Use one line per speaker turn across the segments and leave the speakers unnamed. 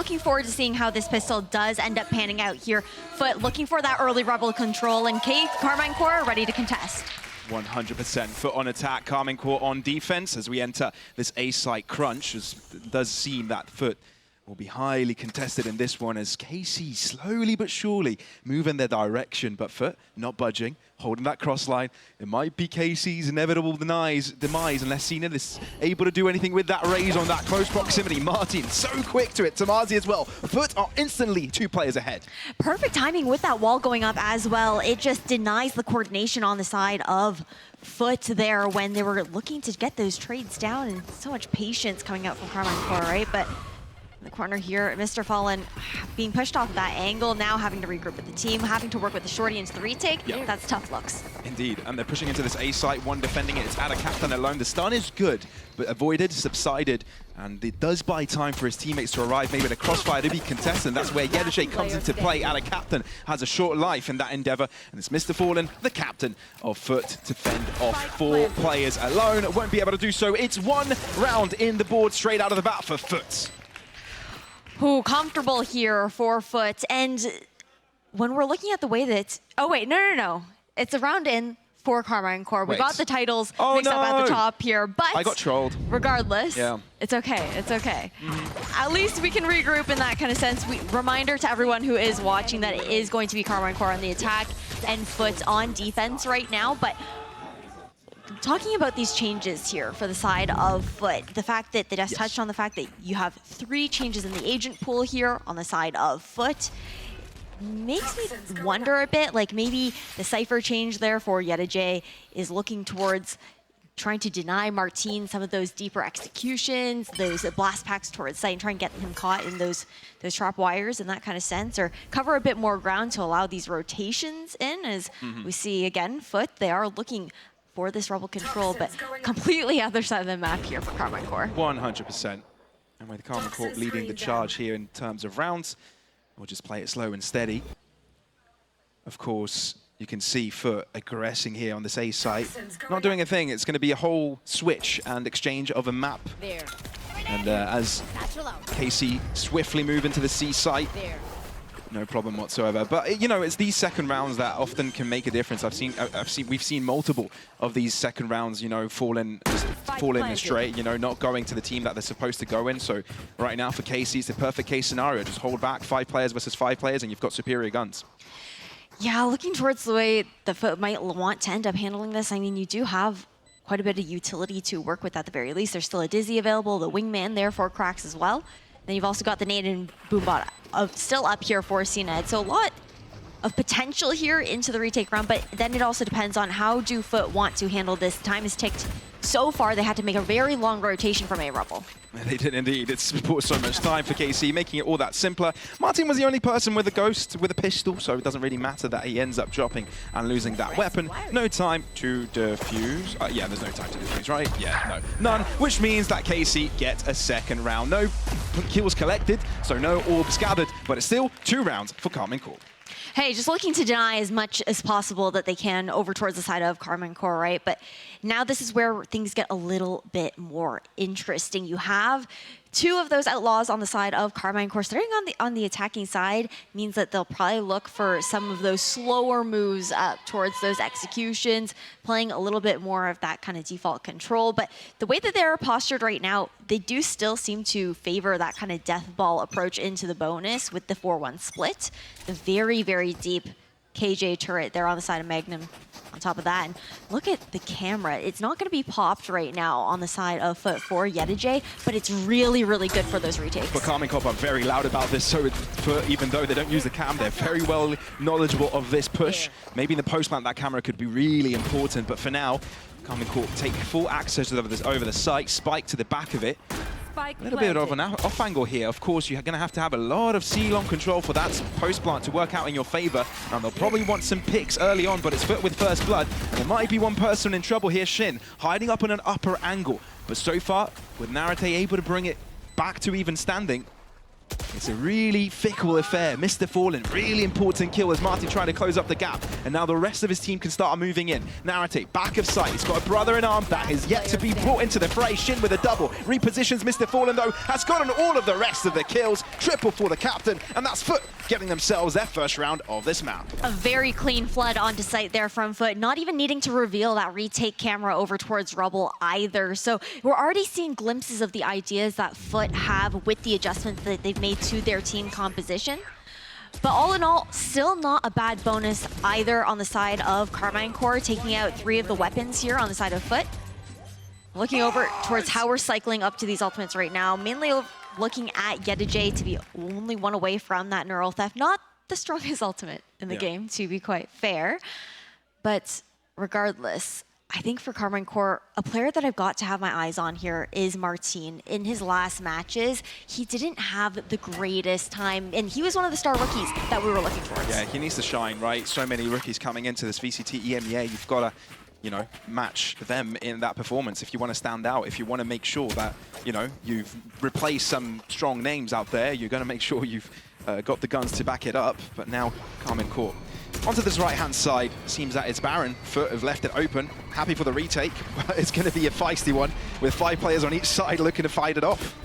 looking forward to seeing how this pistol does end up panning out here. FUT looking for that early rebel control, and Carmine Core ready to contest.
100% FUT on attack, Carmine Core on defense as we enter this A-site crunch. It does seem that FUT will be highly contested in this one as KC slowly but surely move in their direction, but FUT not budging, holding that cross line. It might be KC's inevitable demise unless Cena is able to do anything with that raise on that close proximity. Martin so quick to it, Tamazi as well. FUT are instantly 2 players ahead.
Perfect timing with that wall going up as well. It just denies the coordination on the side of FUT there when they were looking to get those trades down, and so much patience coming out from Carmine Core, right? But in the corner here, Mr. Fallen being pushed off that angle, now having to regroup with the team, having to work with the shorty into the retake. Yep. That's tough looks.
Indeed, and they're pushing into this A site, one defending it. It's Ada Captain alone. The stun is good, but avoided, subsided, and it does buy time for his teammates to arrive, maybe the crossfire to be contested. That's where Yedajay comes into play. Ada Captain has a short life in that endeavor, and it's Mr. Fallen, the captain of FUT, to fend off 4 players alone. Won't be able to do so. It's 1 round in the board straight out of the bat for FUT.
Who comfortable here for FUT, and when we're looking at the way that, oh wait, no. It's a round in for Carmine Core. We got the titles mixed up at the top here, but
I got trolled.
Regardless, it's okay, it's okay. At least we can regroup in that kind of sense. Reminder to everyone who is watching that it is going to be Carmine Core on the attack and FUT on defense right now, but talking about these changes here for the side of FUT, the fact that they just touched on the fact that you have 3 changes in the agent pool here on the side of FUT makes me wonder a bit, like maybe the Cypher change there for Yedajay is looking towards trying to deny Martin some of those deeper executions, those blast packs towards site, and try and get him caught in those trap wires in that kind of sense, or cover a bit more ground to allow these rotations in. As we see again, FUT, they are looking for this rebel control, but completely other side of the map here for Carmine Core.
100%. And with Carmine Core leading the charge here in terms of rounds, we'll just play it slow and steady. Of course, you can see FUT aggressing here on this A site. Not doing a thing. It's going to be a whole switch and exchange of a map. And as KC swiftly move into the C site, no problem whatsoever. But you know, it's these second rounds that often can make a difference. We've seen multiple of these second rounds, you know, fall in straight, you know, not going to the team that they're supposed to go in. So right now for KC, it's the perfect case scenario. Just hold back 5 players versus 5 players, and you've got superior guns.
Yeah, looking towards the way the FUT might want to end up handling this, I mean, you do have quite a bit of utility to work with at the very least. There's still a Dizzy available, the Wingman there for cracks as well. Then you've also got the nade and Boombot still up here for CNED. So a lot of potential here into the retake round, but then it also depends on how do FUT want to handle this. Time has ticked so far. They had to make a very long rotation from A-Rebel.
They did indeed. It's brought so much time for KC, making it all that simpler. Martin was the only person with a ghost, with a pistol, so it doesn't really matter that he ends up dropping and losing that weapon. No time to defuse. Yeah, there's no time to defuse, right? Yeah, no. None, which means that KC get a second round. No kills collected, so no orbs gathered, but it's still 2 rounds for Carmine Core.
Hey, just looking to deny as much as possible that they can over towards the side of Carmine Core, right? But now this is where things get a little bit more interesting. You have 2 of those outlaws on the side of Carmine Core. Starting on the attacking side means that they'll probably look for some of those slower moves up towards those executions, playing a little bit more of that kind of default control. But the way that they're postured right now, they do still seem to favor that kind of death ball approach into the bonus with the 4-1 split. The very, very deep KJ turret there on the side of Magnum on top of that. And look at the camera. It's not going to be popped right now on the side of FUT for Yedajay, but it's really, really good for those retakes.
But Carmine Core are very loud about this, so even though they don't use the cam, they're very well knowledgeable of this push. Maybe in the post-plant that camera could be really important, but for now, Carmine Core take full access over the site, spike to the back of it. A little bit of an off angle here. Of course, you're going to have a lot of C-long control for that post-plant to work out in your favor. And they'll probably want some picks early on, but it's FUT with first blood. And there might be one person in trouble here, Shin, hiding up in an upper angle. But so far, with Narate able to bring it back to even standing, It's a really fickle affair. Mr. Fallen, really important kill as Martin trying to close up the gap. And now the rest of his team can start moving in. Narrate, back of sight. He's got a brother in arm that is yet to be brought into the fray. Shin with a double. Repositions Mr. Fallen, though, has gotten all of the rest of the kills. Triple for the captain. And that's FUT getting themselves their first round of this map.
A very clean flood onto site there from FUT, not even needing to reveal that retake camera over towards Rubble either. So we're already seeing glimpses of the ideas that FUT have with the adjustments that they've made to their team composition. But all in all, still not a bad bonus either on the side of Carmine Corps, taking out 3 of the weapons here on the side of FUT. Looking over towards how we're cycling up to these ultimates right now, mainly looking at Yedijay to be only 1 away from that Neural Theft. Not the strongest ultimate in the game, to be quite fair. But regardless, I think for Carmine Corps, a player that I've got to have my eyes on here is Martin. In his last matches, he didn't have the greatest time, and he was one of the star rookies that we were looking towards.
Yeah, he needs to shine, right? So many rookies coming into this VCT EMEA. You've got to, you know, match them in that performance if you want to stand out, if you want to make sure that, you know, you've replaced some strong names out there. You're going to make sure you've got the guns to back it up. But now, Carmine Corps. Onto this right-hand side, seems that it's Baron. FUT have left it open. Happy for the retake, but it's going to be a feisty one with 5 players on each side looking to fight it off.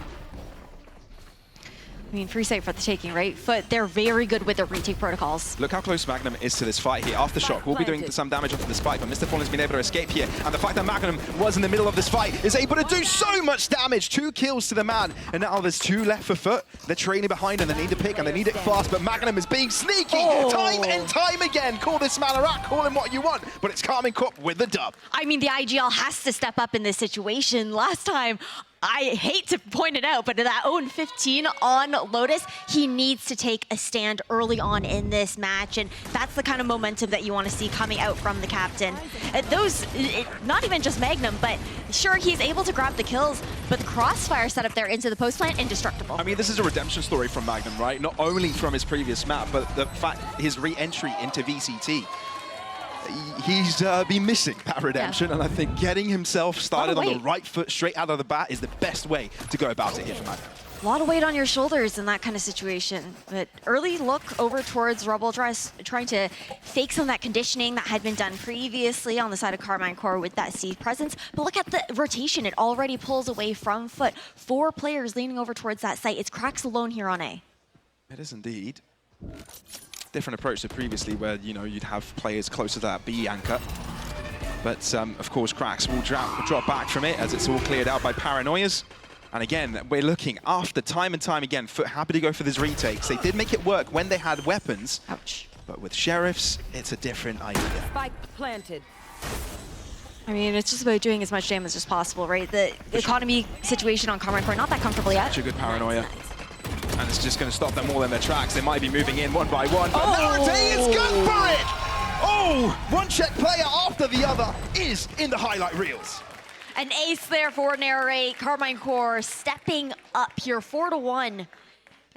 I mean, free site for the taking, right? FUT, they're very good with their retake protocols.
Look how close Magnum is to this fight here. Aftershock will be doing some damage onto the spike, but Mr. Fallen's been able to escape here. And the fact that Magnum was in the middle of this fight is able to do so much damage. 2 kills to the man. And now there's 2 left for FUT. They're trailing behind and they need to pick and they need it fast. But Magnum is being sneaky time and time again. Call this man a rat, call him what you want. But it's Carmine Corps with the dub.
I mean, the IGL has to step up in this situation. Last time, I hate to point it out, but that 0-15 on Lotus, he needs to take a stand early on in this match, and that's the kind of momentum that you want to see coming out from the captain. Not even just Magnum, but sure, he's able to grab the kills, but the crossfire setup there into the post plant, indestructible.
I mean, this is a redemption story from Magnum, right? Not only from his previous map, but the fact his re-entry into VCT. He's been missing that redemption, and I think getting himself started on the right foot straight out of the bat is the best way to go about it here for Magnum.
A lot of weight on your shoulders in that kind of situation. But early look over towards Rubble, trying to fake some of that conditioning that had been done previously on the side of Carmine Corps with that C presence. But look at the rotation. It already pulls away from FUT. 4 players leaning over towards that site. It's Cracks alone here on A.
It is indeed. Different approach to previously where, you know, you'd have players closer to that B anchor. But, of course, Cracks will drop back from it as it's all cleared out by Paranoias. And again, we're looking after time and time again, FUT happy to go for these retakes. They did make it work when they had weapons.
Ouch.
But with Sheriffs, it's a different idea.
Spike planted.
I mean, it's just about doing as much damage as possible, right? The economy situation on Carmine Corps, not that comfortable yet.
Such a good Paranoia. And it's just going to stop them all in their tracks. They might be moving in 1 by 1, but Narate is good for it! Oh, one check player after the other is in the highlight reels.
An ace there for Narrate. Carmine Corps stepping up here 4-1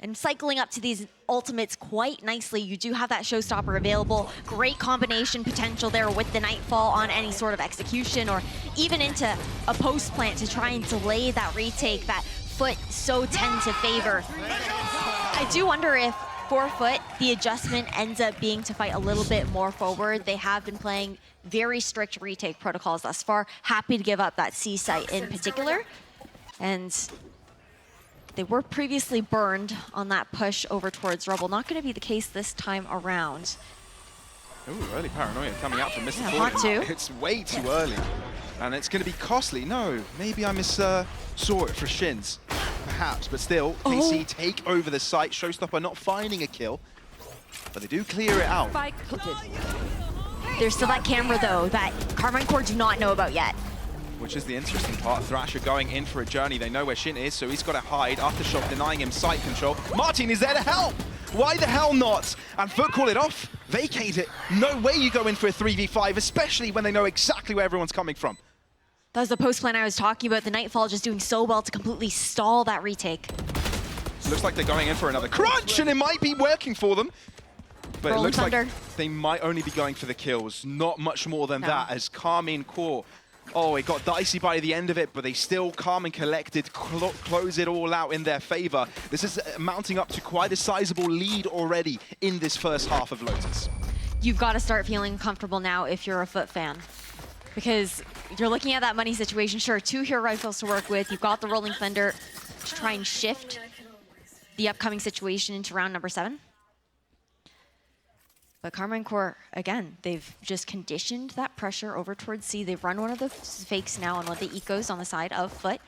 and cycling up to these ultimates quite nicely. You do have that showstopper available. Great combination potential there with the Nightfall on any sort of execution or even into a post plant to try and delay that retake that FUT so tend to favor. I do wonder if for FUT, the adjustment ends up being to fight a little bit more forward. They have been playing very strict retake protocols thus far. Happy to give up that C site in particular. And they were previously burned on that push over towards Rubble. Not going to be the case this time around.
Ooh, early Paranoia coming out from Mr. Fallen.
Hot too.
It's way too early. And it's going to be costly. No, maybe I saw it for Shins. Perhaps, but still, KC take over the site. Showstopper not finding a kill, but they do clear it out.
Spike planted.
There's still that camera, though, that Carmine Corps do not know about yet.
Which is the interesting part. Thrasher going in for a journey. They know where Shin is, so he's got to hide. Aftershock denying him sight control. Martin is there to help! Why the hell not? And FUT call it off, vacate it. No way you go in for a 3v5, especially when they know exactly where everyone's coming from.
That was the post plan I was talking about. The Nightfall just doing so well to completely stall that retake.
Looks like they're going in for another crunch, and it might be working for them. But it looks like they might only be going for the kills. Not much more than that, as Carmine Corps Oh, it got dicey by the end of it, but they still calm and collected, close it all out in their favor. This is mounting up to quite a sizable lead already in this first half of Lotus.
You've got to start feeling comfortable now if you're a FUT fan. Because you're looking at that money situation. Sure, 2 hero rifles to work with. You've got the Rolling Thunder to try and shift the upcoming situation into round number 7. But Karma Core, again, they've just conditioned that pressure over towards C. They've run one of the fakes now on one of the ecos on the side of FUT.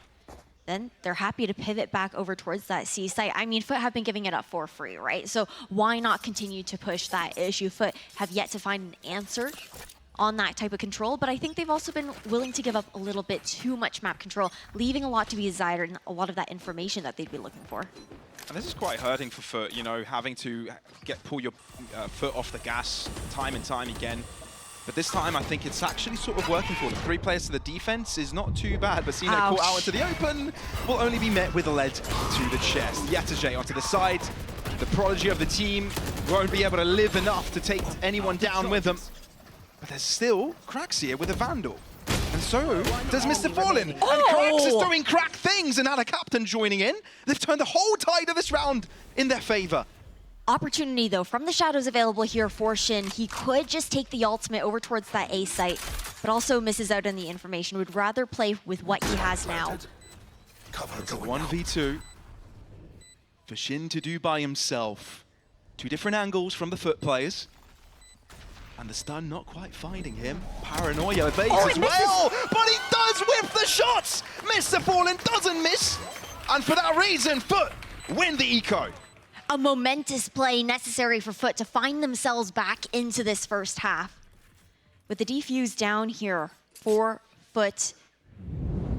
Then they're happy to pivot back over towards that C site. I mean, FUT have been giving it up for free, right? So why not continue to push that issue? FUT have yet to find an answer on that type of control, but I think they've also been willing to give up a little bit too much map control, leaving a lot to be desired and a lot of that information that they'd be looking for.
And this is quite hurting for FUT, you know, having to pull your foot off the gas time and time again. But this time, I think it's actually sort of working for them. 3 players to the defense is not too bad, but Sino caught out into the open will only be met with a lead to the chest. Yataje onto the side. The prodigy of the team won't be able to live enough to take anyone down with them. But there's still Krax here with a Vandal. And so does Mr. Fallen. And Krax is doing crack things, and now the captain joining in. They've turned the whole tide of this round in their favor.
Opportunity, though, from the shadows available here for Shin. He could just take the ultimate over towards that A site, but also misses out on the information. Would rather play with what he has now.
It's a 1v2 for Shin to do by himself. 2 different angles from the FUT players. And the stun not quite finding him. Paranoia evades as well, but he does whiff the shots! Mr. Fallen doesn't miss, and for that reason, FUT win the eco.
A momentous play necessary for FUT to find themselves back into this first half. With the defuse down here for FUT,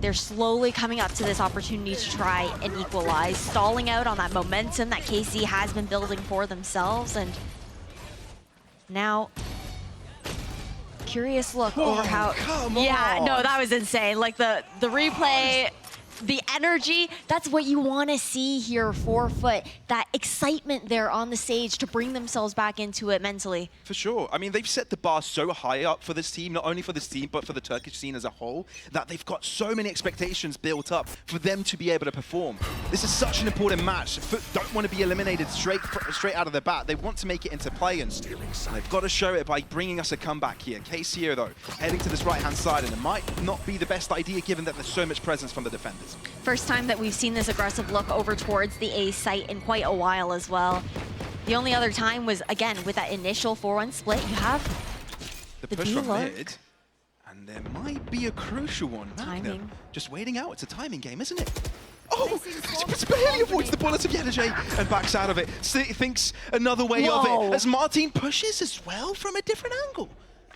they're slowly coming up to this opportunity to try and equalize, stalling out on that momentum that KC has been building for themselves, and now curious look over how.
Come
yeah,
on.
no, that was insane. Like the replay, the energy, that's what you want to see here for FUT. That excitement there on the stage to bring themselves back into it mentally.
For sure. I mean, they've set the bar so high up for this team, not only for this team, but for the Turkish scene as a whole, that they've got so many expectations built up for them to be able to perform. This is such an important match. FUT don't want to be eliminated straight out of the bat. They want to make it into play-ins. They've got to show it by bringing us a comeback here. KC, though, heading to this right-hand side, and it might not be the best idea given that there's so much presence from the defenders.
First time that we've seen this aggressive look over towards the A site in quite a while as well. The only other time was, again, with that initial 4-1 split. You have
the push from mid, and there might be a crucial one.
Timing.
Just waiting out. It's a timing game, isn't it? Oh, barely avoids the bullets of Yataje and backs out of it. Thinks another way of it as Martin pushes as well from a different angle.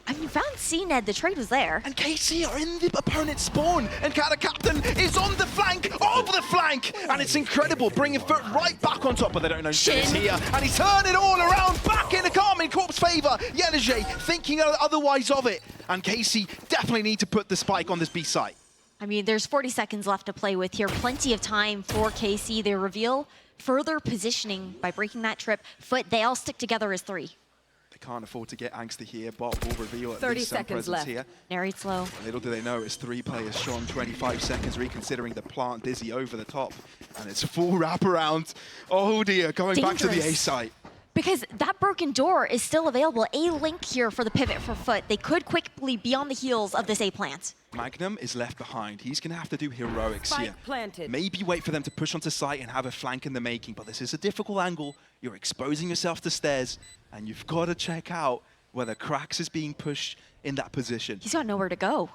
I mean, you found C-Ned, the trade was there.
And KC are in the opponent's spawn, and Kata Captain is on the flank, of the flank! And it's incredible, bringing FUT right back on top, but they don't know Shin is here. And he's turned it all around, back into Karma Corp's favor. Yataje thinking otherwise of it. And KC definitely need to put the spike on this B site.
I mean, there's 40 seconds left to play with here. Plenty of time for KC. They reveal further positioning by breaking that trip. FUT, they all stick together as 3.
Can't afford to get angsty here. Bot will reveal at
30
least some
seconds
presence
left.
here.
Narrate slow.
Little do they know it's 3 players strong, 25 seconds, reconsidering the plant dizzy over the top. And it's a full wraparound. Oh dear, going back to the A site.
Because that broken door is still available. A link here for the pivot for FUT. They could quickly be on the heels of this A plant.
Magnum is left behind. He's going to have to do heroics
Spike
here.
planted.
Maybe wait for them to push onto site and have a flank in the making, but this is a difficult angle. You're exposing yourself to stairs, and you've got to check out whether Krax is being pushed in that position.
He's got nowhere to go.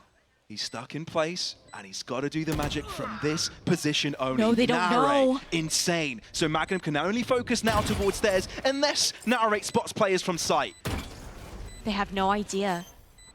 He's stuck in place, and he's got to do the magic from this position only.
No, they don't know.
Insane. So Magnum can only focus now towards stairs, unless Narrate spots players from sight.
They have no idea.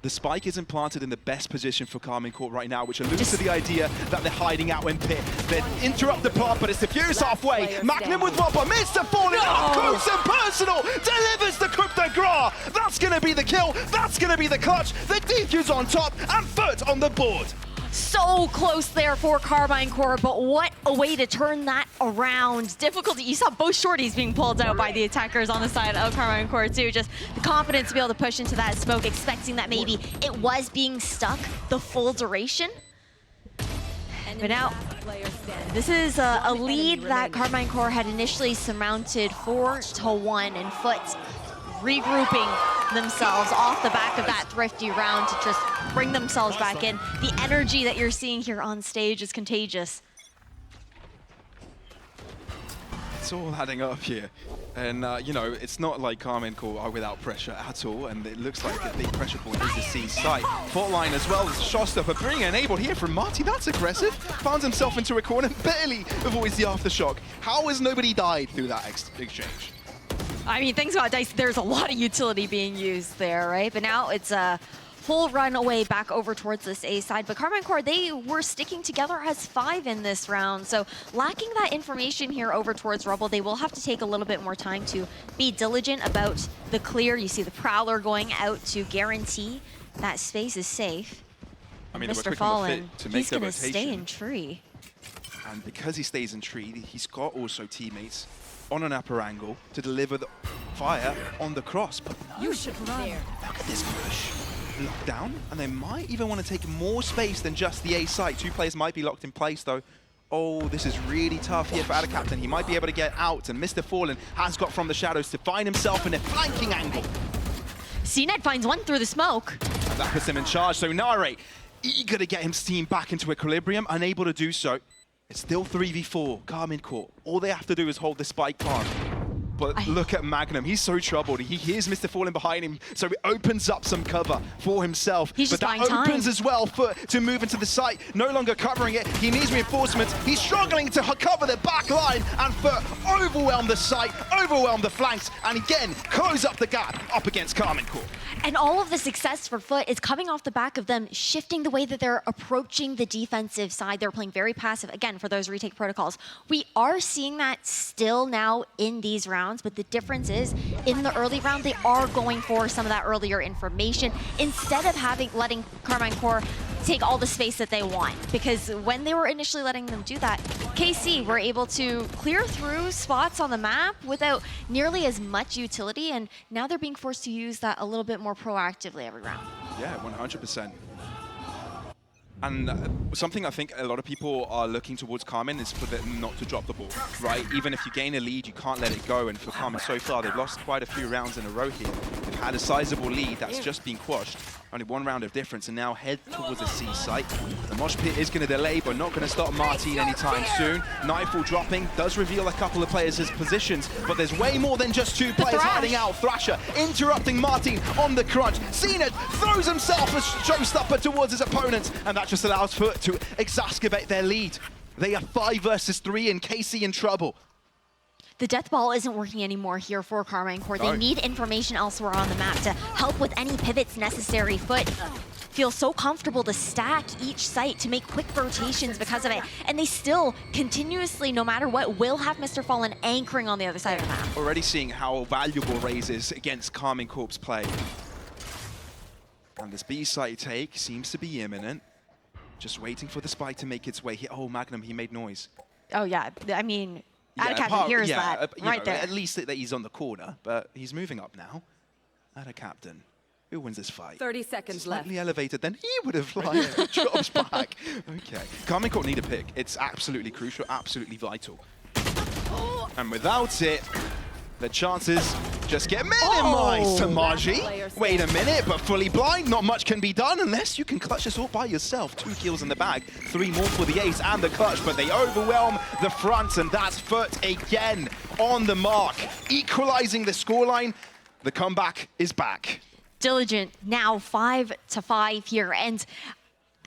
The spike isn't planted in the best position for Karma Corp right now, which alludes to the idea that they're hiding out in pit. They interrupt the plant, but it's diffused halfway. Magnum with one, but Mr. Fallen up close and personal, delivers the coup de grace. That's going to be the kill. That's going to be the clutch. The defuse on top, and FUT on the board.
So close there for Carmine Core, but what a way to turn that around. Difficulty, you saw both shorties being pulled out by the attackers on the side of Carmine Core too. Just the confidence to be able to push into that smoke, expecting that maybe it was being stuck the full duration. But now, this is a lead that Carmine Core had initially surmounted 4-1, and FUT regrouping themselves off the back of that thrifty round to just bring themselves back in. The energy that you're seeing here on stage is contagious.
It's all adding up here. And, you know, it's not like Carmine Core are without pressure at all, and it looks like the big pressure point is the C site. Fault line as well as a shot stopper being enabled here from Marty. That's aggressive. Finds himself into a corner, barely avoids the aftershock. How has nobody died through that exchange?
I mean, things about Dice, there's a lot of utility being used there, right? But now it's a full run away back over towards this A side. But Carmine Core, they were sticking together as 5 in this round. So lacking that information here over towards Rubble, they will have to take a little bit more time to be diligent about the clear. You see the Prowler going out to guarantee that space is safe.
I mean,
Mr. Fallen, he's going to stay in tree.
And because he stays in tree, he's got also teammates on an upper angle to deliver the fire on the cross. But no,
you should run.
Look at this push. Locked down, and they might even want to take more space than just the A site. 2 players might be locked in place though. Oh, this is really tough here for Captain. He might be able to get out, and Mr. Fallen has got from the shadows to find himself in a flanking angle.
CNED finds one through the smoke.
And that puts him in charge, so Nare, eager to get his team back into equilibrium, unable to do so. It's still 3v4, Carmine Core. All they have to do is hold the spike plant. But look at Magnum, he's so troubled. He hears Mr. Fallen behind him, so he opens up some cover for himself.
He's just
but that
buying
opens
time
as well to move into the site, no longer covering it. He needs reinforcements. He's struggling to cover the back line, and overwhelm the site, overwhelm the flanks, and again, close up the gap up against Carmine Core.
And all of the success for FUT is coming off the back of them shifting the way that they're approaching the defensive side. They're playing very passive, again, for those retake protocols. We are seeing that still now in these rounds, but the difference is, in the early round, they are going for some of that earlier information instead of letting Carmine Core take all the space that they want. Because when they were initially letting them do that, KC were able to clear through spots on the map without nearly as much utility, and now they're being forced to use that a little bit more proactively every round.
Yeah, 100%. And something I think a lot of people are looking towards Carmine is for them not to drop the ball, right? Even if you gain a lead, you can't let it go. And for Carmine, so far, they've lost quite a few rounds in a row here. They've had a sizable lead that's just been quashed. Only 1 round of difference, and now head towards the C site. The mosh pit is going to delay, but not going to stop Martin anytime soon. Nightfall dropping does reveal a couple of players' positions, but there's way more than just 2 players hiding out. Thrasher interrupting Martin on the crunch. CNED throws himself as showstopper towards his opponents, and that just allows FUT to exacerbate their lead. They are 5 versus 3, and KC in trouble.
The death ball isn't working anymore here for Carmine Core. They need information elsewhere on the map to help with any pivots necessary. FUT feels so comfortable to stack each site to make quick rotations because of it. And they still continuously, no matter what, will have Mr. Fallen anchoring on the other side of the map.
Already seeing how valuable Raze is against Carmine Corp's play. And this B site take seems to be imminent. Just waiting for the spike to make its way here. Oh, Magnum, he made noise.
Oh, yeah. I mean, Captain hears that right there.
At least that he's on the corner, but he's moving up now. Captain, who wins this fight?
30 seconds left.
Slightly elevated, then he would have drops back. Okay, Carmine Core need a pick. It's absolutely crucial, absolutely vital. And without it, the chances just get minimized to Margie. Wait a minute, but fully blind, not much can be done unless you can clutch this all by yourself. 2 kills in the bag, 3 more for the ace and the clutch, but they overwhelm the front, and that's FUT again on the mark. Equalizing the scoreline, the comeback is back.
Diligent now 5-5 here, and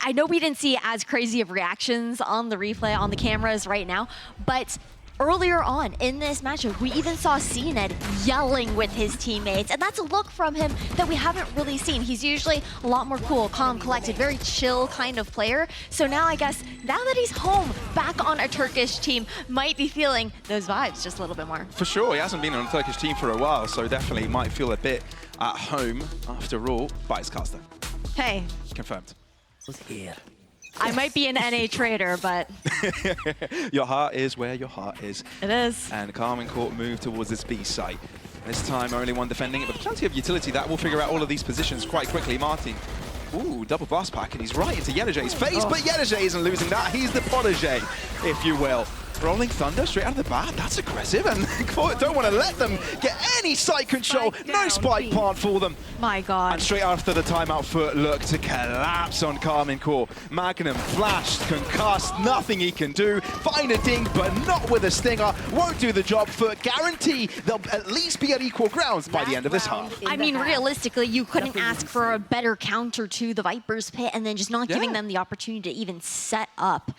I know we didn't see as crazy of reactions on the replay on the cameras right now, but earlier on in this matchup, we even saw CNED yelling with his teammates, and that's a look from him that we haven't really seen. He's usually a lot more cool, calm, collected, very chill kind of player. So now I guess, now that he's home, back on a Turkish team, might be feeling those vibes just a little bit more.
For sure, he hasn't been on a Turkish team for a while, so definitely might feel a bit at home after all. Biascaster.
Hey.
Confirmed.
Here.
I might be an NA trader, but
Your heart is where your heart is.
it is.
And Carmen Court move towards this B site. This time only one defending it, but plenty of utility that will figure out all of these positions quite quickly. Martin, ooh, double blast pack, and he's right into Yenajay's face, but Yenajay isn't losing that. He's the protege, if you will. Rolling Thunder straight out of the bat, that's aggressive, and Court don't want to let them get any site control. No spike plant for them.
My God.
And straight after the timeout, FUT look to collapse on Carmen Court. Magnum flashed, concussed, nothing he can do. Find a ding, but not with a stinger. Won't do the job. FUT guarantee they'll at least be at equal grounds by the end of this half.
I mean, realistically, you couldn't ask for a better counter to the Viper's pit and then just not giving them the opportunity to even set up.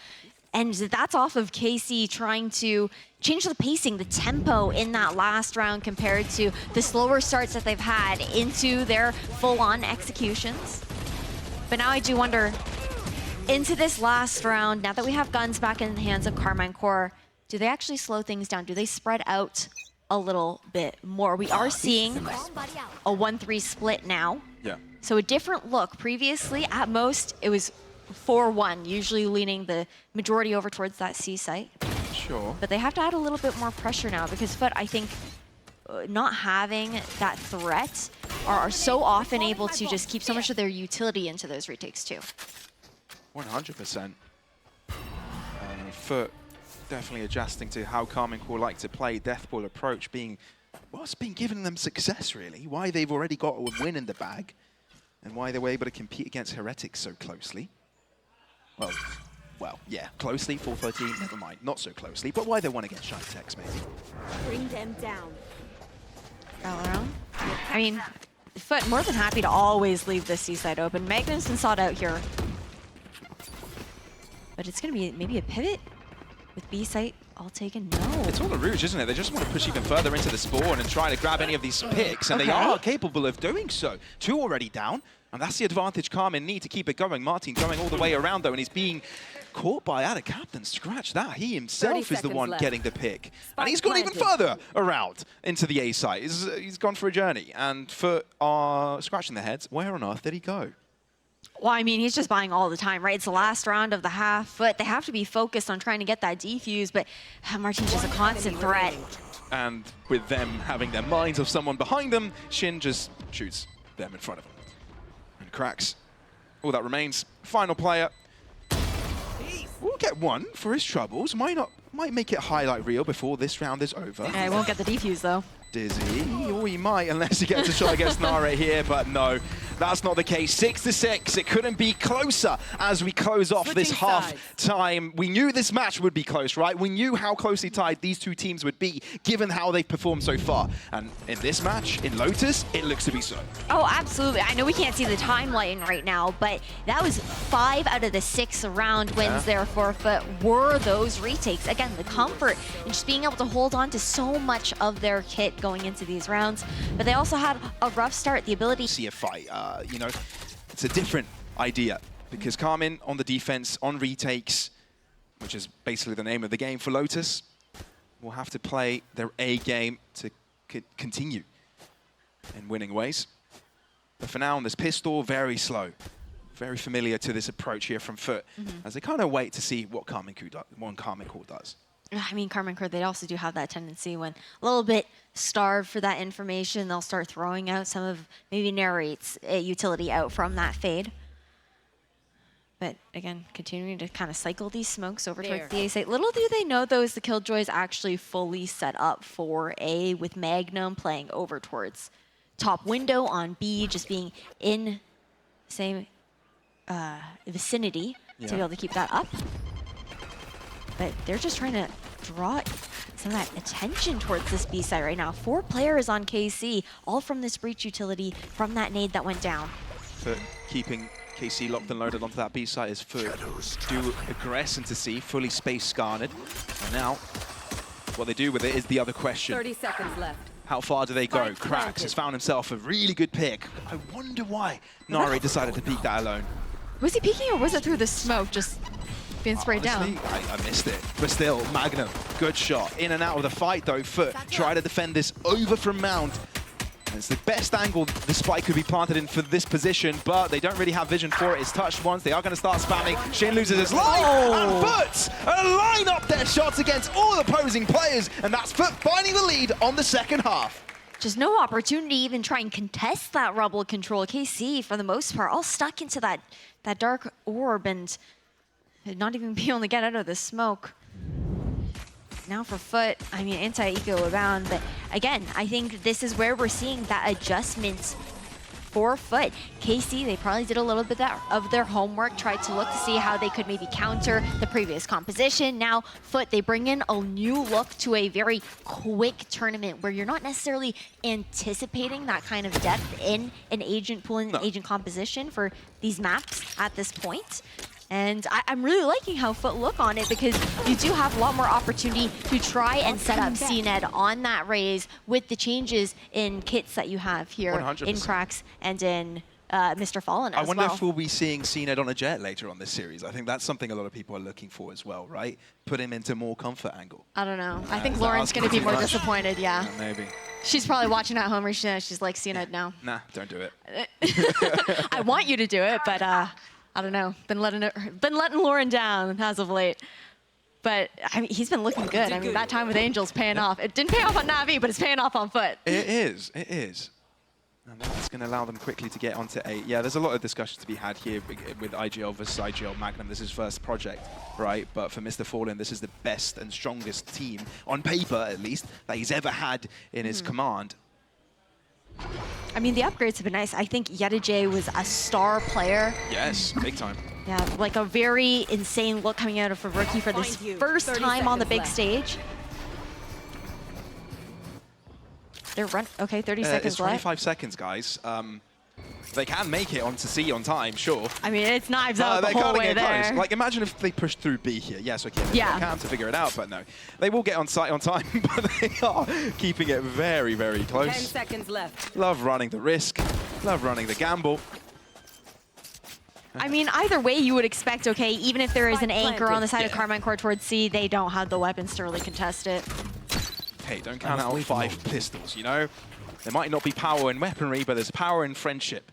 And that's off of KC trying to change the pacing, the tempo in that last round compared to the slower starts that they've had into their full-on executions. But now I do wonder, into this last round, now that we have guns back in the hands of Carmine Core, do they actually slow things down? Do they spread out a little bit more? We are seeing a 1-3 split now.
Yeah.
So a different look. Previously, at most, it was 4-1, usually leaning the majority over towards that C site.
Sure.
But they have to add a little bit more pressure now because FUT, I think, not having that threat are so often able to just keep so much of their utility into those retakes too.
100%. FUT definitely adjusting to how Carmen Core like to play. Deathball approach being, well, it's been giving them success really. Why they've already got a win in the bag and why they were able to compete against Heretics so closely. Well, yeah, closely, 4-13, never mind, not so closely, but why they won against Shintex, maybe.
Bring them down.
Valorant. I mean, FUT more than happy to always leave the C side open. Magnum's been sought out here. But it's going to be maybe a pivot with B site all taken. No.
It's all a rouge, isn't it? They just want to push even further into the spawn and try to grab any of these picks, and they are capable of doing so. 2 already down, and that's the advantage Carmen need to keep it going. Martin going all the way around, though, and he's being caught by out of captain. Scratch that. He himself is the one getting the pick. And he's gone even further around into the A site. He's gone for a journey, and FUT are scratching their heads. Where on earth did he go?
Well, I mean, he's just buying all the time, right? It's the last round of the half, but they have to be focused on trying to get that defuse, but Martin's just a constant threat.
And with them having their minds of someone behind them, Shin just shoots them in front of him. And cracks. All that remains, final player. We'll get one for his troubles. Might make it highlight reel before this round is over.
Yeah, I won't get the defuse, though.
Dizzy, or he might, unless he gets a shot against Nare here, but no, that's not the case. 6-6, it couldn't be closer as we close off this half time. We knew this match would be close, right? We knew how closely tied these two teams would be, given how they've performed so far. And in this match, in Lotus, it looks to be so.
Oh, absolutely. I know we can't see the timeline right now, but that was 5 out of the 6 round wins there for FUT were those retakes. Again, the comfort and just being able to hold on to so much of their kit going into these rounds, but they also had a rough start. The ability
see a fight, you know, it's a different idea because Carmen on the defense, on retakes, which is basically the name of the game for Lotus, will have to play their A game to continue in winning ways. But for now on this pistol, very slow, very familiar to this approach here from FUT, as they kind of wait to see what Carmen Core does.
I mean, Carmine Core, they also do have that tendency when a little bit starved for that information, they'll start throwing out some of maybe narrates utility out from that fade. But again, continuing to kind of cycle these smokes over towards the A site. Little do they know, though, is the Killjoy is actually fully set up for A with Magnum playing over towards top window on B, just being in same vicinity to be able to keep that up. But they're just trying to draw some of that attention towards this B side right now. 4 players on KC, all from this breach utility, from that nade that went down.
FUT keeping KC locked and loaded onto that B side is FUT do aggress into C, fully space scarred. And now, what they do with it is the other question.
30 seconds left.
How far do they go? Cracks has found himself a really good pick. I wonder why Nare decided to peek that alone.
Was he peeking or was it through the smoke just being sprayed
Honestly,
down?
I missed it. But still, Magnum, good shot. In and out of the fight though. FUT try to defend this over from Mount. It's the best angle the spike could be planted in for this position, but they don't really have vision for it. It's touched once. They are going to start spamming. Shin loses his life, and FUT line up their shots against all opposing players, and that's FUT finding the lead on the second half.
Just no opportunity to even try and contest that rubble control. KC, for the most part, all stuck into that dark orb and not even be able to get out of the smoke. Now for FUT, I mean, anti-eco abound, but again, I think this is where we're seeing that adjustment for FUT. KC, they probably did a little bit of their homework, tried to look to see how they could maybe counter the previous composition. Now FUT, they bring in a new look to a very quick tournament where you're not necessarily anticipating that kind of depth in an agent pool and agent composition for these maps at this point. And I'm really liking how FUT look on it, because you do have a lot more opportunity to try and set up CNED on that raise with the changes in kits that you have here
100%.
in Cracks and in Mr. Fallen as well.
I wonder if we'll be seeing CNED on a jet later on this series. I think that's something a lot of people are looking for as well, right? Put him into more comfort angle.
I don't know. I think Lauren's going to be more disappointed, yeah.
Maybe.
She's probably watching at home. She's like, CNED now.
Nah, don't do it.
I want you to do it, but I don't know. Been letting Lauren down as of late. But I mean, he's been looking good. I mean, that time with Angel's paying off. It didn't pay off on Navi, but it's paying off on FUT.
It is. It is. And that's going to allow them quickly to get onto 8. Yeah, there's a lot of discussion to be had here with IGL versus IGL Magnum. This is his first project, right? But for Mr. Fallen, this is the best and strongest team, on paper at least, that he's ever had in his command.
I mean, the upgrades have been nice. I think Yedijay was a star player.
Yes, big time.
Yeah, like a very insane look coming out of a rookie for this first time on the big stage. They're okay, 30 seconds
it's 25
left.
seconds, guys. They can make it onto C on time, sure.
I mean, it's knives out the whole way there.
Close. Like, imagine if they pushed through B here. Yes, okay, they can to figure it out, but no. They will get on site on time, but they are keeping it very, very close.
10 seconds left.
Love running the risk. Love running the gamble.
I mean, either way, you would expect, okay, even if there is an anchor on the side of Carmine Core towards C, they don't have the weapons to really contest it.
Hey, don't count out 5 pistols, you know? There might not be power in weaponry, but there's power in friendship.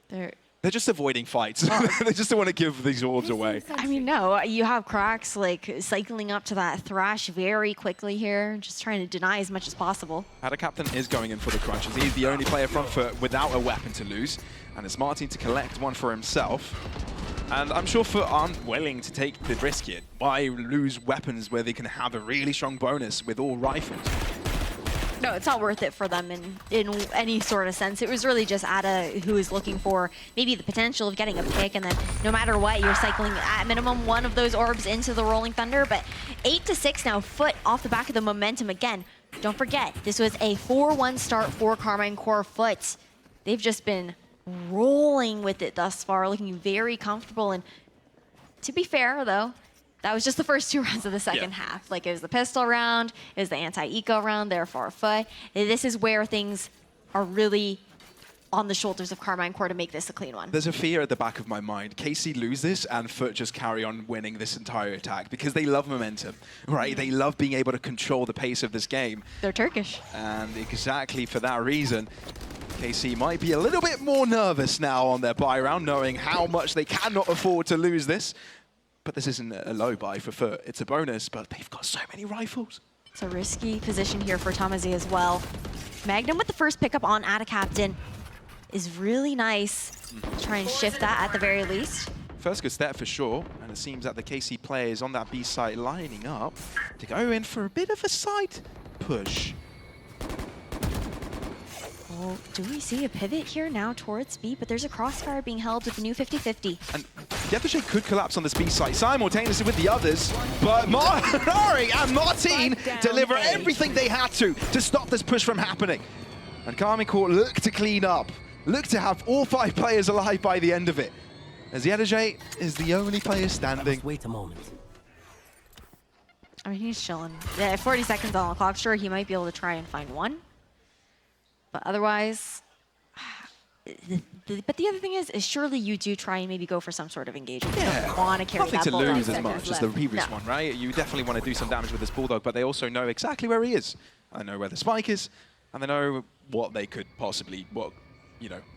They're just avoiding fights. They just don't want to give these orbs away.
I mean, no, you have Cracks like cycling up to that Thrash very quickly here, just trying to deny as much as possible.
Ada Captain is going in for the crunches. He's the only player from FUT without a weapon to lose, and it's Martin to collect one for himself. And I'm sure FUT aren't willing to take the risk here. Why lose weapons where they can have a really strong bonus with all rifles?
No, it's not worth it for them in any sort of sense. It was really just Ada who was looking for maybe the potential of getting a pick, and then no matter what, you're cycling at minimum one of those orbs into the Rolling Thunder. But 8-6 now, FUT off the back of the momentum again. Don't forget, this was a 4-1 start for Carmine Core FUT. They've just been rolling with it thus far, looking very comfortable. And to be fair, though, that was just the first 2 rounds of the second half. Like, it was the pistol round, it was the anti-eco round, therefore FUT. This is where things are really on the shoulders of Carmine Core to make this a clean one.
There's a fear at the back of my mind. KC lose this and FUT just carry on winning this entire attack because they love momentum, right? They love being able to control the pace of this game.
They're Turkish.
And exactly for that reason, KC might be a little bit more nervous now on their buy round, knowing how much they cannot afford to lose this. But this isn't a low buy for FUT. It's a bonus, but they've got so many rifles.
It's a risky position here for Tamazi as well. Magnum with the first pickup on Ada Captain is really nice. Try and shift that at the very least.
First good step for sure, and it seems that the KC players on that B site lining up to go in for a bit of a side push.
Well, do we see a pivot here now towards B? But there's a crossfire being held with the new 50-50.
And Yedijay could collapse on this B site simultaneously with the others, but Nari and Martin deliver everything they had to stop this push from happening. And Carmine Core look to clean up, look to have all 5 players alive by the end of it, as Yedijay is the only player standing.
Wait a moment.
I mean, he's chilling. Yeah, 40 seconds on the clock. Sure, he might be able to try and find one. But otherwise, but the other thing is surely you do try and maybe go for some sort of engagement.
Yeah,
you don't want to carry
nothing
that
to
bulldog.
lose as much as the previous one, right? You definitely want to do some damage with this Bulldog, but they also know exactly where he is. they know where the spike is, and they know what they could possibly,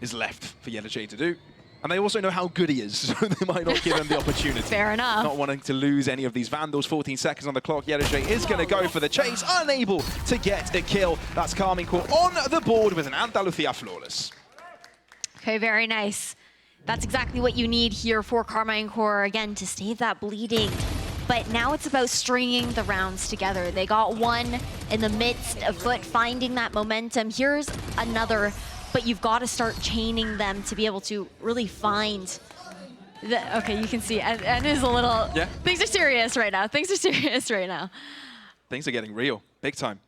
is left for Yetajay to do. And they also know how good he is, so they might not give him the opportunity.
Fair enough.
Not wanting to lose any of these Vandals. 14 seconds on the clock. Yetajay is going to go for the chase, unable to get a kill. That's Carmine Corp on the board with an Andalucia flawless.
Okay, very nice. That's exactly what you need here for Carmine Corp, again, to save that bleeding. But now it's about stringing the rounds together. They got one in the midst of FUT finding that momentum. Here's another, but you've got to start chaining them to be able to really find the, okay, you can see, and is a little,
yeah.
Things are serious right now. Things are serious right now.
Things are getting real, big time.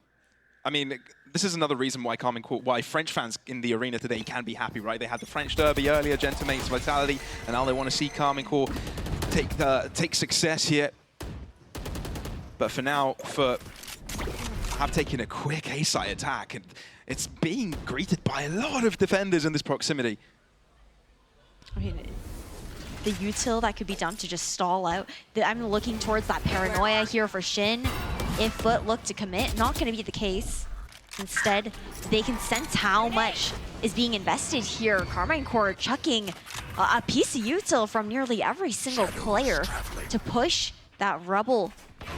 I mean, this is another reason why why French fans in the arena today can be happy, right? They had the French derby earlier, Gentleman's Vitality, and now they want to see Carmine Corp take success here. But for now, have taken a quick A-site attack, and it's being greeted by a lot of defenders in this proximity.
I mean, the util that could be done to just stall out. I'm looking towards that paranoia here for Shin. If FUT look to commit, not going to be the case. Instead, they can sense how much is being invested here. Carmine Corp chucking a piece of util from nearly every single player to push that Rebel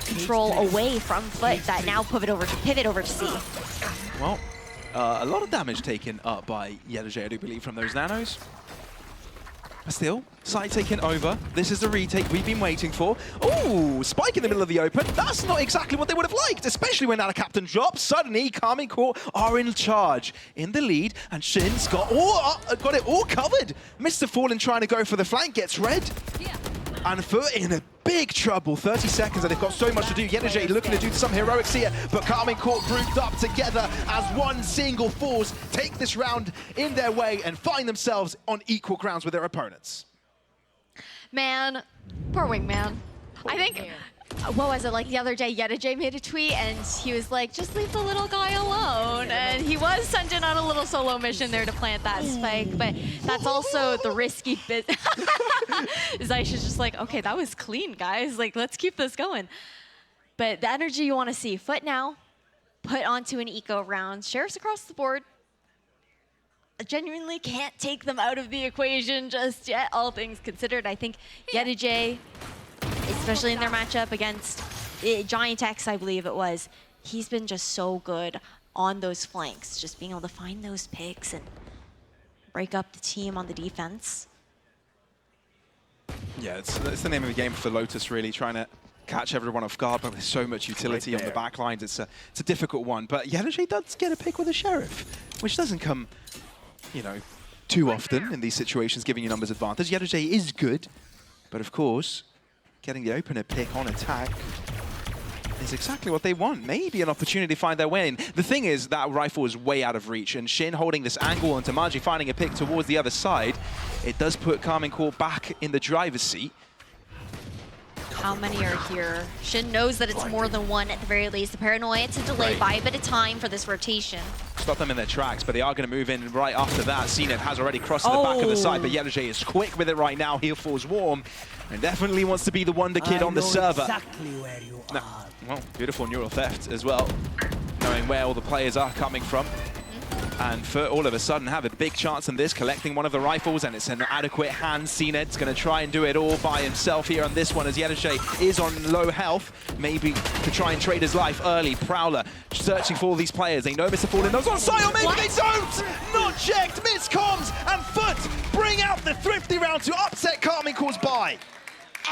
control away from FUT that now pivot over to C.
Well, a lot of damage taken up by Yetajay, I do believe, from those nanos. But still, side taken over. This is the retake we've been waiting for. Ooh, spike in the middle of the open. That's not exactly what they would have liked, especially when that captain drops. Suddenly, Carmine Corp are in charge, in the lead, and Shin's got it all covered. Mr. Fallen trying to go for the flank, gets red. And FUT in a big trouble. 30 seconds, and they've got so much to do. Yetajay looking to do some heroics here, but Carmine Corp grouped up together as one single force, take this round in their way and find themselves on equal grounds with their opponents.
Man, poor Wingman. I think, what was it, like the other day, Yetajay made a tweet and he was like, just leave the little guy alone. And he was sent in on a little solo mission there to plant that spike, but that's also the risky bit. Zaisha's just like, okay, that was clean, guys. Like, let's keep this going. But the energy you want to see. FUT now put onto an eco round. Sheriffs across the board. I genuinely can't take them out of the equation just yet, all things considered. I think Yetajay, especially in their matchup against Giant X, I believe it was, he's been just so good on those flanks, just being able to find those picks and break up the team on the defense.
Yeah, it's the name of the game for Lotus, really, trying to catch everyone off guard, but with so much utility on the back lines, it's a difficult one. But Yetajay does get a pick with a Sheriff, which doesn't come, too often in these situations, giving you numbers advantage. Yetajay is good, but of course, getting the opener pick on attack is exactly what they want. Maybe an opportunity to find their way in. The thing is, that rifle is way out of reach, and Shin holding this angle and Tamaji finding a pick towards the other side, it does put Carmine Corp back in the driver's seat.
How many are here? Shin knows that it's more than one at the very least. The paranoia to delay by a bit of time for this rotation.
Stop them in their tracks, but they are going to move in right after that. CNET has already crossed to the back of the side, but Yetajay is quick with it right now. He falls warm and definitely wants to be the wonder kid on the server.
Exactly where you are.
Well, beautiful neural theft as well, knowing where all the players are coming from. And FUT all of a sudden have a big chance in this, collecting one of the rifles, and it's an adequate hand. CNED's going to try and do it all by himself here on this one, as Yetajay is on low health, maybe to try and trade his life early. Prowler searching for all these players. They know Mr. Fallen knows on side, or maybe they don't! Not checked, miscomms, and FUT bring out the thrifty round to upset Carmine Corp's buy.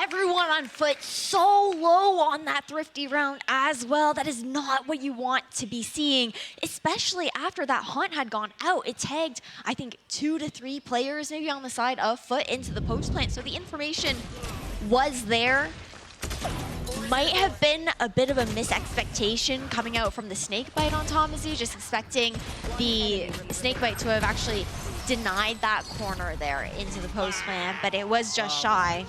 Everyone on FUT so low on that thrifty round as well. That is not what you want to be seeing, especially after that hunt had gone out. It tagged, I think, 2 to 3 players maybe on the side of FUT into the post plant. So the information was there. Might have been a bit of a misexpectation coming out from the snakebite on Tomazi, just expecting the snakebite to have actually denied that corner there into the post plant, but it was just shy.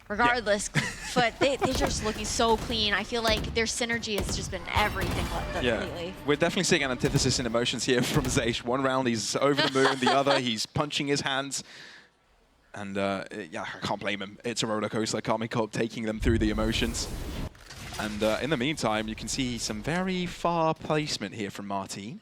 Regardless, FUT, they're just looking so clean. I feel like their synergy has just been everything lately.
We're definitely seeing an antithesis in emotions here from Zaysh. One round he's over the moon, the other he's punching his hands. And yeah, I can't blame him. It's a roller coaster. Carmine Corp taking them through the emotions. And in the meantime, you can see some very far placement here from Martin.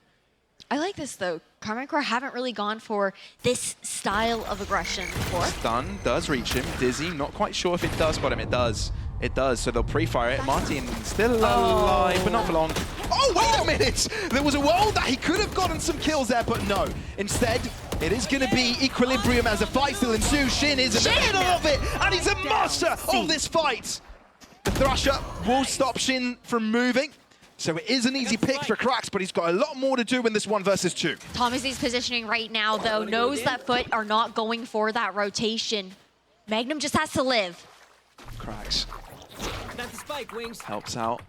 I like this though. Karmine Corp haven't really gone for this style of aggression before.
Stun does reach him. Dizzy, not quite sure if it does spot him. It does. It does. So they'll pre-fire it. Martin still alive, but not for long. Oh, wait a minute! There was a world that he could have gotten some kills there, but no. Instead, it is going to be equilibrium as a fight still ensues. Shin is in the middle of it, and he's a master of this fight. The Thrusher will stop Shin from moving. So it is an easy pick for Krax, but he's got a lot more to do in this 1 versus 2.
Thomasy's positioning right now, though, knows that FUT are not going for that rotation. Magnum just has to live.
Krax helps out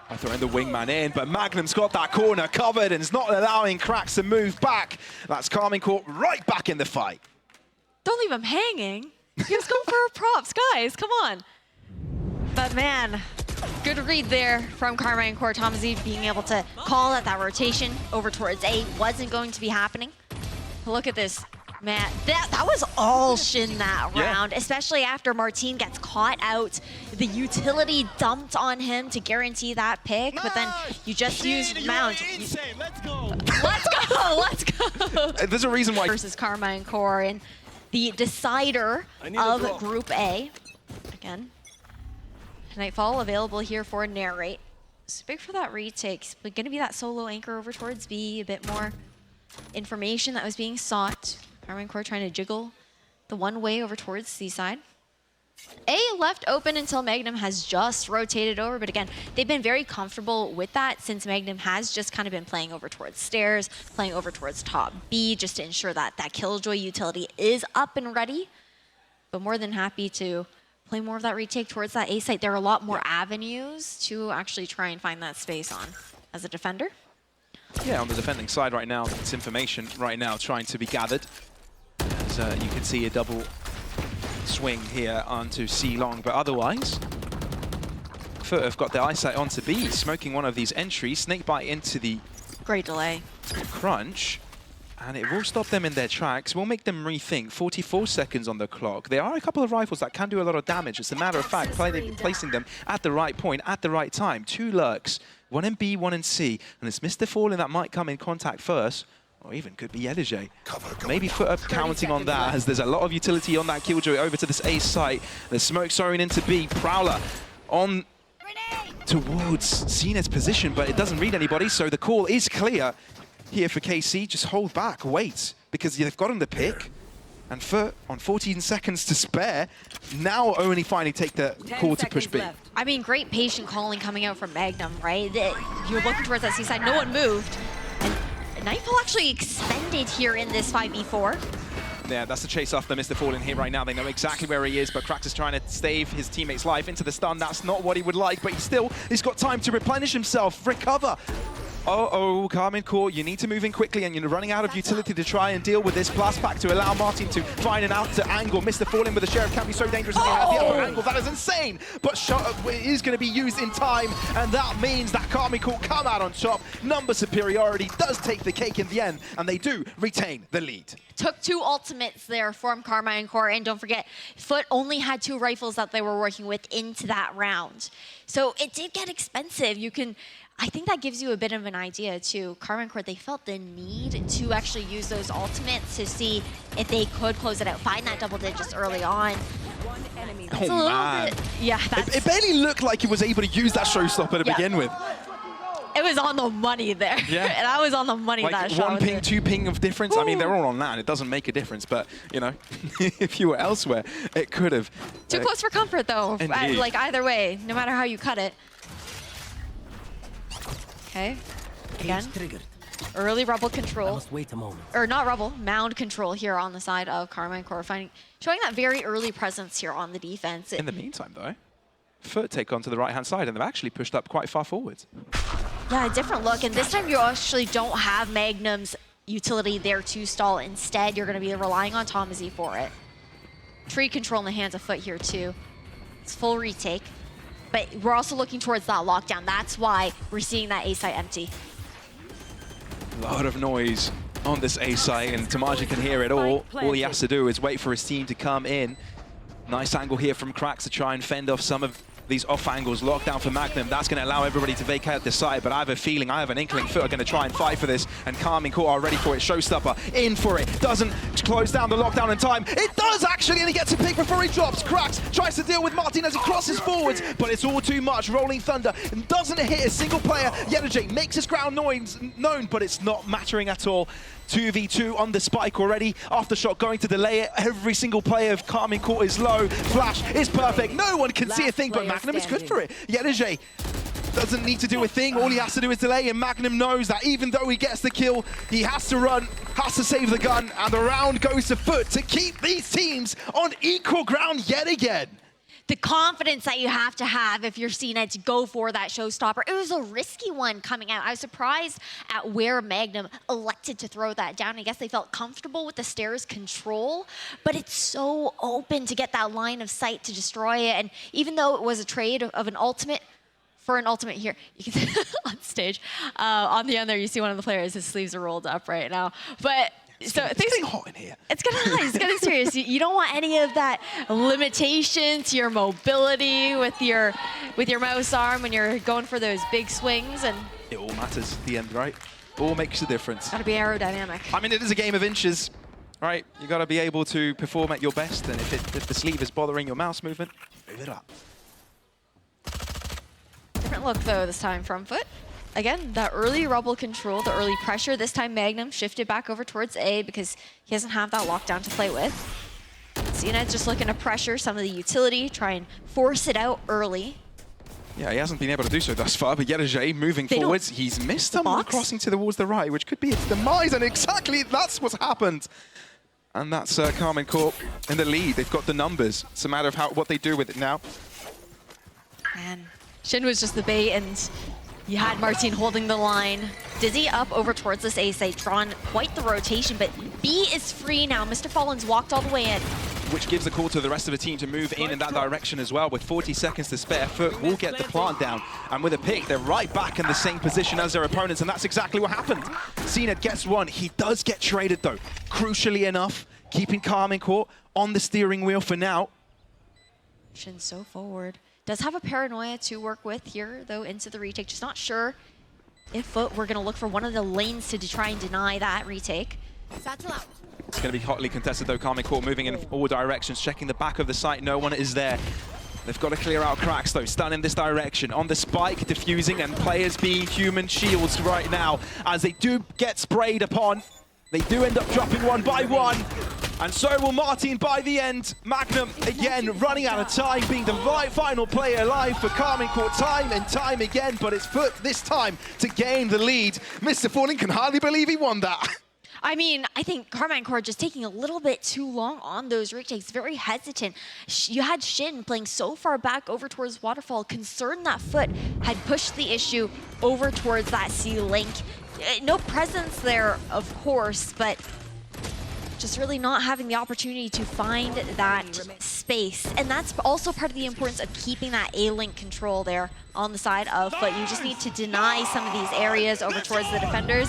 by throwing the wingman in, but Magnum's got that corner covered and is not allowing Krax to move back. That's Karmine Corp right back in the fight.
Don't leave him hanging. He was going for props, guys. Come on. But man, good read there from Karmine Corp. Thomasy being able to call that rotation over towards A wasn't going to be happening. Look at this. Man, that was all Shin that round, especially after Martin gets caught out. The utility dumped on him to guarantee that pick, but then you just use Mount.
Let's go.
Let's go, let's go.
There's a reason why.
Versus Karmine Corp and the decider of Group A. Again, Nightfall available here for Narrate. So big for that retake, but gonna be that solo anchor over towards B, a bit more information that was being sought. Karmine Corp trying to jiggle the one way over towards C-side. A left open until Magnum has just rotated over, but again, they've been very comfortable with that since Magnum has just kind of been playing over towards stairs, playing over towards top B, just to ensure that that Killjoy utility is up and ready. But more than happy to play more of that retake towards that A site. There are a lot more avenues to actually try and find that space on as a defender.
Yeah, on the defending side right now, it's information right now trying to be gathered. As you can see a double swing here onto C long, but otherwise, FUT have got their eyesight onto B, smoking one of these entries, snakebite into the
Great delay.
crunch, and it will stop them in their tracks, will make them rethink. 44 seconds on the clock. There are a couple of rifles that can do a lot of damage. It's a matter of fact, placing them at the right point, at the right time. 2 lurks, 1 in B, 1 in C, and it's Mr. Fallen that might come in contact first. Or even could be Elige. Maybe FUT up counting on that, as there's a lot of utility on that Killjoy over to this A site. The smoke soaring into B. Prowler on towards Zenith's position, but it doesn't read anybody, so the call is clear here for KC. Just hold back, wait, because they've got him the pick. And FUT, on 14 seconds to spare, now only finally take the call to push B.
I mean, great patient calling coming out from Magnum, right? You're looking towards that C-side, no one moved. Nightfall actually expended here in this 5v4.
Yeah, that's the chase after Mr. Fallen here right now. They know exactly where he is, but Krax is trying to save his teammate's life into the stun. That's not what he would like, but he's got time to replenish himself, recover. Uh-oh, Karmine Corp, you need to move in quickly, and you're running out of utility to try and deal with this blast pack to allow Martin to find an outer angle. Mr. Fallen with the Sheriff can be so dangerous. He has the upper angle. That is insane, but it is going to be used in time, and that means that Karmine Corp come out on top. Number superiority does take the cake in the end, and they do retain the lead.
Took 2 ultimates there from Karmine Corp, and don't forget, FUT only had 2 rifles that they were working with into that round. So it did get expensive. I think that gives you a bit of an idea too. Karmine Corp, they felt the need to actually use those ultimates to see if they could close it out, find that double digits early on. That's
Oh man.
Yeah,
it barely looked like he was able to use that showstopper to begin with.
It was on the money there.
Yeah.
That was on the money,
like
that shot.
1 ping, 2 ping of difference. Ooh. I mean, they're all on land. It doesn't make a difference, but, you know, if you were elsewhere, it could have.
Too close for comfort, though. Like, either way, no matter how you cut it. Okay. Again. Early Rebel control.
I must wait a moment.
Or not Rebel, Mound control here on the side of Karmine Corp, showing that very early presence here on the defense.
In the meantime, though, FUT take onto the right-hand side, and they've actually pushed up quite far forwards.
Yeah, a different look, and this time you actually don't have Magnum's utility there to stall. Instead, you're going to be relying on Thomasy for it. Tree control in the hands of FUT here, too. It's full retake. But we're also looking towards that lockdown. That's why we're seeing that A site empty.
A lot of noise on this A site, and Tamaji can hear it all. All he has to do is wait for his team to come in. Nice angle here from Krax to try and fend off some of these off angles locked down for Magnum. That's going to allow everybody to vacate the site, but I have a feeling, I have an inkling FUT are going to try and fight for this, and Carmine Court are ready for it. Showstopper in for it, doesn't close down the lockdown in time. It does actually, and he gets a pick before he drops. Cracks, tries to deal with Martin as he crosses forwards, but it's all too much. Rolling Thunder and doesn't hit a single player. Yenergy makes his ground known, but it's not mattering at all. 2v2 on the spike already. Aftershock going to delay it. Every single player of Carmine Court is low. Flash is perfect. No one can see a thing, but Magnum is good for it. Yenergy doesn't need to do a thing. All he has to do is delay, and Magnum knows that even though he gets the kill, he has to run, has to save the gun, and the round goes to FUT to keep these teams on equal ground yet again.
The confidence that you have to have if you're seeing it to go for that showstopper. It was a risky one coming out. I was surprised at where Magnum elected to throw that down. I guess they felt comfortable with the stairs control, but it's so open to get that line of sight to destroy it. And even though it was a trade of an ultimate, for an ultimate here, you can on stage, on the end there, you see one of the players, his sleeves are rolled up right now. But
it's getting hot in here.
It's getting serious. You don't want any of that limitation to your mobility with your mouse arm when you're going for those big swings, and
it all matters at the end, right? All makes a difference.
Gotta be aerodynamic.
I mean, it is a game of inches, right? You gotta be able to perform at your best, and if the sleeve is bothering your mouse movement, move it up.
Different look though this time from FUT. Again, that early rubble control, the early pressure. This time Magnum shifted back over towards A because he doesn't have that lockdown to play with. CNED's just looking to pressure some of the utility, try and force it out early.
Yeah, he hasn't been able to do so thus far, but Yenergy moving forwards, he's missed someone crossing towards the right, which could be its demise, and exactly that's what's happened. And that's Carmine Court in the lead. They've got the numbers. It's a matter of what they do with it now.
Man, Shin was just the bait, and you had Martin holding the line. Dizzy up over towards this A site, drawn quite the rotation, but B is free now. Mr. Fallen's walked all the way in.
Which gives the call to the rest of the team to move in that direction as well. With 40 seconds to spare, FUT will get the plant down. And with a pick, they're right back in the same position as their opponents, and that's exactly what happened. CNED gets one. He does get traded, though. Crucially enough, keeping Carmine Court on the steering wheel for now.
Shin so forward. Does have a paranoia to work with here, though, into the retake. Just not sure if FUT we're going to look for one of the lanes to try and deny that retake.
Satchel out.
It's going to be hotly contested, though. Carmine Court moving in all directions, checking the back of the site. No one is there. They've got to clear out cracks, though. Stun in this direction. On the spike, diffusing, and players being human shields right now. As they do get sprayed upon, they do end up dropping one by one. And so will Martin by the end. Magnum, again, running out of time, being the final player alive for Carmine Court time and time again, but it's FUT this time to gain the lead. Mr. Falling can hardly believe he won that.
I mean, I think Carmine Court just taking a little bit too long on those retakes, very hesitant. You had Shin playing so far back over towards Waterfall, concerned that FUT had pushed the issue over towards that C-Link. No presence there, of course, but just really not having the opportunity to find that space. And that's also part of the importance of keeping that A-Link control there on the side of FUT. You just need to deny some of these areas over towards the defenders.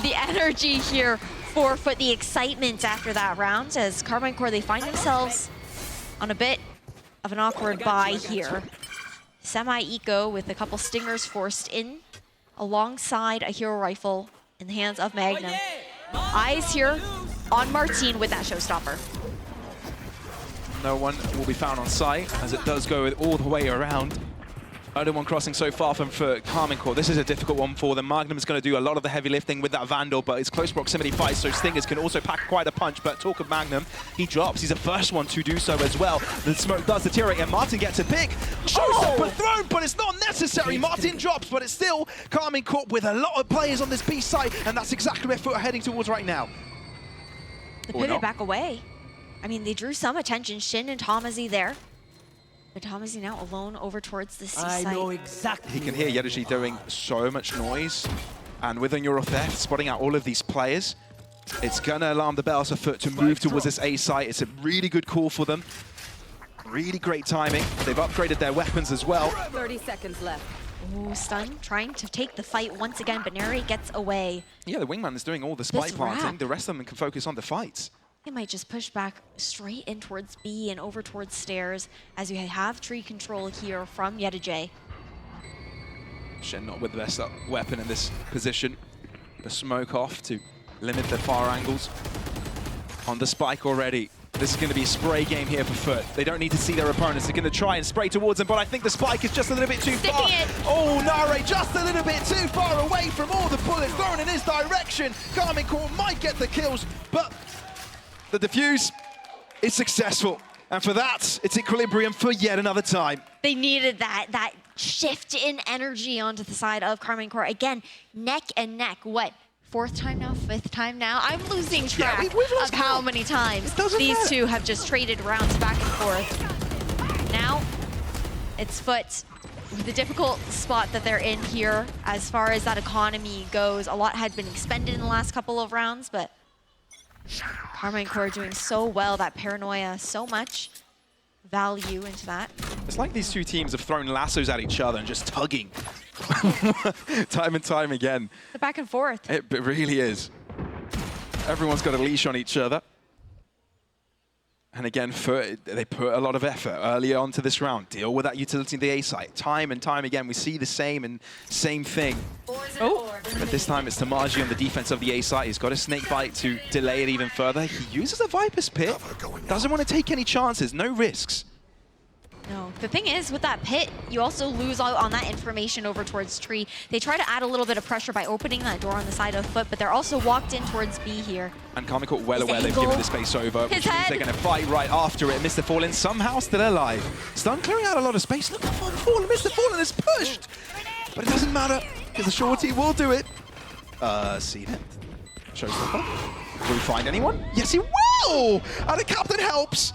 The energy here for FUT, the excitement after that round, as Carmine Court, they find themselves on a bit of an awkward bye here. Semi-eco with a couple stingers forced in alongside a hero rifle in the hands of Magnum. Eyes here on Martin with that showstopper.
No one will be found on site, as it does go all the way around. Only one crossing so far from for Carmine Court. This is a difficult one for them. Magnum is going to do a lot of the heavy lifting with that Vandal, but it's close proximity fights, so Stingers can also pack quite a punch. But talk of Magnum, he drops. He's the first one to do so as well. The smoke does deteriorate, and Martin gets a pick. Showstopper thrown, but it's not necessary. Martin drops, but it's still Carmine Court with a lot of players on this B side, and that's exactly where FUT are heading towards right now.
The pivot back away. I mean, they drew some attention. Shin and Tomazi there. But Tomazi now alone over towards the C site.
I know exactly.
He can hear Yenergy doing so much noise. And with a Neural Theft, spotting out all of these players, it's going to alarm the bells for FUT to move towards this A site. It's a really good call for them. Really great timing. They've upgraded their weapons as well.
30 seconds left.
Ooh, Stun trying to take the fight once again, but Neri gets away.
Yeah, the wingman is doing all the spike planting. The rest of them can focus on the fights.
They might just push back straight in towards B and over towards stairs as you have tree control here from Yedajay.
Shen not with the best weapon in this position. The smoke off to limit the far angles. On the spike already. This is going to be a spray game here for FUT. They don't need to see their opponents. They're going to try and spray towards them, but I think the spike is just a little bit too far. Oh, Nare just a little bit too far away from all the bullets thrown in his direction. Karmine Corp might get the kills, but the defuse is successful. And for that, it's equilibrium for yet another time.
They needed that shift in energy onto the side of Karmine Corp. Again, neck and neck. What? Fourth time now? Fifth time now? I'm losing track
we've lost
of how many times these two have just traded rounds back and forth. Now, it's FUT. The difficult spot that they're in here, as far as that economy goes, a lot had been expended in the last couple of rounds, but Karmine Corp doing so well, that paranoia, so much value into that.
It's like these two teams have thrown lassos at each other and just tugging. Time and time again.
The back and forth.
It really is. Everyone's got a leash on each other. And again, they put a lot of effort early on to this round. Deal with that utility in the A site. Time and time again, we see the same thing.
Oh.
But this time it's Tamaji on the defense of the A site. He's got a snake bite to delay it even further. He uses a Viper's Pit. Doesn't want to take any chances, no risks.
No, the thing is, with that pit, you also lose out on that information over towards tree. They try to add a little bit of pressure by opening that door on the side of FUT, but they're also walked in towards B here.
And Karmine Corp well aware they've given the space over, which means they're going to fight right after it. Mr. Fallen somehow still alive. Stun clearing out a lot of space. Look at Fallen. Mr. Fallen is pushed. But it doesn't matter, because the shorty will do it. Seen it. Showstopper. Will he find anyone? Yes, he will! And the captain helps.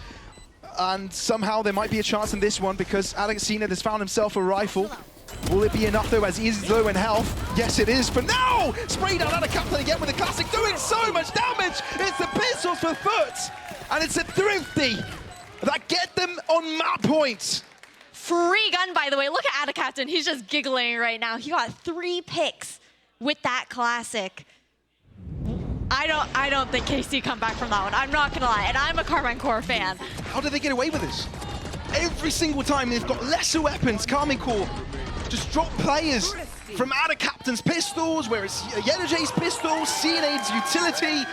And somehow there might be a chance in this one because Alex Cena has found himself a rifle. Will it be enough though as he is low in health? Yes, it is for now! Sprayed down out of captain again with the classic doing so much damage! It's the pistols for FUT! And it's a thrifty that get them on map points.
Free gun, by the way. Look at Captain. He's just giggling right now. He got 3 picks with that classic. I don't think KC come back from that one. I'm not gonna lie, and I'm a Karmine Corp fan.
How did they get away with this? Every single time they've got lesser weapons, Karmine Corp just drop players from out of Captain's pistols, where it's Yedajay's pistols, CNA's utility.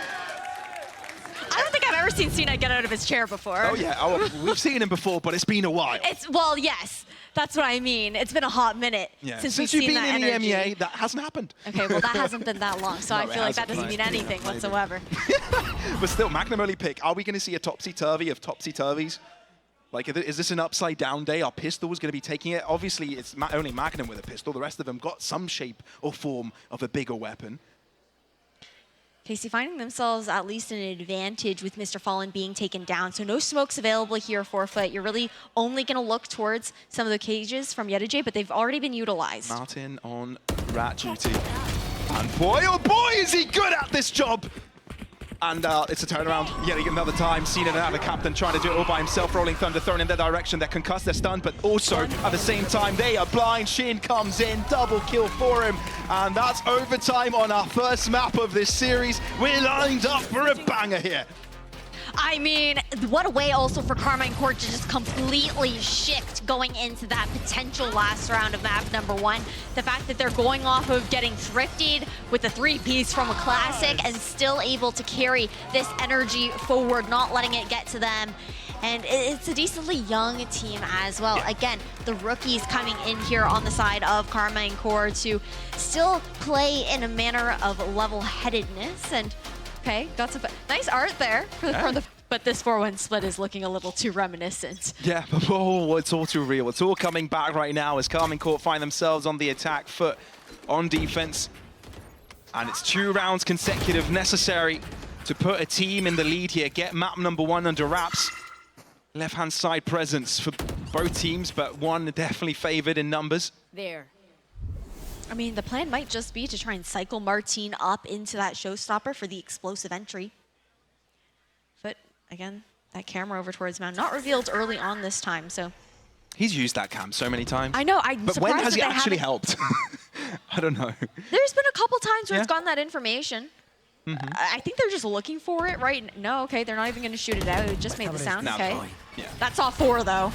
I don't think I've ever seen Cena get out of his chair before.
Oh yeah, we've seen him before, but it's been a while.
Well, yes. That's what I mean. It's been a hot minute since we've seen that energy.
Since you've been in the EMEA, that hasn't happened.
Okay, well, that hasn't been that long, so
No,
I feel like that doesn't mean anything whatsoever.
But still, Magnum only pick. Are we going to see a topsy-turvy of topsy-turvies? Like, is this an upside-down day? Are pistols going to be taking it? Obviously, it's only Magnum with a pistol. The rest of them got some shape or form of a bigger weapon.
KC finding themselves at least in an advantage with Mr. Fallen being taken down. So no smokes available here for FUT. You're really only going to look towards some of the cages from Yedajay, but they've already been utilized.
Martin on rat duty. And boy, oh boy, is he good at this job! And it's a turnaround yet another time. Cena and the captain trying to do it all by himself. Rolling Thunder thrown in their direction. They're concussed, they're stunned, but also at the same time, they are blind. Shin comes in, double kill for him. And that's overtime on our first map of this series. We're lined up for a banger here.
I mean, what a way also for Karmine Corp to just completely shift going into that potential last round of map number 1. The fact that they're going off of getting thrifted with the 3-piece from a classic and still able to carry this energy forward, not letting it get to them. And it's a decently young team as well. Again, the rookies coming in here on the side of Karmine Corp to still play in a manner of level-headedness. And okay, got some nice art there but this 4-1 split is looking a little too reminiscent.
Yeah, but it's all too real. It's all coming back right now as Karmine Corp find themselves on the attack, FUT on defense. And it's 2 rounds consecutive necessary to put a team in the lead here, get map number 1 under wraps. Left-hand side presence for both teams, but one definitely favored in numbers.
There.
I mean, the plan might just be to try and cycle Martine up into that showstopper for the explosive entry. But again, that camera over towards Mount, not revealed early on this time, so.
He's used that cam so many times.
I know, I'm
but
surprised
when has
that
he actually helped? I don't know.
There's been a couple times where it's gotten that information. I think they're just looking for it, right? No, okay, they're not even going to shoot it out. It just made the sound,
Now
okay.
fine. Yeah.
That's all 4, though.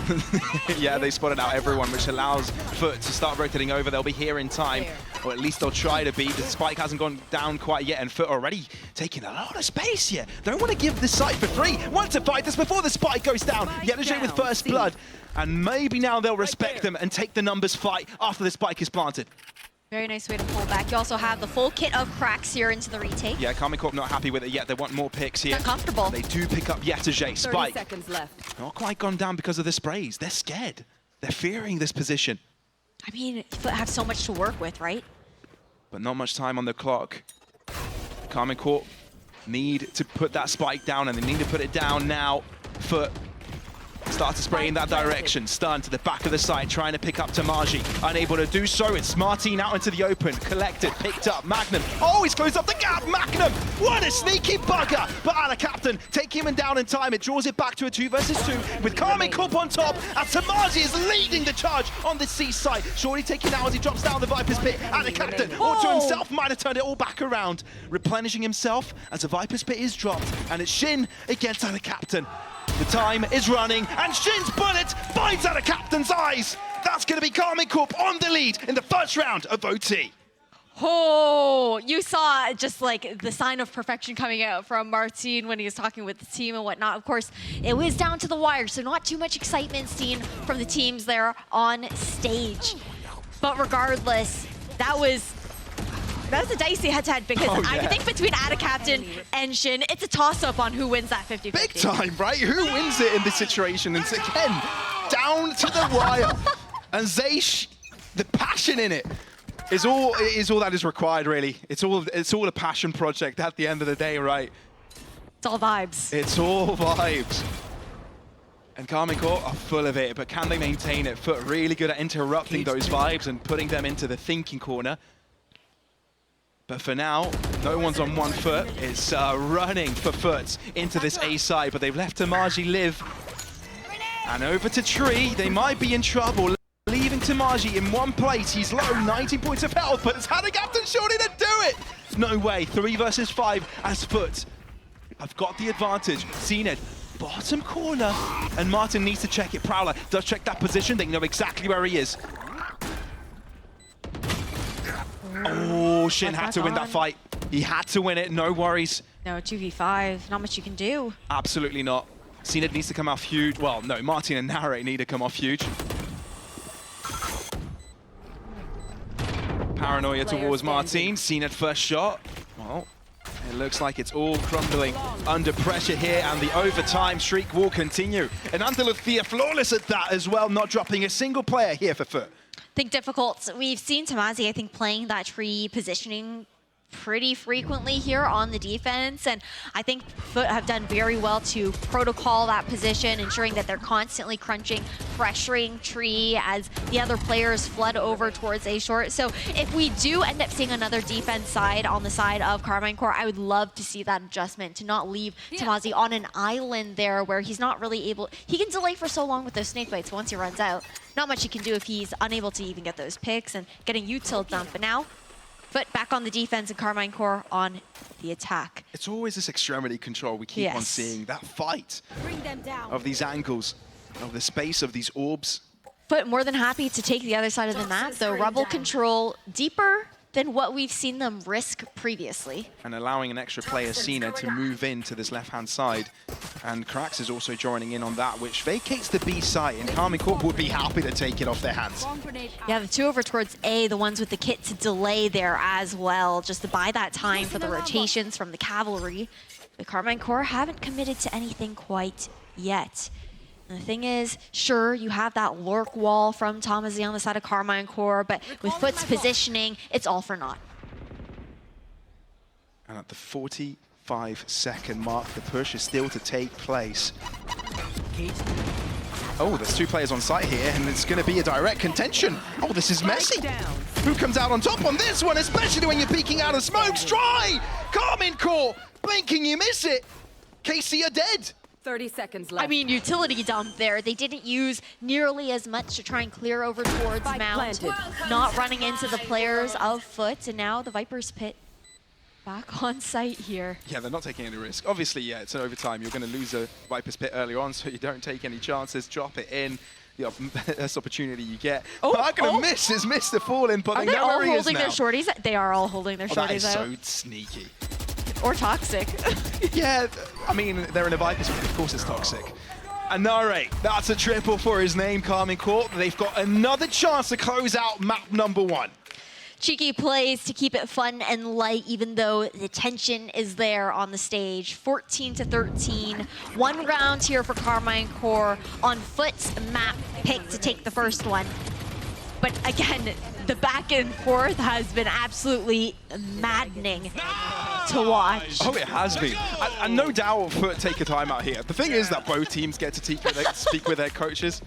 Yeah, they spotted out everyone, which allows FUT to start rotating over. They'll be here in time, or at least they'll try to be. The spike hasn't gone down quite yet, and FUT already taking a lot of space here. Don't want to give this site for free. Want to fight this before the spike goes down. Yetuj with first blood, and maybe now they'll respect them and take the numbers fight after the spike is planted.
Very nice way to pull back. You also have the full kit of cracks here into the retake.
Yeah, Karmine Corp not happy with it yet. They want more picks here.
Uncomfortable.
They do pick up Yetuj.
30
Spike.
seconds left.
Not quite gone down because of the sprays. They're scared. They're fearing this position.
I mean, FUT have so much to work with, right?
But not much time on the clock. Karmine Corp need to put that spike down, and they need to put it down now. FUT start to spray in that direction. Stun to the back of the site, trying to pick up Tamaji. Unable to do so. It's Martin out into the open. Collected, picked up. Magnum. Oh, he's closed up the gap. Magnum. What a sneaky bugger. But Ala Captain taking him down in time. It draws it back to a 2 versus 2 with Karmine Corp on top. As Tamaji is leading the charge on the C site. Shorty taking out as he drops down the Viper's pit. Ala Captain, all to himself, might have turned it all back around. Replenishing himself as the Viper's pit is dropped. And it's Shin against Ala Captain. The time is running, and Shin's bullet finds out a captain's eyes. That's going to be Karmine Corp on the lead in the first round of OT.
Oh, you saw just like the sign of perfection coming out from Martin when he was talking with the team and whatnot. Of course, it was down to the wire, so not too much excitement seen from the teams there on stage. But regardless, that was a dicey head-to-head because I think between Ada Captain and Shin, it's a toss-up on who wins that 50-50.
Big time, right? Who wins it in this situation? And again, down to the wire. And Zaysh, the passion in it is all that is required, really. It's all a passion project at the end of the day, right?
It's all vibes.
It's all vibes. And Karmine Corp are full of it, but can they maintain it? FUT really good at interrupting those vibes and putting them into the thinking corner. But for now, no one's on one foot. It's running for FUT into this A side, but they've left Tamaji live. And over to Tree, they might be in trouble. Leaving Tamaji in one place. He's low, 19 points of health, but it's Ada Captain Shorty to do it. No way, 3 versus 5 as FUT. I've got the advantage. Zenith, bottom corner, and Martin needs to check it. Prowler does check that position. They know exactly where he is. Oh, Shin had to win that fight. He had to win it, no worries.
No, 2v5, not much you can do.
Absolutely not. Zenith needs to come off huge. Well, no, Martin and Narrate need to come off huge. Paranoia towards Martin. Zenith first shot. Well, it looks like it's all crumbling under pressure here, and the overtime streak will continue. And Andalucia flawless at that as well, not dropping a single player here for FUT.
Think difficult. We've seen Tamazi, I think, playing that tree positioning pretty frequently here on the defense, and I think FUT have done very well to protocol that position, ensuring that they're constantly crunching, pressuring tree as the other players flood over towards A short. So if we do end up seeing another defense side on the side of Karmine Corp, I would love to see that adjustment to not leave Tamazi on an island there where he's not really able. He can delay for so long with those snake bites. Once he runs out, not much he can do if he's unable to even get those picks and getting util done. But now, FUT back on the defense and Karmine Corp on the attack.
It's always this extremity control we keep on seeing. That fight of these angles, of the space of these orbs.
FUT more than happy to take the other side of the map, though Rebel control deeper than what we've seen them risk previously.
And allowing an extra player, Cena, to move into this left-hand side. And Krax is also joining in on that, which vacates the B site, and Karmine Corp would be happy to take it off their hands.
Yeah, the 2 over towards A, the ones with the kit to delay there as well, just to buy that time for the rotations from the cavalry. The Karmine Corp haven't committed to anything quite yet. And the thing is, sure, you have that lurk wall from Tamazi on the side of Karmine Corp, but with FUT's positioning, it's all for naught.
And at the 45-second mark, the push is still to take place. Oh, there's 2 players on site here, and it's going to be a direct contention. Oh, this is messy. Who comes out on top on this one, especially when you're peeking out of smoke? Try! Karmine Corp, blinking, you miss it. KC are dead.
30 seconds left.
I mean, utility dump there. They didn't use nearly as much to try and clear over towards Mount, not running into the players of FUT, and now the Viper's pit Back on site here.
Yeah, they're not taking any risk. Obviously, yeah, it's an overtime. You're going to lose a Viper's Pit earlier on, so you don't take any chances. Drop it in. The best opportunity you get.
Oh,
Not going to miss is Mr. Fallen, but
Are
they
they
know
all
where he is
holding
now.
their shorties? They are all holding their
Oh, that is
shorties out.
so sneaky.
Or toxic.
Yeah, I mean, they're in a Viper's Pit. Of course it's toxic. And Nare, that's a triple for his name, Carmine Corp. They've got another chance to close out map number 1.
Cheeky plays to keep it fun and light, even though the tension is there on the stage. 14-13. 1 round here for Carmine Corp on FUT's map pick to take the first one. But again, the back and forth has been absolutely maddening to watch.
Oh, it has been. And no doubt FUT take a time out here. The thing is that both teams get to speak with their coaches.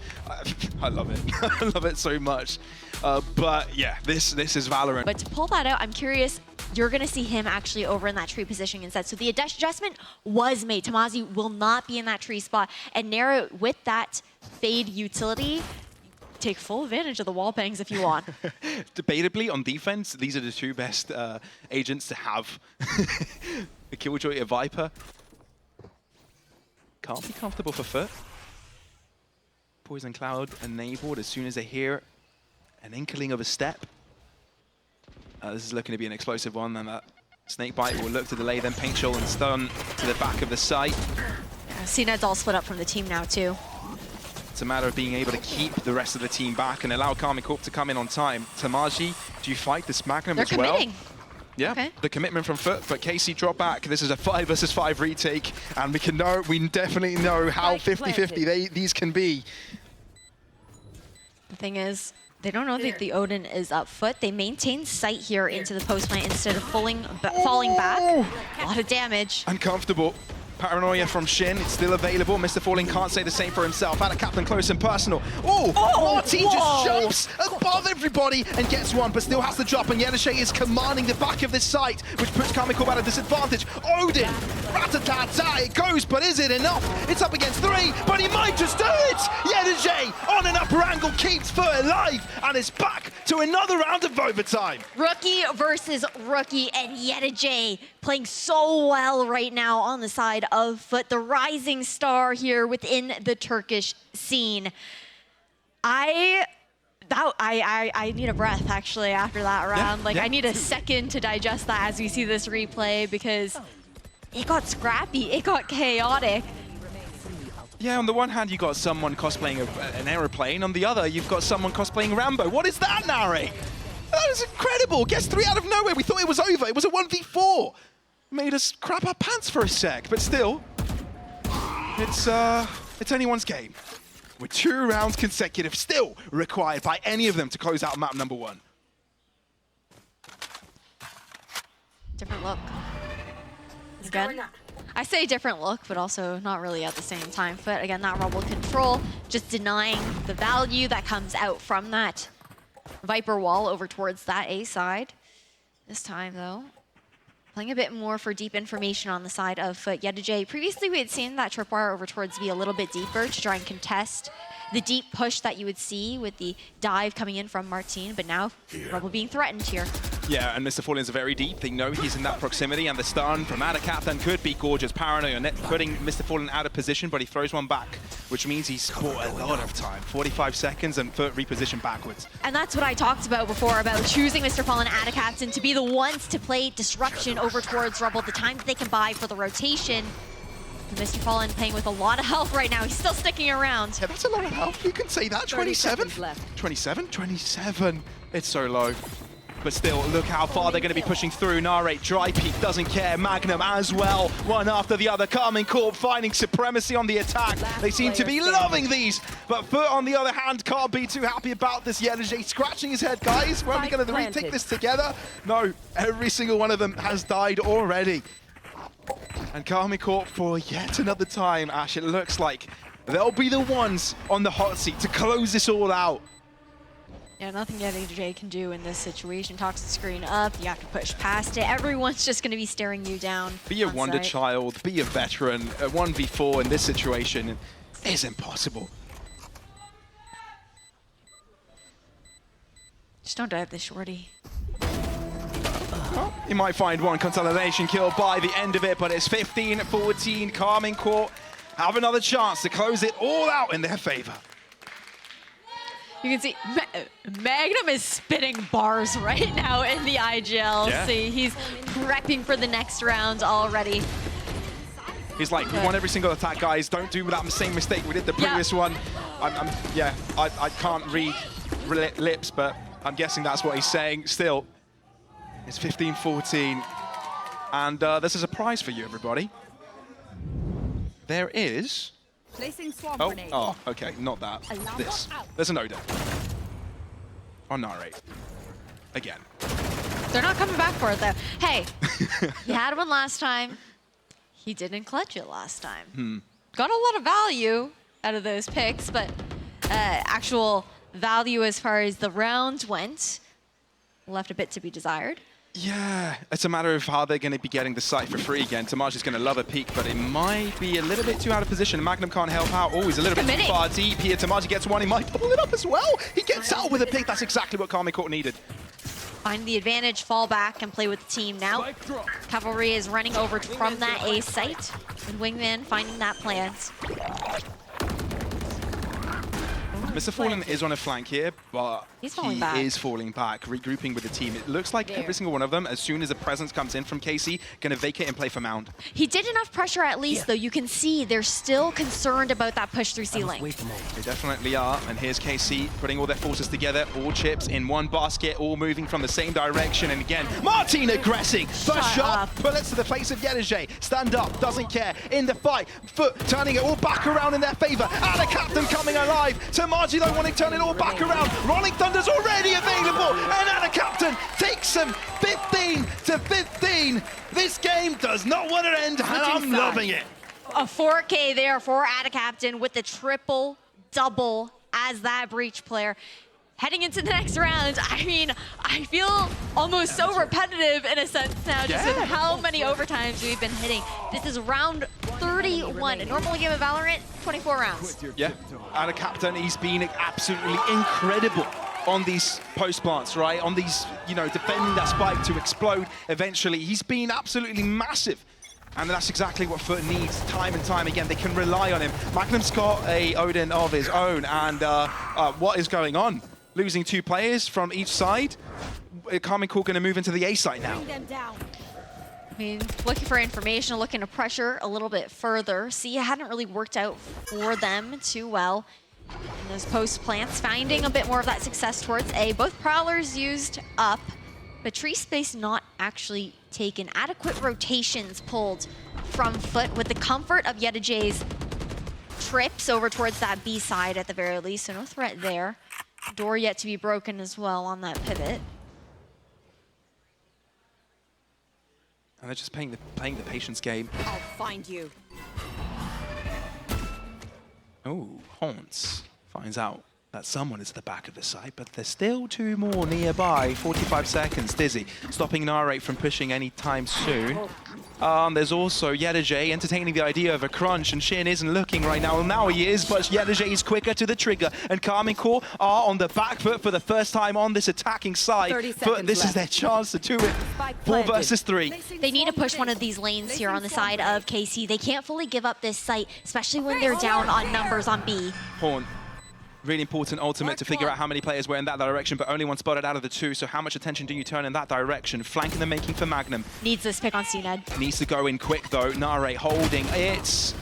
I love it. I love it so much. But yeah, this is Valorant.
But to pull that out, I'm curious, you're going to see him actually over in that tree position instead. So the adjustment was made. Tamazi will not be in that tree spot. And Nero, with that fade utility, take full advantage of the wall bangs if you want.
Debatably, on defense, these are the 2 best agents to have. The Killjoy, a Viper. Can't be comfortable for FUT. Poison Cloud enabled as soon as they hear an inkling of a step. This is looking to be an explosive one, and that Snake Bite will look to delay them. Paint Shoal and Stun to the back of the site.
CNED's all split up from the team now, too.
It's a matter of being able to keep the rest of the team back and allow Carmine Corp to come in on time. Tamaji, do you fight this Magnum as well?
They're committing.
Yeah,
Okay.
The commitment from FUT, but Casey drop back. This is a 5 versus 5 retake, and we definitely know how 50-50 these can be.
The thing is, they don't know that the Odin is up FUT. They maintain sight here into the post plant instead of falling back. A lot of damage.
Uncomfortable. Paranoia from Shin, it's still available. Mr. Falling can't say the same for himself. Out of Captain close and personal. Oh, Martin just jumps above everybody and gets one, but still has to drop. And Yenishe is commanding the back of this site, which puts Carmine Corp at a disadvantage. Odin, rat-a-tat-tat, it goes, but is it enough? It's up against 3, but he might just do it! Yenishe on an upper angle keeps FUT alive, and is back to another round of overtime.
Rookie versus rookie, and Yetajay playing so well right now on the side of FUT, the rising star here within the Turkish scene. I need a breath actually after that round. I need a second to digest that as we see this replay, because it got scrappy, it got chaotic.
Yeah, on the one hand, you got someone cosplaying an aeroplane. On the other, you've got someone cosplaying Rambo. What is that, Nare? That is incredible. Gets 3 out of nowhere. We thought it was over. It was a 1v4. Made us crap our pants for a sec, but still, it's anyone's game. With 2 rounds consecutive still required by any of them to close out map number 1.
Different look. Again, I say different look, but also not really at the same time. But again, that rebel control, just denying the value that comes out from that Viper wall over towards that A side. This time, though, playing a bit more for deep information on the side of FUT. Yetajay, previously we had seen that tripwire over towards B a little bit deeper to try and contest the deep push that you would see with the dive coming in from Martin, but now Rebel being threatened here.
Yeah, and Mr. Fallen's very deep. They know he's in that proximity, and the stun from out of Captain could be gorgeous. Paranoia putting Mr. Fallen out of position, but he throws one back, which means he's bought a lot of time. 45 seconds and FUT reposition backwards.
And that's what I talked about before, about choosing Mr. Fallen out of Captain to be the ones to play disruption over towards Rebel, the time that they can buy for the rotation. And Mr. Fallen playing with a lot of health right now. He's still sticking around.
Yeah, that's a lot of health. You can say that. 27? 27? 27? It's so low. But still, look how far they're going to be pushing through. Nare, Dry Peak doesn't care. Magnum as well. One after the other. Carmine Corp finding supremacy on the attack. They seem to be loving these. But FUT, on the other hand, can't be too happy about this. Yetajay scratching his head. Guys, we're only going to retake this together. No, every single one of them has died already. And Carmine Corp for yet another time, Ash, it looks like they'll be the ones on the hot seat to close this all out.
Yeah, nothing Yetajay can do in this situation. Toxic screen up, you have to push past it. Everyone's just going to be staring you down.
Be a wonder child, be a veteran. A 1v4 in this situation is impossible.
Just don't dive this shorty.
Well, he might find one consolidation kill by the end of it, but it's 15-14. Carmine Corp have another chance to close it all out in their favor.
You can see Magnum is spitting bars right now in the IGL.
Yeah.
See, he's prepping for the next round already.
He's like, we want every single attack, guys. Don't do that same mistake we did the previous one. I can't read lips, but I'm guessing that's what he's saying. Still, it's 15-14. And there's a surprise for you, everybody. There is...
Placing swarm
Oh,
grenade.
oh, okay, not that. This. There's an Oda. On narrate. Again.
They're not coming back for it, though. Hey, he had one last time. He didn't clutch it last time. Got a lot of value out of those picks, but actual value as far as the rounds went left a bit to be desired.
Yeah, it's a matter of how they're going to be getting the site for free again. Tamaji's going to love a peek, but it might be a little bit too out of position. Magnum can't help out. Oh, he's a little bit too far deep here. Tamaji gets one. He might double it up as well. He gets out with a pick. That's exactly what Carmine Corp needed.
Find the advantage, fall back, and play with the team now. Cavalry is running over from that A site, and Wingman finding that plant.
Mr. Fallen is on a flank here, but
He's falling
he
back.
is falling back, regrouping with the team. It looks like every single one of them, as soon as a presence comes in from KC, going to vacate and play for Mound.
He did enough pressure at least, though. You can see they're still concerned about that push through ceiling.
They definitely are, and here's KC putting all their forces together, all chips in one basket, all moving from the same direction, and again, Martin aggressing! First shot, bullets to the face of Yedajay. Stand up, doesn't care, in the fight, FUT turning it all back around in their favor, and a captain coming alive! Tamaji though wanting to turn it all back around, Rolling Thunder's already available, and Anna Captain takes them 15-15! This game does not want to end, and I'm loving it!
A 4K there for Ada Captain with the triple-double as that breach player. Heading into the next round, I mean, I feel almost so repetitive in a sense now, just with how many overtimes we've been hitting. This is round 31. A normal game of Valorant, 24 rounds.
Yeah, and a captain, he's been absolutely incredible on these post plants, right? On these, you know, defending that spike to explode eventually. He's been absolutely massive. And that's exactly what FUT needs time and time again. They can rely on him. Magnum's got a Odin of his own, and what is going on? Losing 2 players from each side. Carmine Corp going to move into the A site now.
Bring them down.
I mean, looking for information, looking to pressure a little bit further. See, it hadn't really worked out for them too well. And those post plants finding a bit more of that success towards A. Both Prowlers used up, but tree space not actually taken. Adequate rotations pulled from FUT with the comfort of Yedajay's trips over towards that B side at the very least, so no threat there. Door yet to be broken as well on that pivot.
And they're just playing the patience game.
I'll find you.
Oh, Haunts finds out that someone is at the back of the site, but there's still 2 more nearby. 45 seconds, Dizzy, stopping Narrate from pushing anytime soon. There's also Yedajay entertaining the idea of a crunch, and Shin isn't looking right now. Well, now he is, but Yedajay is quicker to the trigger, and Carmine Corp are on the back foot for the first time on this attacking side.
30
But
seconds
this is
left.
their chance to do it. 4 versus 3.
They need to push one of these lanes here on the side of KC. They can't fully give up this site, especially when they're down on numbers on B.
Haunt. Really important ultimate to figure out how many players were in that direction, but only one spotted out of the 2, so how much attention do you turn in that direction? Flank in the making for Magnum.
Needs this pick on CNED.
Needs to go in quick though. Narrate holding it.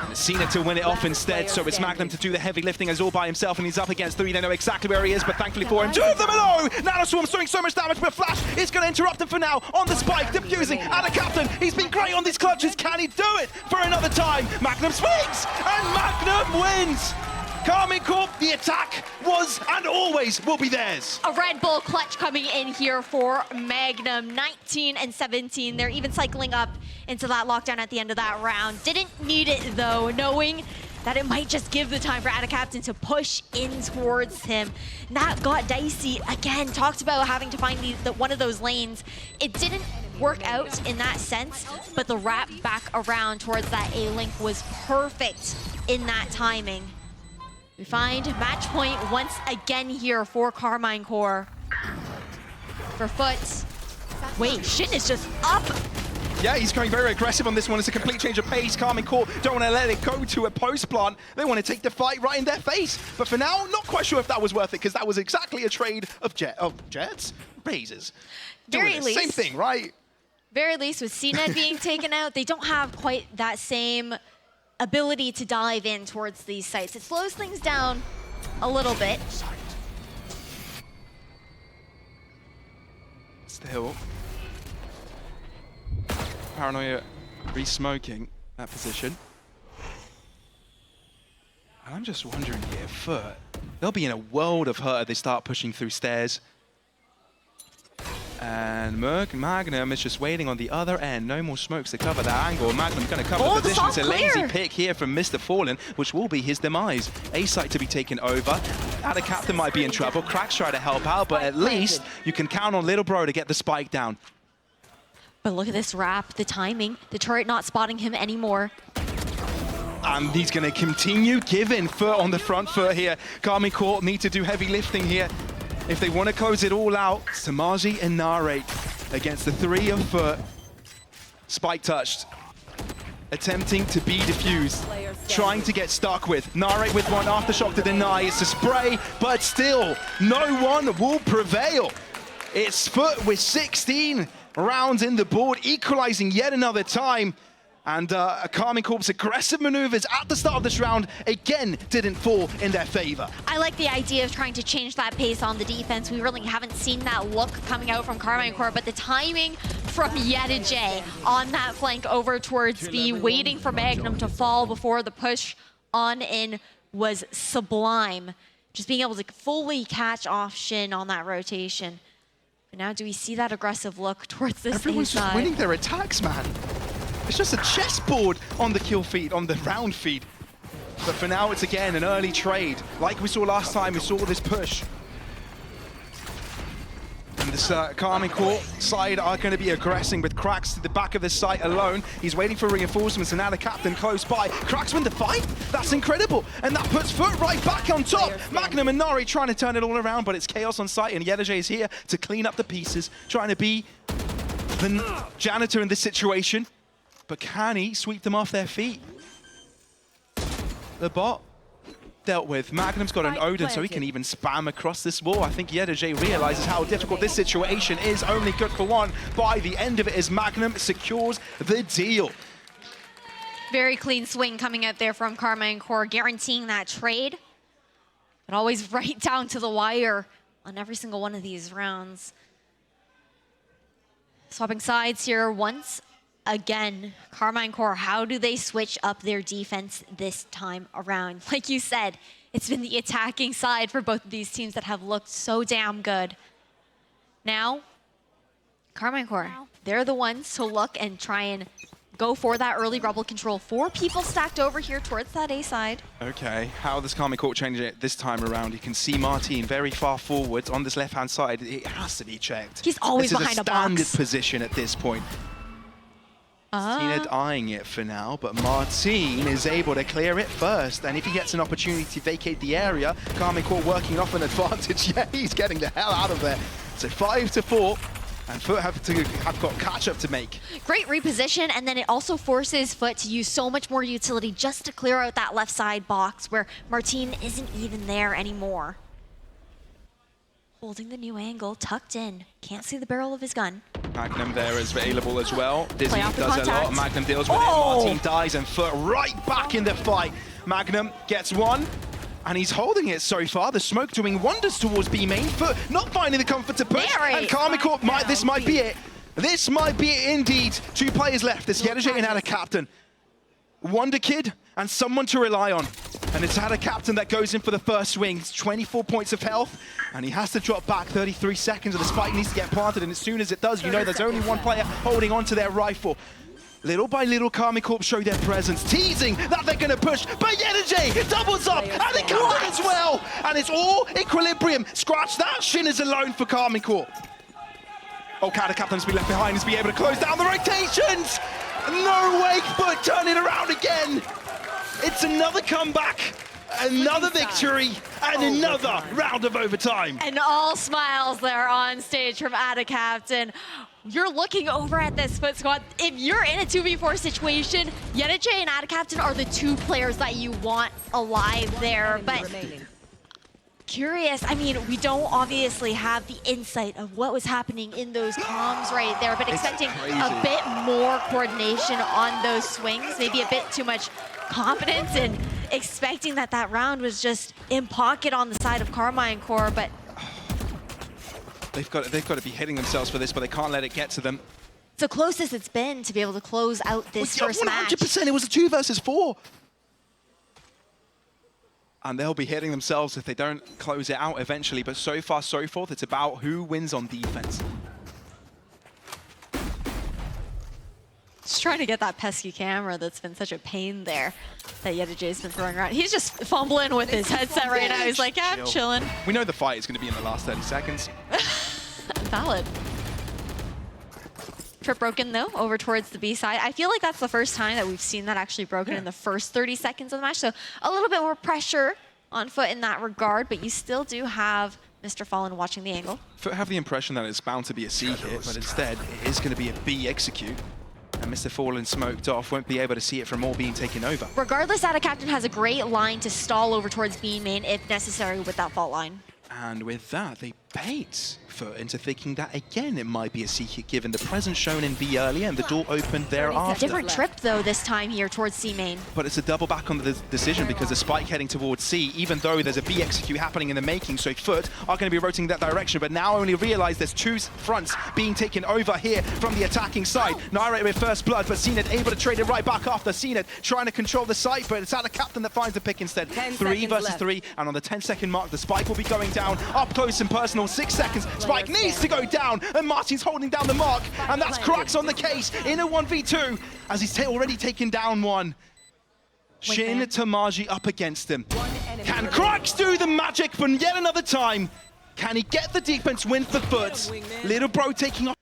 And Cena to win it off instead, so it's Magnum to do the heavy lifting as all by himself, and he's up against 3. They know exactly where he is, but thankfully for him, 2 of them are low! Nanoswarm's doing so much damage, but Flash is going to interrupt him for now on the spike, defusing, and a captain. He's been great on these clutches. Can he do it for another time? Magnum swings, and Magnum wins! Carmine Corp, the attack was and always will be theirs.
A Red Bull clutch coming in here for Magnum, 19 and 17. They're even cycling up into that lockdown at the end of that round. Didn't need it though, knowing that it might just give the time for Ada Captain to push in towards him. And that got dicey. Again, talked about having to find one of those lanes. It didn't work out in that sense, but the wrap back around towards that A-link was perfect in that timing. We find match point once again here for Carmine Corp. For FUT, Wait, Shin is just up.
Yeah, he's going very aggressive on this one. It's a complete change of pace. Karmine Corp don't want to let it go to a post plant. They want to take the fight right in their face. But for now, not quite sure if that was worth it, because that was exactly a trade of jets? Razors.
Very least.
Same thing, right?
Very least with CNED being taken out, they don't have quite that same ability to dive in towards these sites. It slows things down a little bit.
Still. Paranoia re-smoking that position. And I'm just wondering here, FUT, they'll be in a world of hurt if they start pushing through stairs. And Magnum is just waiting on the other end. No more smokes to cover that angle. Magnum going to cover the position. It's a lazy pick here from Mr. Fallen, which will be his demise. A site to be taken over. Ada Captain might be in trouble. Crack's try to help out, but at least you can count on Little Bro to get the spike down.
But look at this wrap, the timing. The turret not spotting him anymore.
And he's going to continue giving FUT on the front foot here. Karmine Corp need to do heavy lifting here if they want to close it all out. Samaji and Nare against the three of FUT. Spike touched. Attempting to be diffused. Trying to get stuck with. Nare with one aftershock to deny. It's a spray, but still, no one will prevail. It's FUT with 16 rounds in the board, equalizing yet another time. And Karmine Corp's aggressive maneuvers at the start of this round, again, didn't fall in their favor.
I like the idea of trying to change that pace on the defense. We really haven't seen that look coming out from Karmine Corp, but the timing from J on that flank over towards B, waiting for Magnum to fall before the push on in was sublime. Just being able to fully catch off Shin on that rotation. But now do we see that aggressive look towards this
Everyone's just winning their attacks, man. It's just a chessboard on the kill feed, on the round feed. But for now, it's again an early trade. Like we saw last time, we saw this push. And this Karmine Corp side are going to be aggressing with Cracks to the back of the site alone. He's waiting for reinforcements and now the captain close by. Cracks win the fight? That's incredible. And that puts FUT right back on top. Magnum and Nari trying to turn it all around, but it's chaos on site and J is here to clean up the pieces, trying to be the janitor in this situation. But can he sweep them off their feet? The bot dealt with. Magnum's got an Odin, so he can even spam across this wall. I think J realizes how difficult this situation is. Only good for one. By the end of it, as Magnum secures the deal.
Very clean swing coming out there from Karmine Corp, guaranteeing that trade. But always right down to the wire on every single one of these rounds. Swapping sides here once again. Karmine Corp, how do they switch up their defense this time around? Like you said, it's been the attacking side for both of these teams that have looked so damn good. Now, Karmine Corp, they're the ones to look and try and go for that early rebel control. 4 people stacked over here towards that A side.
Okay, how does Karmine Corp change it this time around? You can see Martin very far forwards on this left-hand side. It has to be checked.
He's always behind a box.
This is a standard position at this point. CNED eyeing it for now, but Martin is able to clear it first. And if he gets an opportunity to vacate the area, Karmine Corp working off an advantage. Yeah, he's getting the hell out of there. So 5-4, and FUT have got catch-up to make.
Great reposition, and then it also forces FUT to use so much more utility just to clear out that left side box where Martin isn't even there anymore. Holding the new angle, tucked in. Can't see the barrel of his gun.
Magnum there is available as well. Disney
Play off the
does
contact.
a lot. Magnum deals with it. Martin dies and FUT right back in the fight. Magnum gets one, and he's holding it so far. The smoke doing wonders towards B main. FUT not finding the comfort to push. And Karmine Corp, this might be it. This might be it indeed. 2 players left. There's J and Ada Captain. Wonder Kid and someone to rely on. And it's Ada Captain that goes in for the first swing. It's 24 points of health, and he has to drop back 33 seconds, and the spike needs to get planted, and as soon as it does, you know there's only one player holding on to their rifle. Little by little, Karmine Corp show their presence, teasing that they're gonna push, but J doubles up, and the Captain as well! And it's all equilibrium. Scratch that, Shin is alone for Karmine Corp. Oh, Ada Captain's been left behind, to be able to close down the rotations! No way, but turn it around again! It's another comeback, another victory, and another round of overtime.
And all smiles there on stage from Ada Captain. you're looking over at this FUT squad. If you're in a 2v4 situation, Yeneche and Adacaptain are the two players that you want alive there. But curious, I mean, we don't obviously have the insight of what was happening in those comms right there, but expecting a bit more coordination on those swings, maybe a bit too much confidence and expecting that that round was just in pocket on the side of Carmine Core, but
they've got to be hitting themselves for this, but they can't let it get to them.
it's the closest it's been to be able to close out this first match.
100%, it was a 2 versus 4. And they'll be hitting themselves if they don't close it out eventually. But so far, so forth, it's about who wins on defense.
Just trying to get that pesky camera that's been such a pain there that Yeneche's been throwing around. He's just fumbling with his headset right now. He's like, yeah, I'm chilling.
We know the fight is going to be in the last 30 seconds.
Valid. Trip broken, though, over towards the B side. I feel like that's the first time that we've seen that actually broken in the first 30 seconds of the match. So a little bit more pressure on FUT in that regard, but you still do have Mr. Fallen watching the angle.
FUT have the impression that it's bound to be a C hit, but instead it is going to be a B execute. And Mr. Fallen smoked off, won't be able to see it from all being taken over.
Regardless, Adacaptain has a great line to stall over towards B main if necessary with that fault line.
And with that, they bait FUT into thinking that, again, it might be a C hit given the presence shown in B earlier and the door opened thereafter.
Different trip, though, this time here towards C main.
But it's a double back on the decision because the spike heading towards C, even though there's a B execute happening in the making, so FUT are going to be rotating that direction, but now only realize there's two fronts being taken over here from the attacking side. Nairate with first blood, but CNED able to trade it right back after. CNED trying to control the site, but it's Adacaptain that finds the pick instead. 3 versus 3, and on the 10-second mark, the spike will be going down, up close and personal, 6 seconds. Spike needs to go down, and Marty's holding down the mark, and that's Crux on the case in a 1v2, as he's already taken down one. Shin Tamaji up against him. Can Crux do the magic for yet another time? Can he get the defense win for FUT? Little bro taking off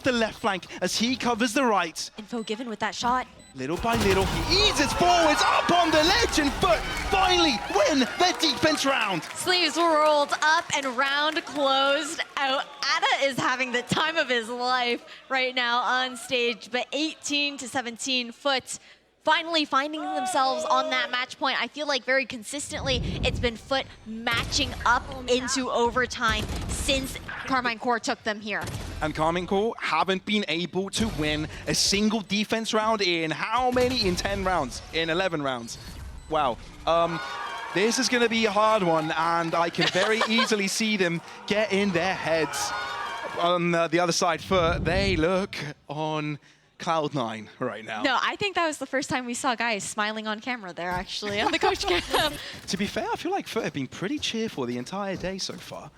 the left flank as he covers the right.
Info given with that shot.
Little by little, he eases forwards up on the ledge, and FUT finally win their defense round.
Sleeves rolled up and round closed out. Ada is having the time of his life right now on stage, but 18-17 FUT finally finding themselves on that match point. I feel like very consistently it's been FUT matching up into overtime since Carmine Core took them here.
And Carmine Core haven't been able to win a single defense round in how many? In 10 rounds, in 11 rounds. Wow. This is going to be a hard one, and I can very easily see them get in their heads. On the other side, FUT, they look on Cloud9 right now.
No, I think that was the first time we saw guys smiling on camera there, actually, on the coach cam.
To be fair, I feel like FUT have been pretty cheerful the entire day so far.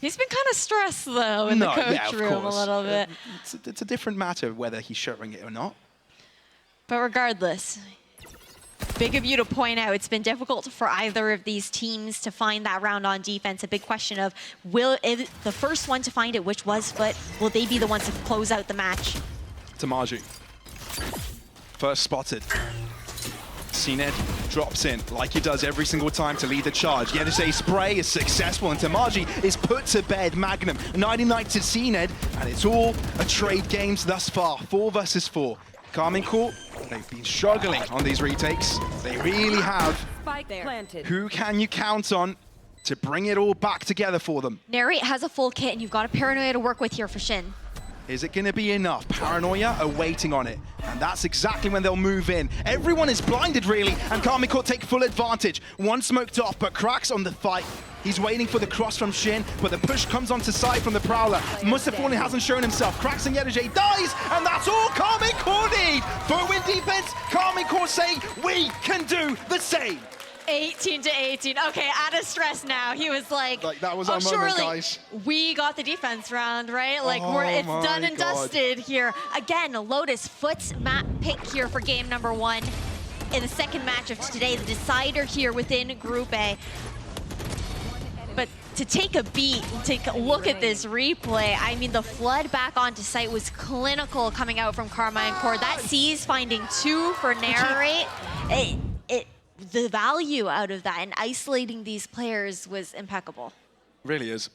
He's been kind of stressed, though, in the coach room a little bit.
It's a different matter whether he's showing it or not.
But regardless, big of you to point out, it's been difficult for either of these teams to find that round on defense. A big question of, if the first one to find it, which was FUT, will they be the ones to close out the match?
Tamaji. First spotted. CNED drops in like he does every single time to lead the charge. Yeneche spray is successful and Tamaji is put to bed. Magnum 99 to CNED, and it's all a trade games thus far. 4 versus 4. Carmine Core, they've been struggling on these retakes. They really have.
Spike planted.
Who can you count on to bring it all back together for them?
Narrate has a full kit, and you've got a Paranoia to work with here for Shin.
Is it going to be enough? Paranoia are waiting on it. And that's exactly when they'll move in. Everyone is blinded, really, and Carmine Core take full advantage. One smoked off, but Cracks on the fight. He's waiting for the cross from Shin, but the push comes onto side from the Prowler. Mustafallen hasn't shown himself. Cracks and Yeneche dies, and that's all Carmine Core need. For win defense, Carmine Core saying, we can do the same.
18-18. Okay, out of stress now. He was like
that was our moment,
surely
guys.
We got the defense round, right? Like,
Oh
it's
my
done and
God.
dusted here. Again, Lotus FUT's map pick here for game number 1 in the second match of today. The decider here within Group A. But to take a beat, take a look at this replay, I mean, the flood back onto site was clinical coming out from Carmine Core. That C's finding 2 for Narrate. The value out of that and isolating these players was impeccable.
Really is.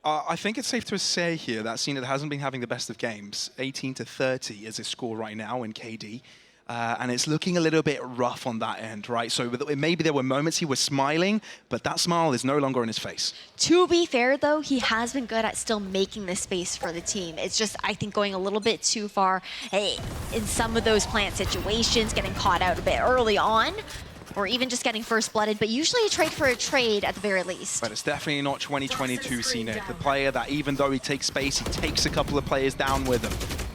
I think it's safe to say here that CNET hasn't been having the best of games. 18-30 is a score right now in KD. And it's looking a little bit rough on that end, right? So maybe there were moments he was smiling, but that smile is no longer on his face.
To be fair, though, he has been good at still making the space for the team. It's just, I think, going a little bit too far in some of those plant situations, getting caught out a bit early on, or even just getting first-blooded, but usually a trade for a trade at the very least.
But it's definitely not 2022 CNET, the player that even though he takes space, he takes a couple of players down with him.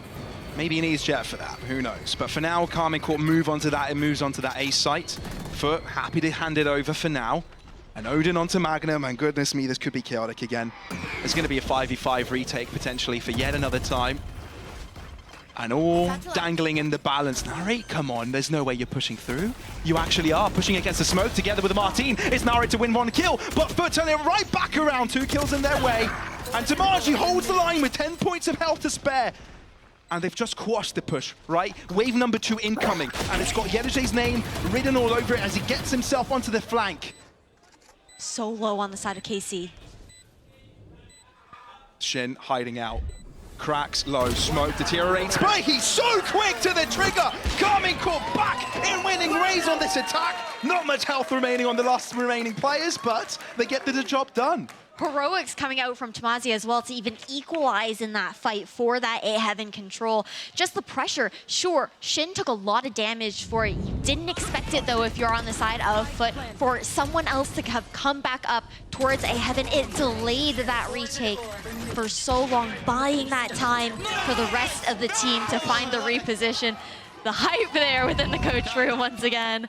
Maybe he needs Jet for that, who knows. But for now, Karmine Corp move onto that, it moves onto that A site. FUT happy to hand it over for now. And Odin onto Magnum, and goodness me, this could be chaotic again. There's gonna be a 5v5 retake potentially for yet another time. And all dangling in the balance. Narrate, come on, there's no way you're pushing through. You actually are pushing against the smoke together with Martin. It's Narrate to win one kill, but FUT turn it right back around, 2 kills in their way. And Tamaji holds the line with 10 points of health to spare. And they've just quashed the push, right? Wave number 2 incoming, and it's got Yeruje's name written all over it as he gets himself onto the flank.
So low on the side of KC.
Shin hiding out. Cracks low, smoke deteriorates, but he's so quick to the trigger! Karmine Corp back in winning ways on this attack. Not much health remaining on the last remaining players, but they get the job done.
Heroics coming out from Tamazi as well to even equalize in that fight for that A-Heaven control. Just the pressure. Sure, Shin took a lot of damage for it. You didn't expect it, though, if you're on the side of FUT, for someone else to have come back up towards A-Heaven. It delayed that retake for so long, buying that time for the rest of the team to find the reposition. The hype there within the coach room once again.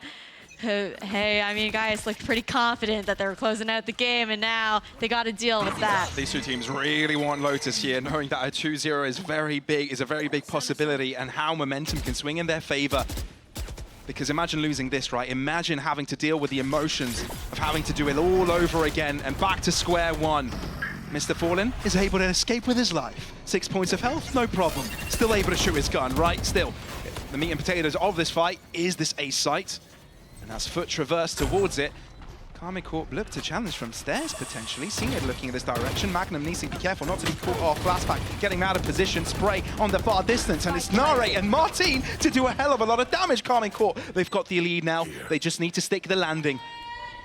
Hey, I mean, guys looked pretty confident that they were closing out the game, and now they got to deal with that.
These two teams really want Lotus here, knowing that a 2-0 is a very big possibility, and how momentum can swing in their favor. Because imagine losing this, right? Imagine having to deal with the emotions of having to do it all over again and back to square one. Mr. Fallen is able to escape with his life. 6 points of health, no problem. Still able to shoot his gun, right? Still, the meat and potatoes of this fight is this A site. And as FUT traverse towards it, Karmine Corp look to challenge from stairs potentially. CNET looking in this direction. Magnum needs to be careful not to be caught off flashback, getting out of position, spray on the far distance, and it's Narrate and Martin to do a hell of a lot of damage. Karmine Corp, they've got the lead now. They just need to stick the landing.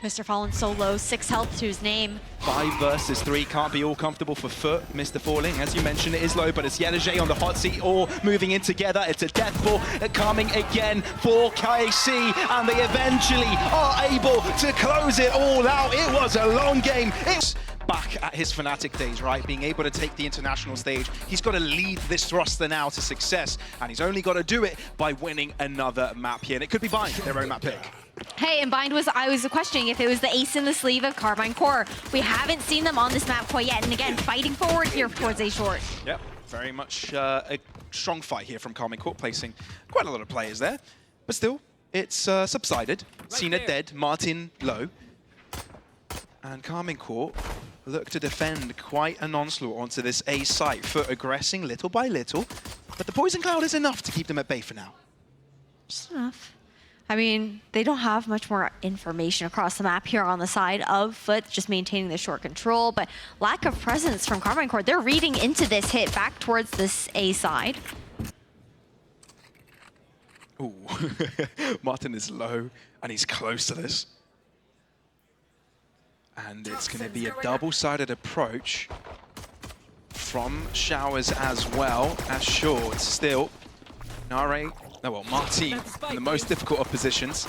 Mr. Fallen so low, 6 health to his name.
5 versus 3, can't be all comfortable for FUT. Mr. Falling, as you mentioned, it is low, but it's Yeruje on the hot seat, all moving in together. It's a death ball coming again for KC, and they eventually are able to close it all out. It was a long game. It's back at his Fnatic days, right? Being able to take the international stage. He's got to lead this roster now to success, and he's only got to do it by winning another map here. And it could be Bind, their own map pick.
Hey, and Bind I was questioning if it was the ace in the sleeve of Karmine Corp. We haven't seen them on this map quite yet, and again, fighting forward here towards A short.
Yep, very much a strong fight here from Karmine Corp, placing quite a lot of players there. But still, it's subsided. CNET dead, Martin low. And Karmine Corp look to defend quite an onslaught onto this A site. FUT aggressing little by little, but the poison cloud is enough to keep them at bay for now.
Just enough. I mean, they don't have much more information across the map here on the side of FUT, just maintaining the short control, but lack of presence from Karmine Corp. They're reading into this hit back towards this A side.
Ooh, Martin is low, and he's close to this. And it's going to be a double-sided approach from Showers as well as Short. Still, Narrate. No, well, Martin, in the most difficult of positions,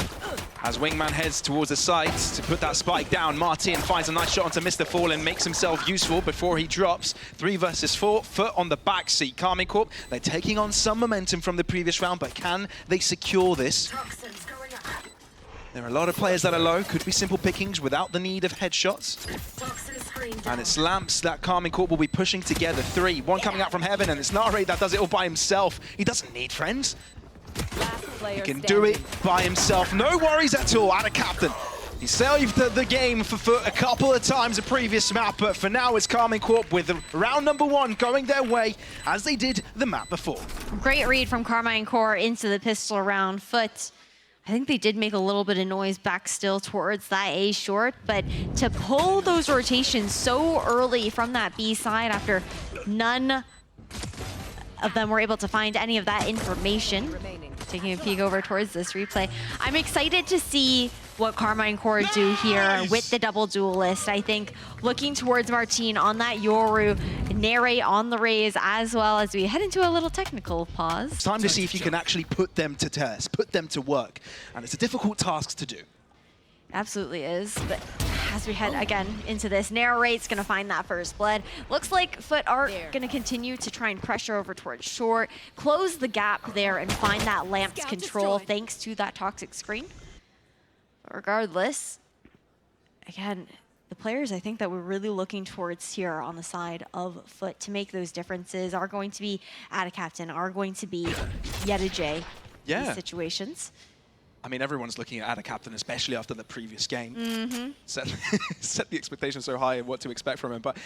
as Wingman heads towards the site to put that spike down. Martin finds a nice shot onto Mr. Fallen, makes himself useful before he drops. 3 versus 4, FUT on the back seat. Karmine Corp, they're taking on some momentum from the previous round, but can they secure this? There are a lot of players that are low, could be simple pickings without the need of headshots. And it's Lamps that Karmine Corp will be pushing together. 3, 1 coming out from heaven, and it's Narrate that does it all by himself. He doesn't need friends. He can do it by himself. No worries at all. And a captain. He saved the game for FUT a couple of times the previous map, but for now it's Karmine Corp with round number 1 going their way as they did the map before.
Great read from Karmine Corp into the pistol round. FUT I think they did make a little bit of noise back still towards that A short, but to pull those rotations so early from that B side after none of them were able to find any of that information. Taking a peek over towards this replay. I'm excited to see what Carmine Corps do here with the double duelist. I think looking towards Martine on that Yoru, narrate on the Raze, as well as we head into a little technical pause.
It's time to see if you can actually put them to test, put them to work. And it's a difficult task to do.
Absolutely is, but as we head again into this, narrate's gonna find that first blood. Looks like FUT are gonna continue to try and pressure over towards short, close the gap there and find that lamp's control thanks to that toxic screen. But regardless, again, the players I think that we're really looking towards here on the side of FUT to make those differences are going to be Ada Captain, are going to be Yeta J in these situations.
I mean, everyone's looking at Ada Captain, especially after the previous game. Set the expectations so high of what to expect from him. But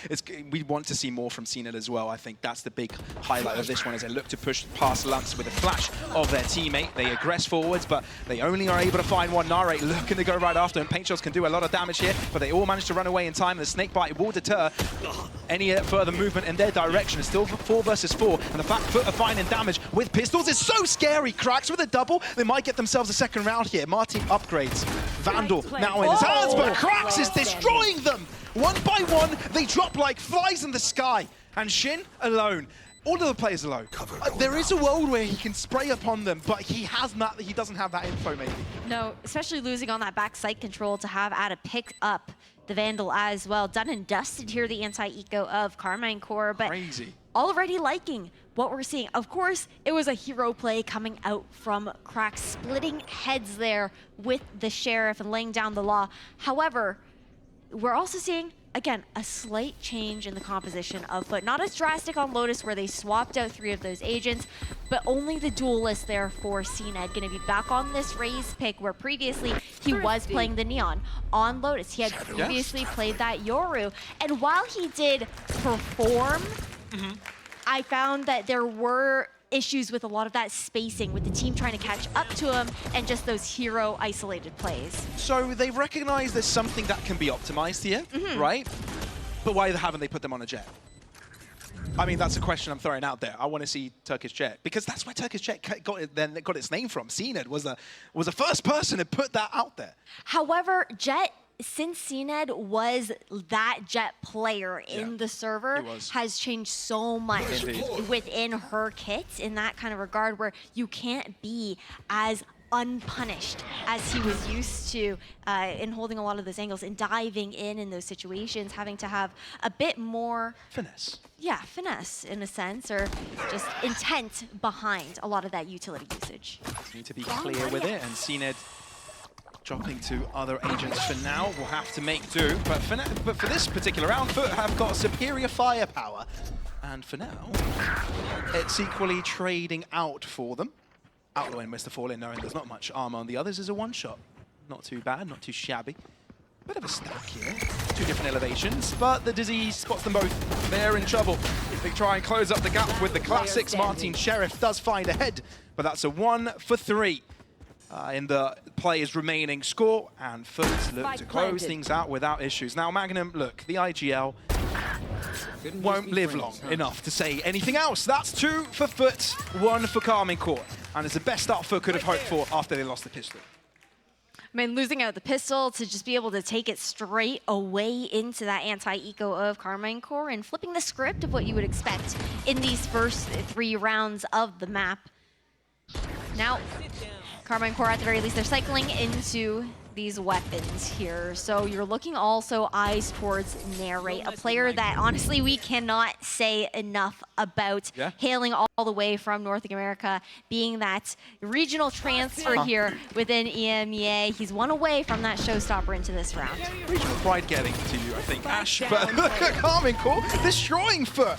we want to see more from CNED as well. I think that's the big highlight of this one as they look to push past Lance with a flash of their teammate. They aggress forwards, but they only are able to find one. Narrate looking to go right after him. Paint shots can do a lot of damage here, but they all manage to run away in time. The snake bite will deter any further movement in their direction. It's still 4 versus 4, and the fact FUT are finding damage with pistols is so scary. Cracks with a double. They might get themselves a second round here. Martin upgrades. Vandal now in his hands, but Cracks is destroying them. One by one, they drop like flies in the sky. And Shin alone. All of the players alone. There is a world where he can spray upon them, but he doesn't have that info maybe.
No, especially losing on that back site control to have Ada pick up the Vandal as well. Done and dusted here, the anti-eco of Carmine Corps, but
crazy.
Already liking what we're seeing. Of course, it was a hero play coming out from Cracks, splitting heads there with the Sheriff and laying down the law. However, we're also seeing, again, a slight change in the composition of FUT. Not as drastic on Lotus where they swapped out 3 of those agents, but only the duelist there for CNED gonna be back on this Raze pick where previously he was playing the Neon on Lotus. He had previously played that Yoru. And while he did perform, I found that there were issues with a lot of that spacing, with the team trying to catch up to him and just those hero isolated plays.
So they've recognized there's something that can be optimized here, right? But why haven't they put them on a jet? I mean, that's a question I'm throwing out there. I want to see Turkish Jet, because that's where Turkish Jet got its name from. CNED was the first person to put that out there.
However, Jet, since CNED was that Jet player in the server, has changed so much within her kit in that kind of regard where you can't be as unpunished as he was used to in holding a lot of those angles and diving in those situations, having to have a bit more
finesse.
Yeah, finesse in a sense, or just intent behind a lot of that utility usage.
Just need to be clear with it, and CNED dropping to other agents for now. We'll have to make do, but for this particular round, FUT have got superior firepower. And for now, it's equally trading out for them. Outlawing Mr. Fallen, knowing there's not much armor on the others, is a one-shot. Not too bad, not too shabby. Bit of a stack here. 2 different elevations, but the disease spots them both. They're in trouble. They try and close up the gap with the classics. Martin Sheriff does find a head, but that's a 1 for 3. In the players' remaining score, and FUT look to close things out without issues. Now, Magnum, look, the IGL won't live long enough to say anything else. That's 2 for FUT, 1 for Carmine Corps, and it's the best start FUT could have hoped for after they lost the pistol.
I mean, losing out the pistol to just be able to take it straight away into that anti-eco of Carmine Corps and flipping the script of what you would expect in these first 3 rounds of the map. Now, Carmine Corps, at the very least, they're cycling into these weapons here. So you're looking also eyes towards Narrate, a player that honestly we cannot say enough about, hailing all the way from North America, being that regional transfer here within EMEA. He's one away from that showstopper into this round.
Regional pride getting to you, I think, Ash, but look at Carmine Corps destroying FUT.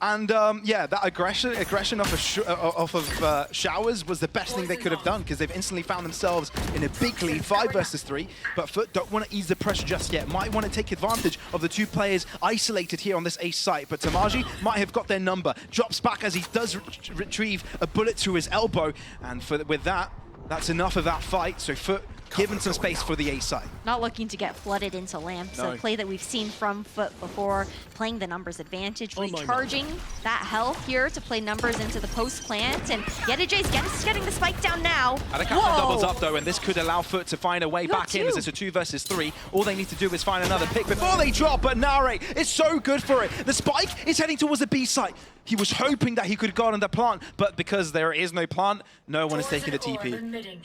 And yeah, that aggression off of Showers was the best thing they could have done, because they've instantly found themselves in a big lead, 5 versus 3. But FUT don't want to ease the pressure just yet. Might want to take advantage of the 2 players isolated here on this ace site. But Tamaji might have got their number. Drops back as he does retrieve a bullet to his elbow. And with that, That's enough of that fight, so FUT given some space for the A side.
Not looking to get flooded into lamps.
No.
A play that we've seen from FUT before, playing the numbers advantage, recharging that health here to play numbers into the post plant. And Yedijay's getting the spike down now.
And the captain doubles up though, and this could allow FUT to find a way back in as it's a 2 versus 3. All they need to do is find another pick before they drop, but Nare is so good for it. The spike is heading towards the B site. He was hoping that he could have gotten the plant, but because there is no plant, no one is taking the TP.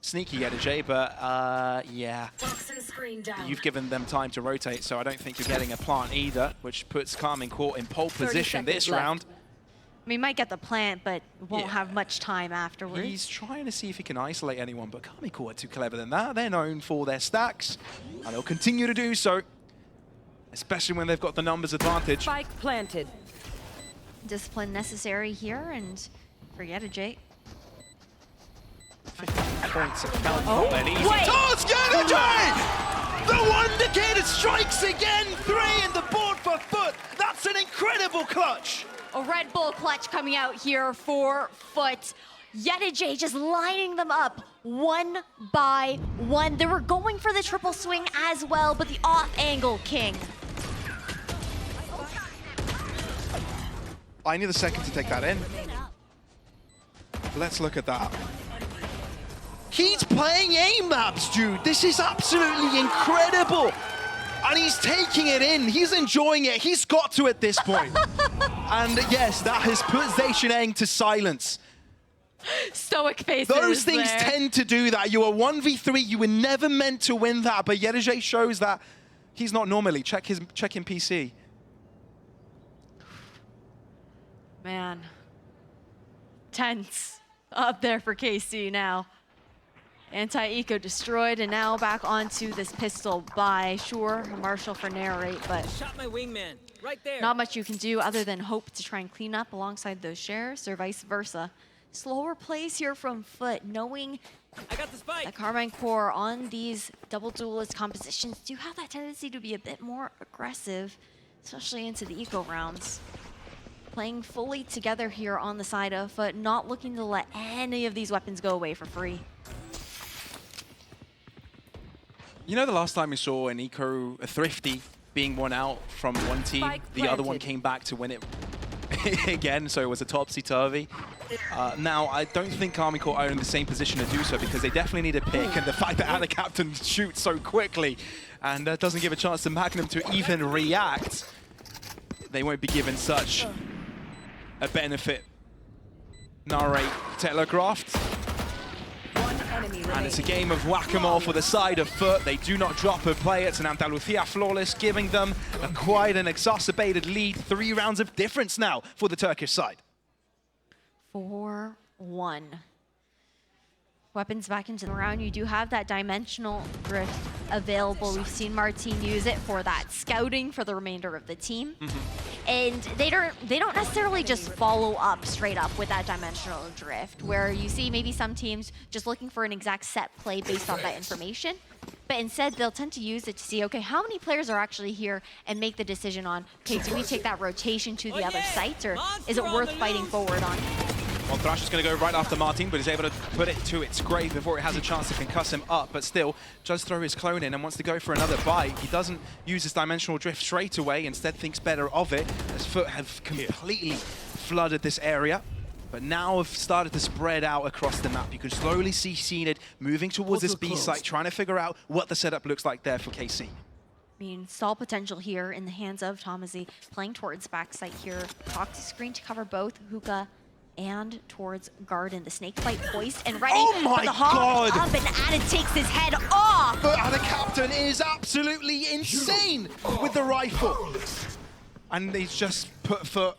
Sneaky Yedijay, but yeah. You've given them time to rotate, so I don't think you're getting a plant either, which puts Karmine Court in pole position this round.
I mean, might get the plant, but won't have much time afterwards.
He's trying to see if he can isolate anyone, but Karmine Court are too clever than that. They're known for their stacks, and they'll continue to do so, especially when they've got the numbers advantage.
Spike planted.
Discipline necessary here, and for Yedijay.
Points of count, not an easy
wait.
task. Yedijay! The Wonder Kid strikes again. 3 in the board for FUT. That's an incredible clutch.
A Red Bull clutch coming out here for FUT. Yedijay just lining them up one by one. They were going for the triple swing as well, but the off-angle king.
I need a second to take that in. Let's look at that. He's playing aim maps, dude. This is absolutely incredible. And he's taking it in. He's enjoying it. He's got to at this point. And yes, that has put Zacianeng to silence.
Stoic faces.
Those things
there.
tend to do that. You are 1v3. You were never meant to win that. But Yedijay shows that he's not normally. Check him PC.
Man. Tense up there for KC now. Anti-eco destroyed, and now back onto this pistol by Sure, Marshall for narrate, but
Shot my wingman. Right there.
not much you can do other than hope to try and clean up alongside those shares, or vice versa. Slower plays here from FUT, knowing
I got the spike.
that Karmine Core on these double duelist compositions do have that tendency to be a bit more aggressive, especially into the eco rounds. Playing fully together here on the side of FUT, not looking to let any of these weapons go away for free.
You know the last time we saw an eco, a thrifty, being won out from one team, the other one came back to win it again, so it was a topsy-turvy. Now, I don't think Karmine Court are in the same position to do so because they definitely need a pick, and the fact that Anna Captain shoots so quickly and doesn't give a chance to Magnum to even react, they won't be given such a benefit. Narrate telegraphed. And it's a game of whack-a-mole for the side of FUT. They do not drop a play. It's an Andalucia flawless, giving them a quite an exacerbated lead. 3 rounds of difference now for the Turkish side.
4-1. Weapons back into the round. You do have that dimensional drift available. We've seen Martin use it for that scouting for the remainder of the team. And they don't necessarily just follow up straight up with that dimensional drift, where you see maybe some teams just looking for an exact set play based off that information. But instead, they'll tend to use it to see, okay, how many players are actually here, and make the decision on, okay, do we take that rotation to the other site, or is it worth fighting forward on?
Well, Thrash is going to go right after Martin, but he's able to put it to its grave before it has a chance to concuss him up. But still, does throw his clone in and wants to go for another bite. He doesn't use his dimensional drift straight away, instead thinks better of it, as FUT have completely flooded this area. But now have started to spread out across the map. You can slowly see Zenid moving towards this B site, trying to figure out what the setup looks like there for KC.
I mean, stall potential here in the hands of Tomazi, playing towards backside here. Proxy screen to cover both Hookah and towards Garden. The snake bite poised and ready.
Oh my
but the hog
God!
up, and Ada takes his head off.
But Anna Captain is absolutely insane with the rifle. And he's just put FUT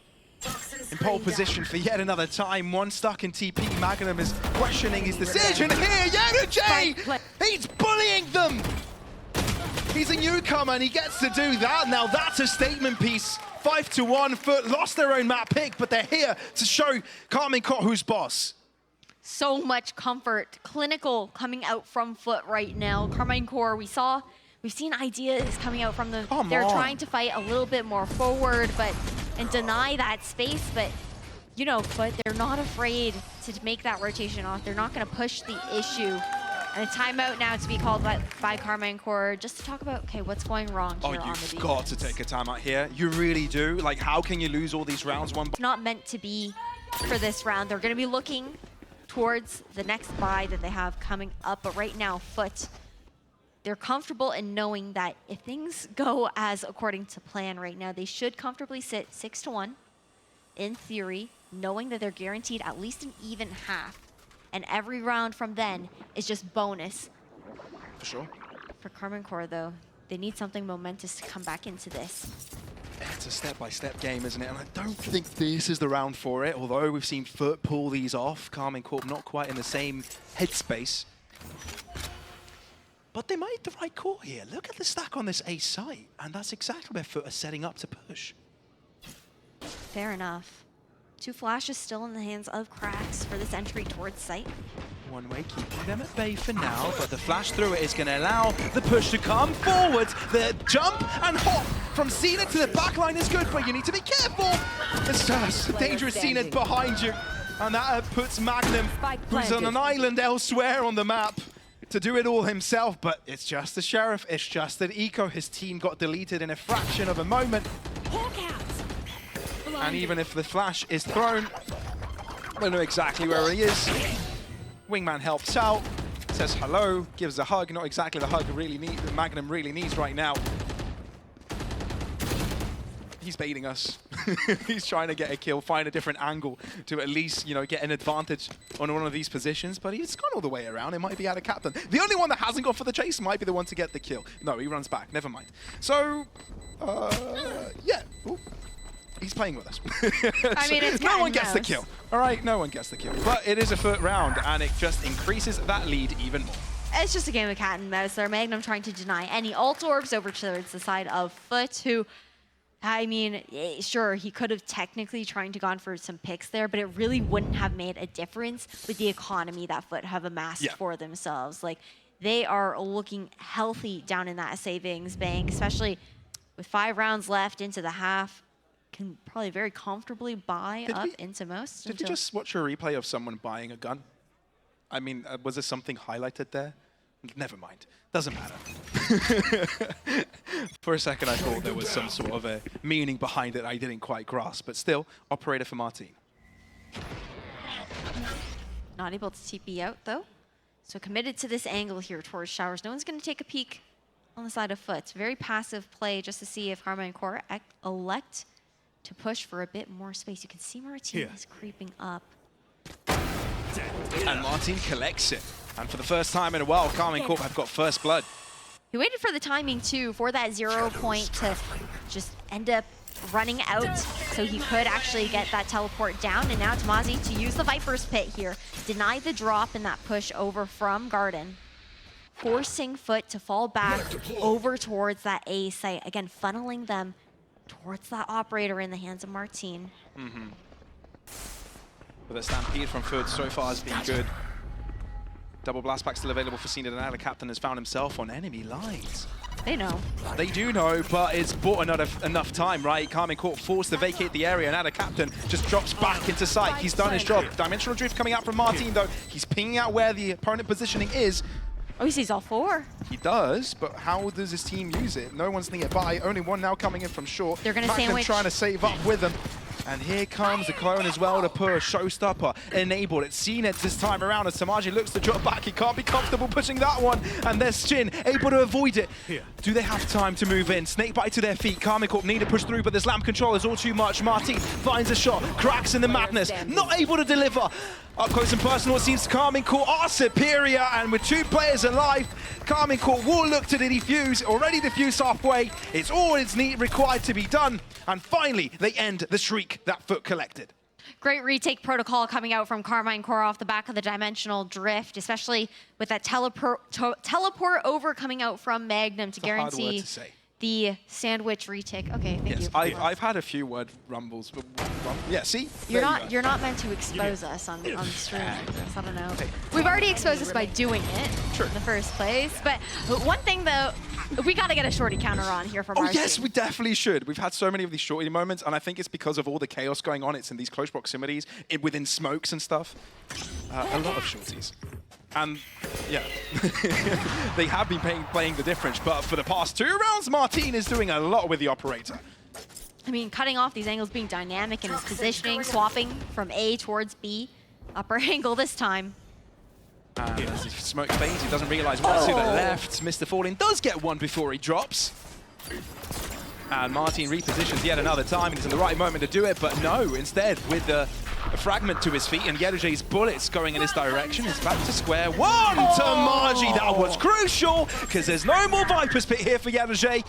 in pole position for yet another time. One stuck in TP. Magnum is questioning his decision here. Yedijay! He's bullying them! He's a newcomer and he gets to do that. Now that's a statement piece. 5-1, FUT lost their own map pick, but they're here to show Karmine Court who's boss.
So much comfort, clinical coming out from FUT right now. Karmine Core, we've seen ideas coming out from them. They're trying to fight a little bit more forward, and deny that space, but you know, FUT, they're not afraid to make that rotation off. They're not going to push the issue. And a timeout now to be called by Carmine Core just to talk about, okay, what's going wrong here on the defense.
You've got to take a timeout here. You really do. Like, how can you lose all these rounds one?
It's not meant to be for this round. They're going to be looking towards the next bye that they have coming up. But right now, FUT, they're comfortable in knowing that if things go as according to plan right now, they should comfortably sit 6-1 in theory, knowing that they're guaranteed at least an even half. And every round from then is just bonus.
For sure.
For Carmine Core, though, they need something momentous to come back into this.
It's a step-by-step game, isn't it? And I don't think this is the round for it, although we've seen FUT pull these off. Carmine Corp not quite in the same headspace. But they made the right call here. Look at the stack on this A site, and that's exactly where FUT are setting up to push.
Fair enough. 2 flashes still in the hands of Cracks for this entry towards site.
One way, keeping them at bay for now, but the flash through it is going to allow the push to come forward. The jump and hop from Zenith to the backline is good, but you need to be careful. It's just dangerous Zenith behind you, and that puts Magnum, who's on an island elsewhere on the map, to do it all himself, but it's just the Sheriff, it's just that Eco, his team got deleted in a fraction of a moment. And even if the flash is thrown, we don't know exactly where he is. Wingman helps out, says hello, gives a hug, not exactly the hug Magnum really needs right now. He's baiting us. He's trying to get a kill, find a different angle to at least, you know, get an advantage on one of these positions, but he's gone all the way around. It might be out of captain. The only one that hasn't gone for the chase might be the one to get the kill. No, he runs back, never mind. So, yeah. Ooh. He's playing with us.
I mean, it's
no one gets the kill. All right, no one gets the kill. But it is a FUT round, and it just increases that lead even more.
It's just a game of cat and mouse there. Magnum trying to deny any ult orbs over towards the side of FUT, who, I mean, sure, he could have technically trying to gone for some picks there, but it really wouldn't have made a difference with the economy that FUT have amassed for themselves. Like, they are looking healthy down in that savings bank, especially with 5 rounds left into the half. Can probably very comfortably buy into most.
Did you just watch a replay of someone buying a gun? I mean, was there something highlighted there? Never mind. Doesn't matter. For a second, I thought there was some sort of a meaning behind it I didn't quite grasp. But still, operator for Martin.
Not able to TP out, though. So committed to this angle here towards Showers. No one's going to take a peek on the side of FUT. Very passive play just to see if Carmine Core elect to push for a bit more space. You can see Martin is creeping up.
And Martin collects it. And for the first time in a while, Carmine Corp have got first blood.
He waited for the timing, too, for that 0 point to just end up running out so he could actually get that teleport down. And now Tamazi to use the Viper's Pit here. Deny the drop in that push over from Garden. Forcing FUT to fall back over towards that A site. Again, funneling them towards that operator in the hands of Martin.
But the stampede from FUT so far has been good. Double blast pack still available for Cena, and now the captain has found himself on enemy lines.
They know.
They do know, but it's bought enough time, right? Carmine Corp forced to vacate the area, and now the captain just drops back into sight. He's done his job. Dimensional drift coming out from Martin, though. He's pinging out where the opponent positioning is.
Oh, he sees all 4.
He does, but how does his team use it? No one's nearby. Only one now coming in from short.
They're going to sandwich.
Trying to save up with them. And here comes the clone as well to push. Showstopper enabled. It's Zenith this time around as Samaji looks to drop back. He can't be comfortable pushing that one. And there's Shin able to avoid it. Do they have time to move in? Snakebite to their feet. Carmine Corp need to push through, but this lamp control is all too much. Martin finds a shot. Cracks in the madness. Not able to deliver. Up close and personal, it seems Carmine Corp are superior, and with 2 players alive, Carmine Corp will look to defuse. Already defused halfway. It's all it's required to be done. And finally, they end the streak that FUT collected.
Great retake protocol coming out from Carmine Core off the back of the dimensional drift, especially with that teleport over coming out from Magnum to guarantee the sandwich retake. Okay, thank you.
Yes, I've had a few word rumbles, but yeah, see?
You're
There you
not
go.
you're not meant to expose us on stream. I don't know. We've already exposed us by doing it in the first place. But one thing though, we got to get a shorty counter on here from
Oh
our
yes,
team.
we definitely should. We've had so many of these shorty moments, and I think it's because of all the chaos going on. It's in these close proximities, within smokes and stuff. A lot of shorties. And yeah, they have been playing the difference, but for the past 2 rounds, Martin is doing a lot with the operator.
I mean, cutting off these angles, being dynamic in his positioning, swapping from A towards B. Upper angle this time.
And as he smoke fades, he doesn't realize what's to the left. Mr. Falling does get one before he drops. And Martin repositions yet another time. He's in the right moment to do it, but no, instead, with the fragment to his feet and Yedujay's bullets going in his direction, it's back to square one to Margie. That was crucial, because there's no more Viper's Pit here for Yedujay.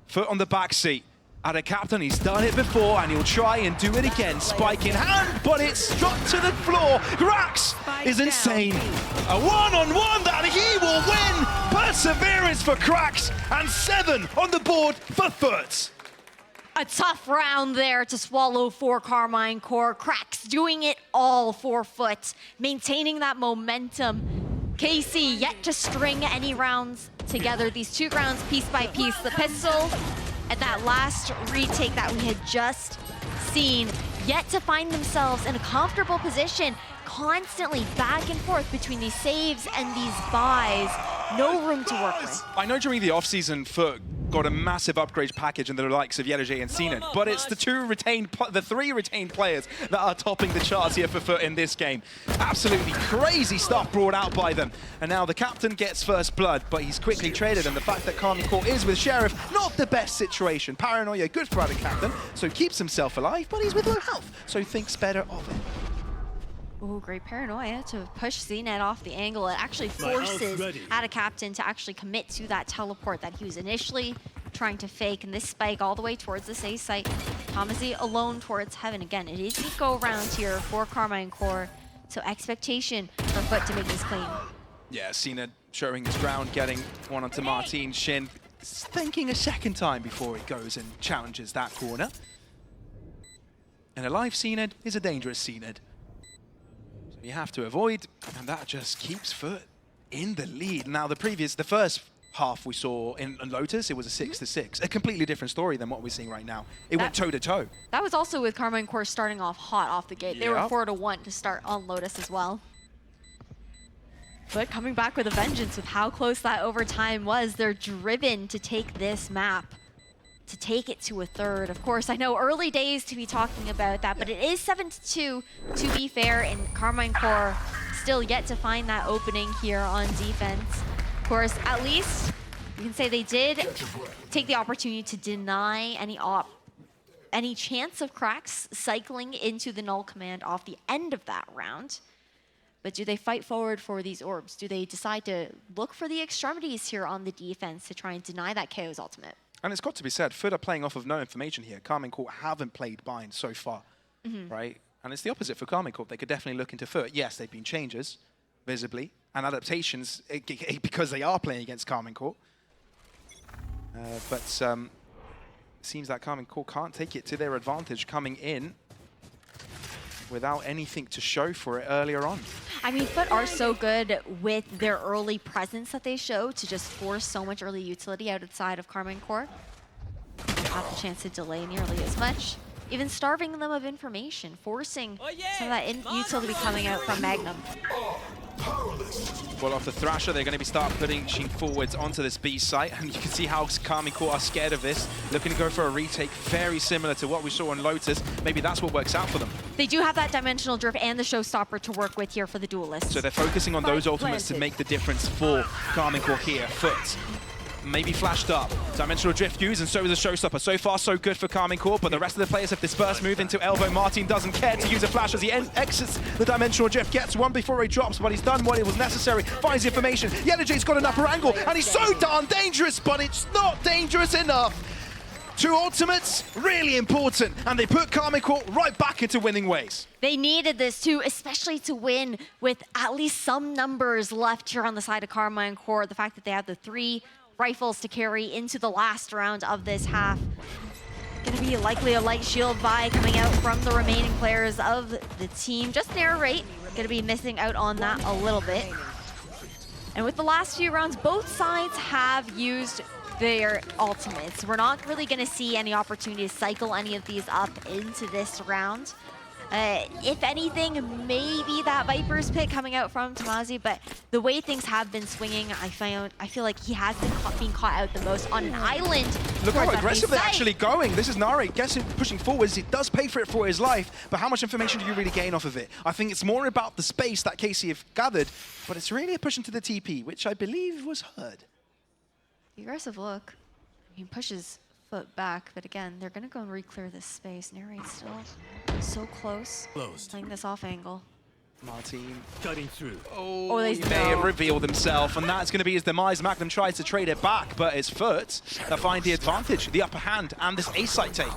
Foot on the back seat. At a captain, he's done it before, and he'll try and do it again. Spike in hand, but it's dropped to the floor. Grax is insane. A one-on-one that he will win. Perseverance for Grax, and 7 on the board for FUT.
A tough round there to swallow for Carmine Core. Cracks doing it all for FUT, maintaining that momentum. KC yet to string any rounds together. These 2 rounds piece by piece. The pistol and that last retake that we had just seen, yet to find themselves in a comfortable position, constantly back and forth between these saves and these buys. No room to work with.
I know during the offseason, FUT got a massive upgrade package in the likes of Yedujay and Cena, but it's the 3 retained players that are topping the charts here for FUT in this game. Absolutely crazy stuff brought out by them. And now the captain gets first blood, but he's quickly traded, and the fact that Carmine Core is with Sheriff, not the best situation. Paranoia, good for the captain, so keeps himself alive, but he's with low health, so thinks better of it.
Oh, great paranoia to push ZNet off the angle. It actually forces Ada Captain to actually commit to that teleport that he was initially trying to fake. And this spike all the way towards this A site. Kamazi alone towards heaven. Again, it is the go round here for Carmine Core. So expectation for FUT to make this clean.
Yeah, Cena showing his ground, getting one onto Martin. Shin thinking a second time before he goes and challenges that corner. And a live Cena is a dangerous Cena. You have to avoid, and that just keeps FUT in the lead. Now, the first half we saw in Lotus, it was a 6-6. A completely different story than what we're seeing right now. It went toe-to-toe.
That was also with Carmine Core starting off hot off the gate. They were 4-1 to start on Lotus as well. But coming back with a vengeance with how close that overtime was, they're driven to take this map, to take it to a 3rd. Of course, I know early days to be talking about that, but it is 7-2 to be fair, and Carmine Core still yet to find that opening here on defense. Of course, at least you can say they did take the opportunity to deny any chance of Cracks cycling into the null command off the end of that round. But do they fight forward for these orbs? Do they decide to look for the extremities here on the defense to try and deny that KO's ultimate?
And it's got to be said, FUT are playing off of no information here. Carmine Core haven't played Bind so far, right? And it's the opposite for Carmine Core. They could definitely look into FUT. Yes, they've been changes, visibly, and adaptations because they are playing against Carmine Core. But it seems that Carmine Core can't take it to their advantage coming in without anything to show for it earlier on.
I mean, FUT are so good with their early presence that they show to just force so much early utility outside of Carmine Core. Have the chance to delay nearly as much, even starving them of information, forcing some of that utility coming out from Magnum.
Well, off the Thrasher, they're going to start putting forwards onto this B site, and you can see how Carmine Core are scared of this, looking to go for a retake very similar to what we saw on Lotus. Maybe that's what works out for them.
They do have that dimensional drift and the showstopper to work with here for the duelists.
So they're focusing on those ultimates to make the difference for Carmine Core here. FUT maybe flashed up. Dimensional drift used, and so is the showstopper. So far, so good for Carmine Core, but the rest of the players have dispersed, move into elbow. Martin doesn't care to use a flash as he exits the dimensional drift, gets one before he drops, but he's done what it was necessary, finds the information. Yedujay's got an upper angle, and he's so darn dangerous, but it's not dangerous enough. 2 ultimates, really important, and they put Carmine Core right back into winning ways.
They needed this too, especially to win with at least some numbers left here on the side of Carmine Core. The fact that they have the 3 rifles to carry into the last round of this half. Going to be likely a light shield buy coming out from the remaining players of the team. Just an air raid. Going to be missing out on that a little bit. And with the last few rounds, both sides have used their ultimates. We're not really going to see any opportunity to cycle any of these up into this round. If anything, maybe that Viper's pick coming out from Tamazi, but the way things have been swinging, I feel like he has been being caught out the most on an island.
Look how
towards that
aggressive
base
they're
site.
actually going. This is Nare guessing, pushing forwards. He does pay for it for his life, but how much information do you really gain off of it? I think it's more about the space that KC have gathered, but it's really a push into the TP, which I believe was heard.
The aggressive look. He pushes FUT back, but again, they're going to go and re-clear this space. Narrate's still so close. Playing this off angle.
Martin.
Cutting through.
Oh,
they
he may have revealed himself, and that's going to be his demise. Magnum tries to trade it back, but it's FUT that find the advantage, the upper hand, and this A-site take.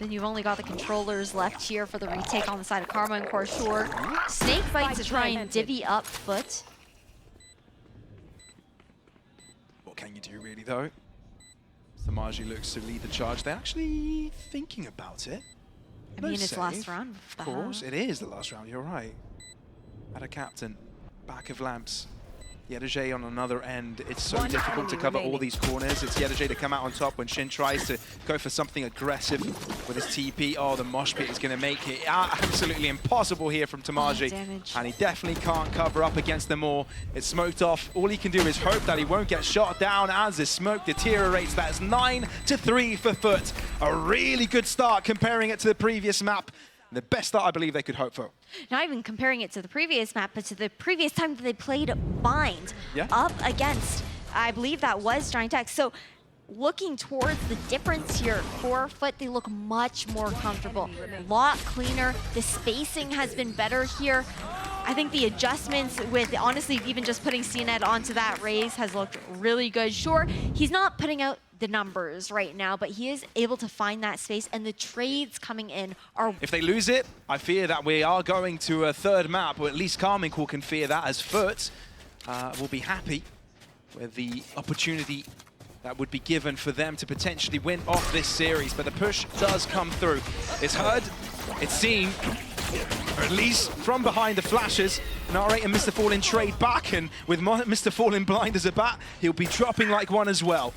Then you've only got the controllers left here for the retake on the side of Karma and Core Shore. Snake fight to try and divvy up FUT.
What can you do, really, though? Samaji looks to lead the charge. They're actually thinking about it.
I mean, it's last round.
Of course, it is the last round. You're right. At a captain, back of lamps. Yedajay on another end. It's so difficult to cover all these corners. It's Yedajay to come out on top when Shin tries to go for something aggressive with his TP. Oh, the mosh pit is going to make it absolutely impossible here from Tamaji. And he definitely can't cover up against them all. It's smoked off. All he can do is hope that he won't get shot down as the smoke deteriorates. That's 9-3 for FUT. A really good start comparing it to the previous map. The best start I believe they could hope for.
Not even comparing it to the previous map, but to the previous time that they played Bind up against, I believe that was Giant Tech. So looking towards the difference here for FUT, they look much more comfortable, a lot cleaner. The spacing has been better here. I think the adjustments with, honestly, even just putting CNET onto that raise has looked really good. Sure, he's not putting out the numbers right now, but he is able to find that space, and the trades coming in are...
If they lose it, I fear that we are going to a third map, or at least Carmichael can fear that, as FUT will be happy with the opportunity that would be given for them to potentially win off this series. But the push does come through. It's heard, it's seen, or at least from behind the flashes. Nare and Mr. Fallen trade back, and with Mr. Fallen blind as a bat, he'll be dropping like one as well.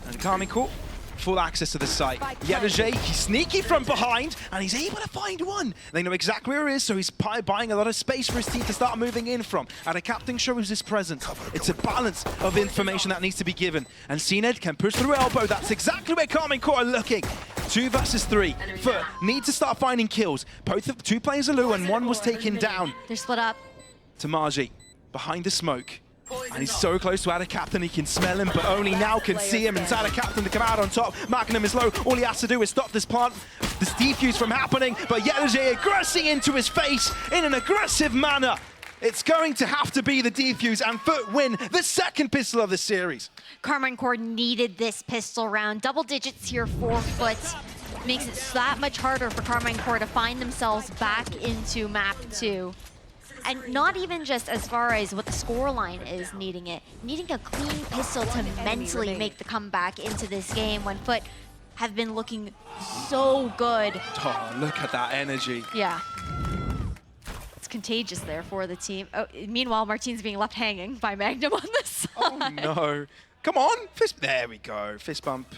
And Carmichael, full access to the site. Yedajay, he's sneaky from behind, and he's able to find one. They know exactly where he is, so he's buying a lot of space for his team to start moving in from. And a captain shows his presence. It's a balance of information that needs to be given. And CNED can push through elbow. That's exactly where Carmichael are looking. 2 versus 3. FUT need to start finding kills. Two players are low, and one was taken down.
They're split up.
Tamaji, behind the smoke. And he's so close to Ada Captain, he can smell him, but only now can see him. And Ada Captain to come out on top. Magnum is low. All he has to do is stop this plant, this defuse from happening. But Yedajay aggressing into his face in an aggressive manner. It's going to have to be the defuse, and FUT win the second pistol of the series.
Karma and Core needed this pistol round. Double digits here for FUT. Makes it that much harder for Karma and Core to find themselves back into map 2. And not even just as far as what the scoreline is needing it. Needing a clean pistol to mentally make the comeback into this game when FUT have been looking so good.
Oh, look at that energy.
Yeah. It's contagious there for the team. Oh, meanwhile, Martin's being left hanging by Magnum on the side.
Oh no. Come on. Fist. There we go. Fist bump.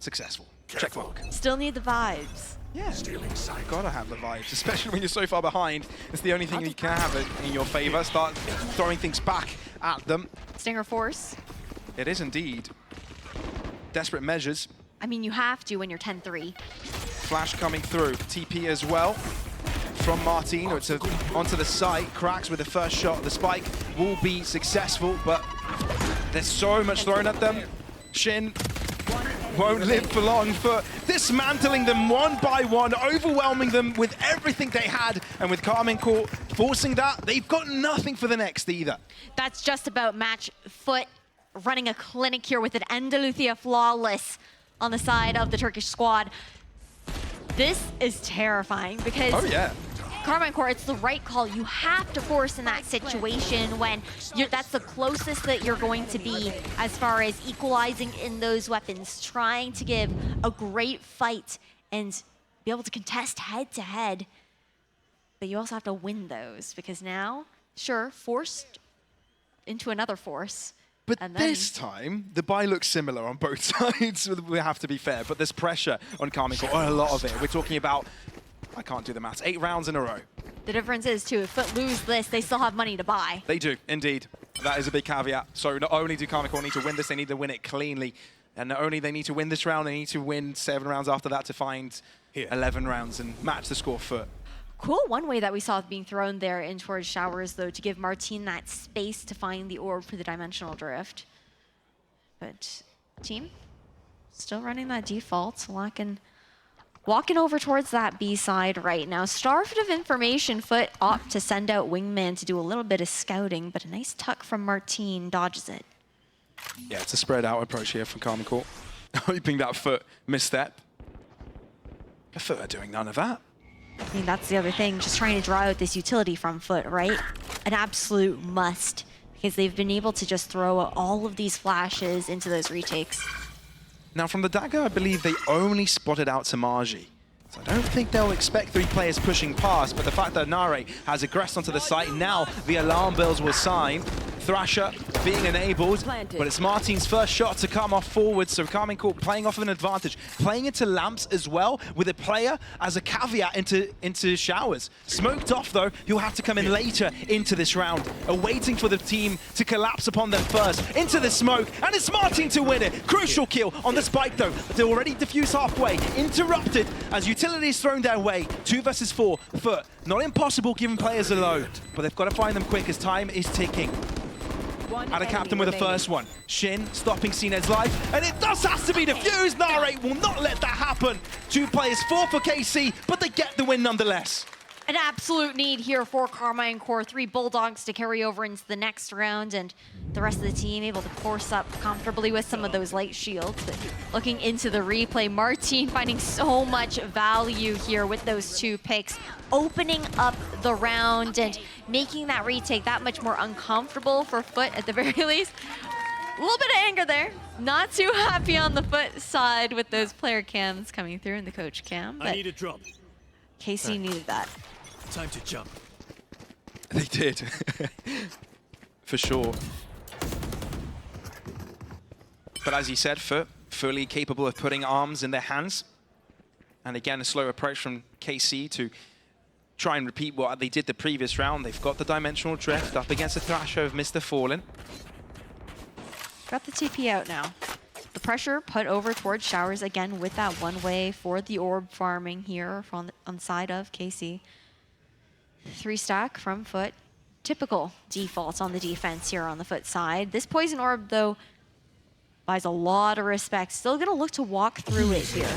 Successful. Check mark.
Still need the vibes.
Yeah, gotta have the vibes, especially when you're so far behind. It's the only thing you can have in your favor. Start throwing things back at them.
Stinger Force.
It is indeed. Desperate measures.
I mean, you have to when you're 10-3.
Flash coming through. TP as well from Martin. It's onto the site. Cracks with the first shot. The spike will be successful, but there's so much thrown at them. Shin won't live for long. For dismantling them one by one, overwhelming them with everything they had, and with Carmichael forcing that, they've got nothing for the next either.
That's just about match. FUT running a clinic here with an Andalusia flawless on the side of the Turkish squad. This is terrifying because Carmine Core, it's the right call. You have to force in that situation when that's the closest that you're going to be as far as equalizing in those weapons, trying to give a great fight and be able to contest head to head. But you also have to win those because now, sure, forced into another force.
But
and
this time, the buy looks similar on both sides. We have to be fair, but there's pressure on Carmine Core, a lot of it. We're talking about, I can't do the maths, 8 rounds in a row.
The difference is, too, if FUT lose this, they still have money to buy.
They do, indeed. That is a big caveat. So not only do Carmine Core need to win this, they need to win it cleanly. And not only they need to win this round, they need to win 7 rounds after that to find 11 rounds and match the score FUT.
Cool one way that we saw being thrown there in towards Showers, though, to give Martine that space to find the orb for the dimensional drift. But team still running that default, walking over towards that B side right now. Starved of information, FUT opt to send out Wingman to do a little bit of scouting, but a nice tuck from Martine dodges it.
Yeah, it's a spread out approach here from Carmine Core. Hoping that FUT misstep. The FUT are doing none of that.
I mean, that's the other thing, just trying to draw out this utility from FUT, right? An absolute must, because they've been able to just throw all of these flashes into those retakes.
Now, from the dagger, I believe they only spotted out Samaji. So I don't think they'll expect 3 players pushing past, but the fact that Nare has aggressed onto the site, now the alarm bells will sign. Thrasher being enabled, but it's Martine's first shot to come off forward, so Carmine Core playing off of an advantage. Playing into lamps as well, with a player as a caveat into Showers. Smoked off though, he'll have to come in later into this round, awaiting for the team to collapse upon them first. Into the smoke, and it's Martine to win it. Crucial kill on the spike though, but they're already diffused halfway. Interrupted as utility is thrown their way. 2 versus 4, FUT. Not impossible given players are low, but they've got to find them quick as time is ticking. Had a captain with the first one. Shin stopping Cned's life, and it does have to be defused. Nare will not let that happen. 2 players, 4 for KC, but they get the win nonetheless.
An absolute need here for Carmine Core. 3 Bulldogs to carry over into the next round, and the rest of the team able to force up comfortably with some of those light shields. But looking into the replay, Martine finding so much value here with those 2 picks, opening up the round and making that retake that much more uncomfortable for FUT at the very least. A little bit of anger there. Not too happy on the FUT side with those player cams coming through in the coach cam. But
I need a drop.
KC needed that.
Time to jump.
They did, for sure. But as you said, FUT fully capable of putting arms in their hands. And again, a slow approach from KC to try and repeat what they did the previous round. They've got the dimensional drift up against the Thrasher of Mr. Fallen.
Got the TP out now. The pressure put over towards Showers again with that one way for the orb farming here on the side of KC. 3 stack from FUT. Typical defaults on the defense here on the FUT side. This poison orb, though, buys a lot of respect. Still gonna look to walk through it here.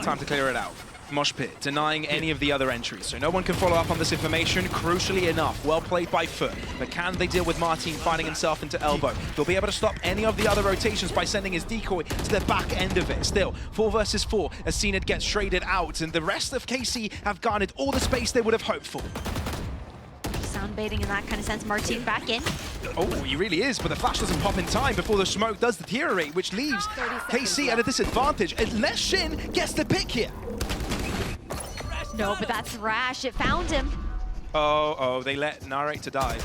Time to clear it out. Mosh Pit denying any of the other entries, so no one can follow up on this information. Crucially enough, well played by FUT, but can they deal with Martine finding himself into elbow? They'll be able to stop any of the other rotations by sending his decoy to the back end of it. Still, 4 versus 4 as Cned gets traded out, and the rest of KC have garnered all the space they would have hoped for.
Sound baiting in that kind of sense. Martine back in.
Oh, he really is, but the flash doesn't pop in time before the smoke does deteriorate, which leaves KC at a disadvantage, unless Shin gets the pick here.
No, but that's rash. It found him.
Oh, they let Nare to die.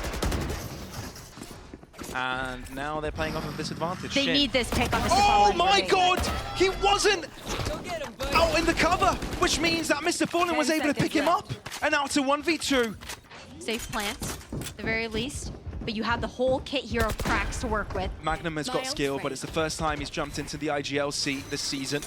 And now they're playing off of disadvantage.
They need this pick on Mr.
Oh
Fallen.
my god! He wasn't
Go get him, buddy.
out in the cover, which means that Mr. Fallen was able to pick him up and out to 1v2.
Safe plants, at the very least. But you have the whole kit here of cracks to work with.
Magnum has got skill, but it's the first time he's jumped into the IGLC this season.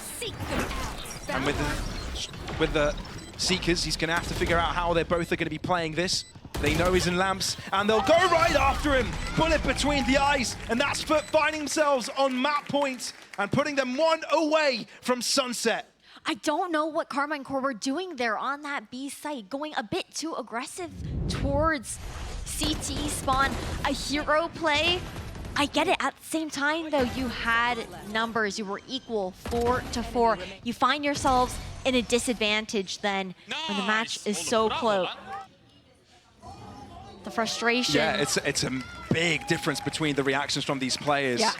And with the Seekers, he's going to have to figure out how they're both going to be playing this. They know he's in lamps, and they'll go right after him. Bullet between the eyes, and that's FUT finding themselves on map point and putting them 1 away from Sunset.
I don't know what Carmine Core were doing there on that B site, going a bit too aggressive towards CT spawn. A hero play I get it. At the same time, though, you had numbers. You were equal, 4-4. You find yourselves in a disadvantage then when the match is so close. The frustration.
Yeah, it's a big difference between the reactions from these players.
Yeah.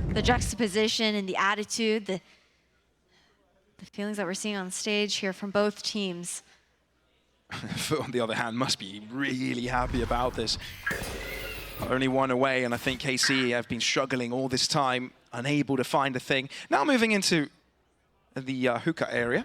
The juxtaposition and the attitude, the feelings that we're seeing on stage here from both teams.
FUT, on the other hand, must be really happy about this. Only one away, and I think KC have been struggling all this time, unable to find a thing. Now moving into the hookah area.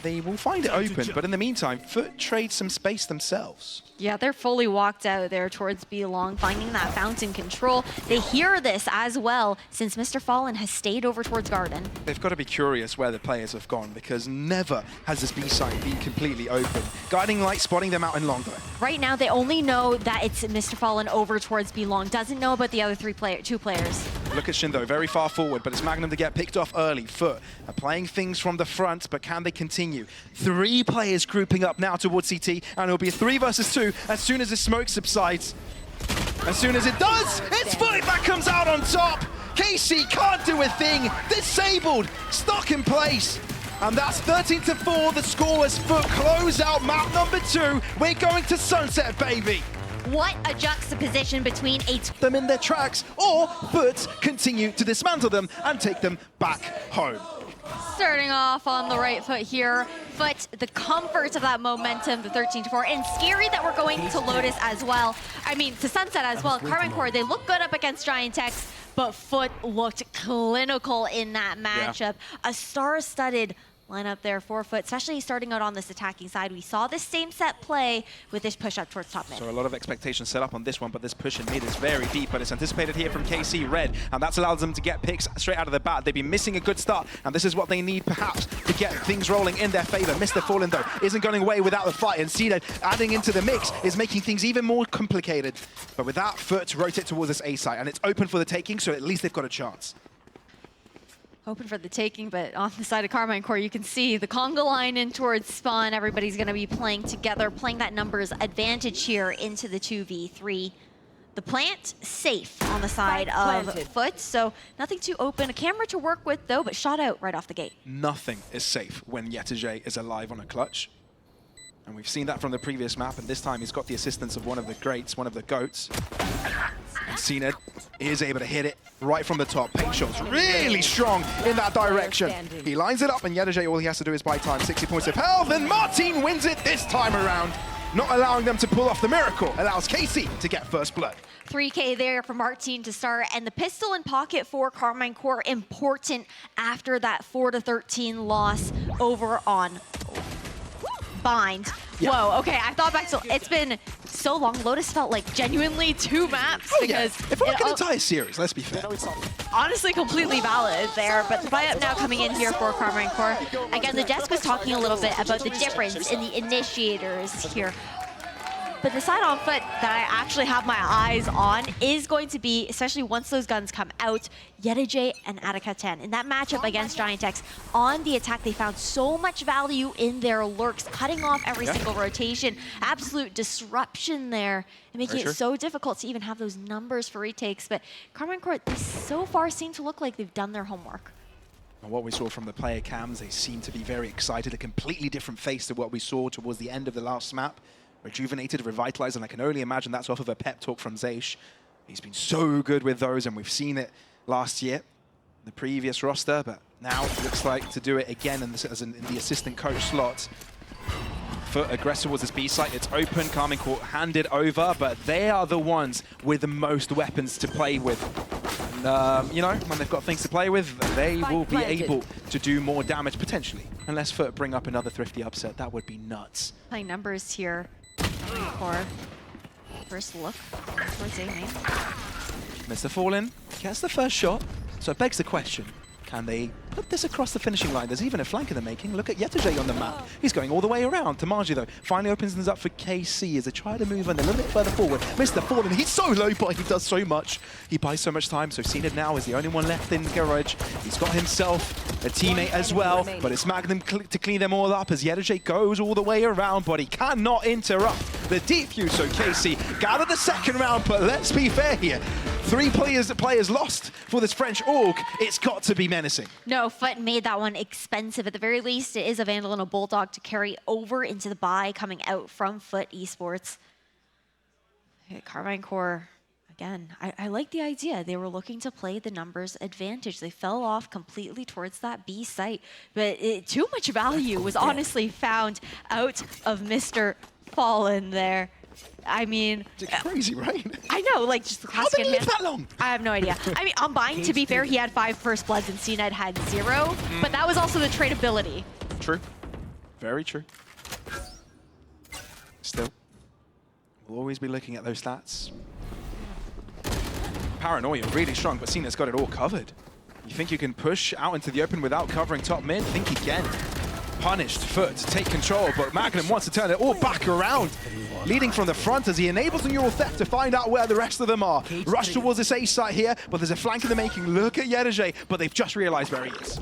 They will find it open, but in the meantime, FUT trade some space themselves.
Yeah, they're fully walked out there towards B long, finding that fountain control. They hear this as well, since Mr. Fallen has stayed over towards Garden.
They've got to be curious where the players have gone, because never has this B site been completely open. Guiding Light spotting them out in long though.
Right now, they only know that it's Mr. Fallen over towards B long. Doesn't know about the other two players.
Look at Shindo, very far forward, but it's Magnum to get picked off early. FUT are playing things from the front, but can they continue? 3 players grouping up now towards CT, and it'll be a 3 versus 2 as soon as the smoke subsides. As soon as it does, it's FUT that comes out on top. KC can't do a thing, disabled, stuck in place. And that's 13-4, the score as FUT close out map number 2. We're going to sunset, baby.
What a juxtaposition between
them in their tracks, or FUT continue to dismantle them and take them back home.
Starting off on the right foot here, but the comfort of that momentum, the 13-4, and scary that we're going to Lotus as well. I mean, to Sunset as well. Karman Core, they look good up against Giant X, but FUT looked clinical in that matchup. Yeah. A star-studded lineup there for FUT, especially starting out on this attacking side. We saw this same set play with this push up towards top mid.
So a lot of expectations set up on this one, but this push in mid is very deep, but it's anticipated here from KC Red, and that's allowed them to get picks straight out of the bat. They've been missing a good start, and this is what they need perhaps to get things rolling in their favor. Mr. Fallen though isn't going away without the fight, and see that adding into the mix is making things even more complicated. But with that, FUT rotate towards this A site, and it's open for the taking, so at least they've got a chance.
Open for the taking, but on the side of Karman Core, you can see the conga line in towards spawn. Everybody's going to be playing together, playing that numbers advantage here into the 2v3. The plant safe on the side of FUT, so nothing too open. A camera to work with though, but shot out right off the gate.
Nothing is safe when Yetajay is alive on a clutch. And we've seen that from the previous map, and this time he's got the assistance of one of the greats, one of the GOATs. And CNED is able to hit it right from the top. Paint shots really strong in that direction. He lines it up, and Yetajay, all he has to do is buy time. 60 points of health, and Martin wins it this time around. Not allowing them to pull off the miracle, allows KC to get first blood.
3K there for Martin to start, and the pistol in pocket for Karman Core, important after that 4-13 loss over on Bind. Yeah. Whoa, okay, I thought back to, it's been so long. Lotus felt like genuinely 2 maps because
it felt like an entire series, let's be fair.
Honestly, completely valid there, but the buy-up now coming in here for Karman Core. Again, the desk was talking a little bit about the difference in the initiators here. But the side on FUT that I actually have my eyes on is going to be, especially once those guns come out, Yetajay and Attica 10. In that matchup against Giant X, on the attack, they found so much value in their lurks, cutting off every single rotation. Absolute disruption there, and making it so difficult to even have those numbers for retakes. But Karman Core, they so far seem to look like they've done their homework.
And what we saw from the player cams, they seem to be very excited. A completely different face to what we saw towards the end of the last map. Rejuvenated, revitalized, and I can only imagine that's off of a pep talk from Zeish. He's been so good with those, and we've seen it last year, the previous roster, but now it looks like to do it again in the assistant coach slot. FUT aggressive was this B site, it's open, Karman Core handed over, but they are the ones with the most weapons to play with. And, you know, when they've got things to play with, they will be able to do more damage, potentially. Unless FUT bring up another thrifty upset, that would be nuts.
Playing numbers here for first look towards A main.
Mr. Fallen gets the first shot, so it begs the question, and they put this across the finishing line. There's even a flank in the making. Look at Yetterjay on the map. He's going all the way around. Tamaji, though, finally opens things up for KC as they try to move in a little bit further forward. Mr. Fallen, he's so low, but he does so much. He buys so much time, so Cena now is the only one left in garage. He's got himself a teammate as well, but it's Magnum to clean them all up as Yetterjay goes all the way around, but he cannot interrupt the defuse. So KC gather the second round, but let's be fair here. 3 players lost for this French org. It's got to be menacing.
No, FUT made that one expensive. At the very least, it is a Vandal and a Bulldog to carry over into the bye coming out from FUT Esports. Carmine Corps, again, I like the idea. They were looking to play the numbers advantage. They fell off completely towards that B site, but too much value was honestly found out of Mr. Fallen there. I mean,
it's crazy, right?
I know, like just the
How
classic
did he live that long?
I have no idea. I mean, on Bind, to be fair, he had 5 first bloods and CNED had 0, but that was also the tradability.
True. Very true. Still, we'll always be looking at those stats. Paranoia, really strong, but Cena's got it all covered. You think you can push out into the open without covering top mid? Think again. Punished FUT to take control, but Magnum wants to turn it all back around. Leading from the front as he enables the neural theft to find out where the rest of them are. Rush towards this A site here, but there's a flank in the making. Look at Yetterjay, but they've just realized where he is.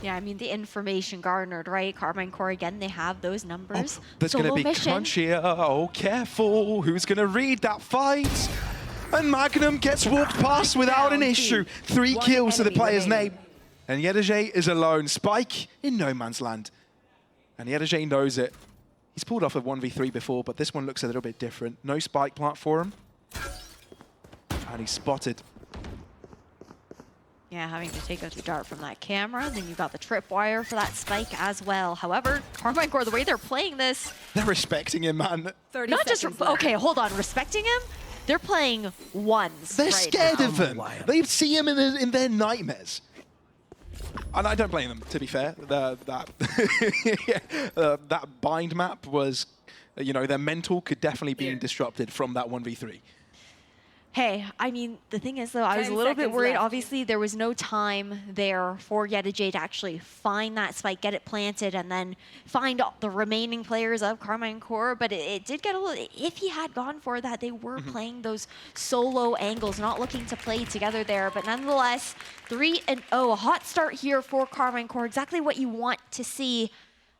Yeah, I mean, the information garnered, right? Carmine Corps, again, they have those numbers.
Oh, there's going to be crunch here. Oh, careful. Who's going to read that fight? And Magnum gets walked past without an issue. 3 kills to the player's name. And Yetterjay is alone. Spike in no man's land. And Yetterjay knows it. He's pulled off a 1v3 before, but this one looks a little bit different. No spike plant for him. And he's spotted.
Yeah, having to take out the dart from that camera. Then you got the tripwire for that spike as well. However, Carmine Corps, the way they're playing this...
They're respecting him, man.
30
Not just...
seconds left.
Okay, hold on. Respecting him? They're playing ones.
They're
right
scared
now.
of him. They see him in their nightmares. And I don't blame them, to be fair. That bind map was, you know, their mental could definitely be disrupted from that 1v3.
Hey, I mean, the thing is, though, I was a
10
little bit
seconds
worried.
left.
Obviously, there was no time there for Yetterjay to actually find that spike, get it planted, and then find the remaining players of Carmine Corps. But it did get a little... If he had gone for that, they were playing those solo angles, not looking to play together there. But nonetheless, 3-0, a hot start here for Carmine Corps. Exactly what you want to see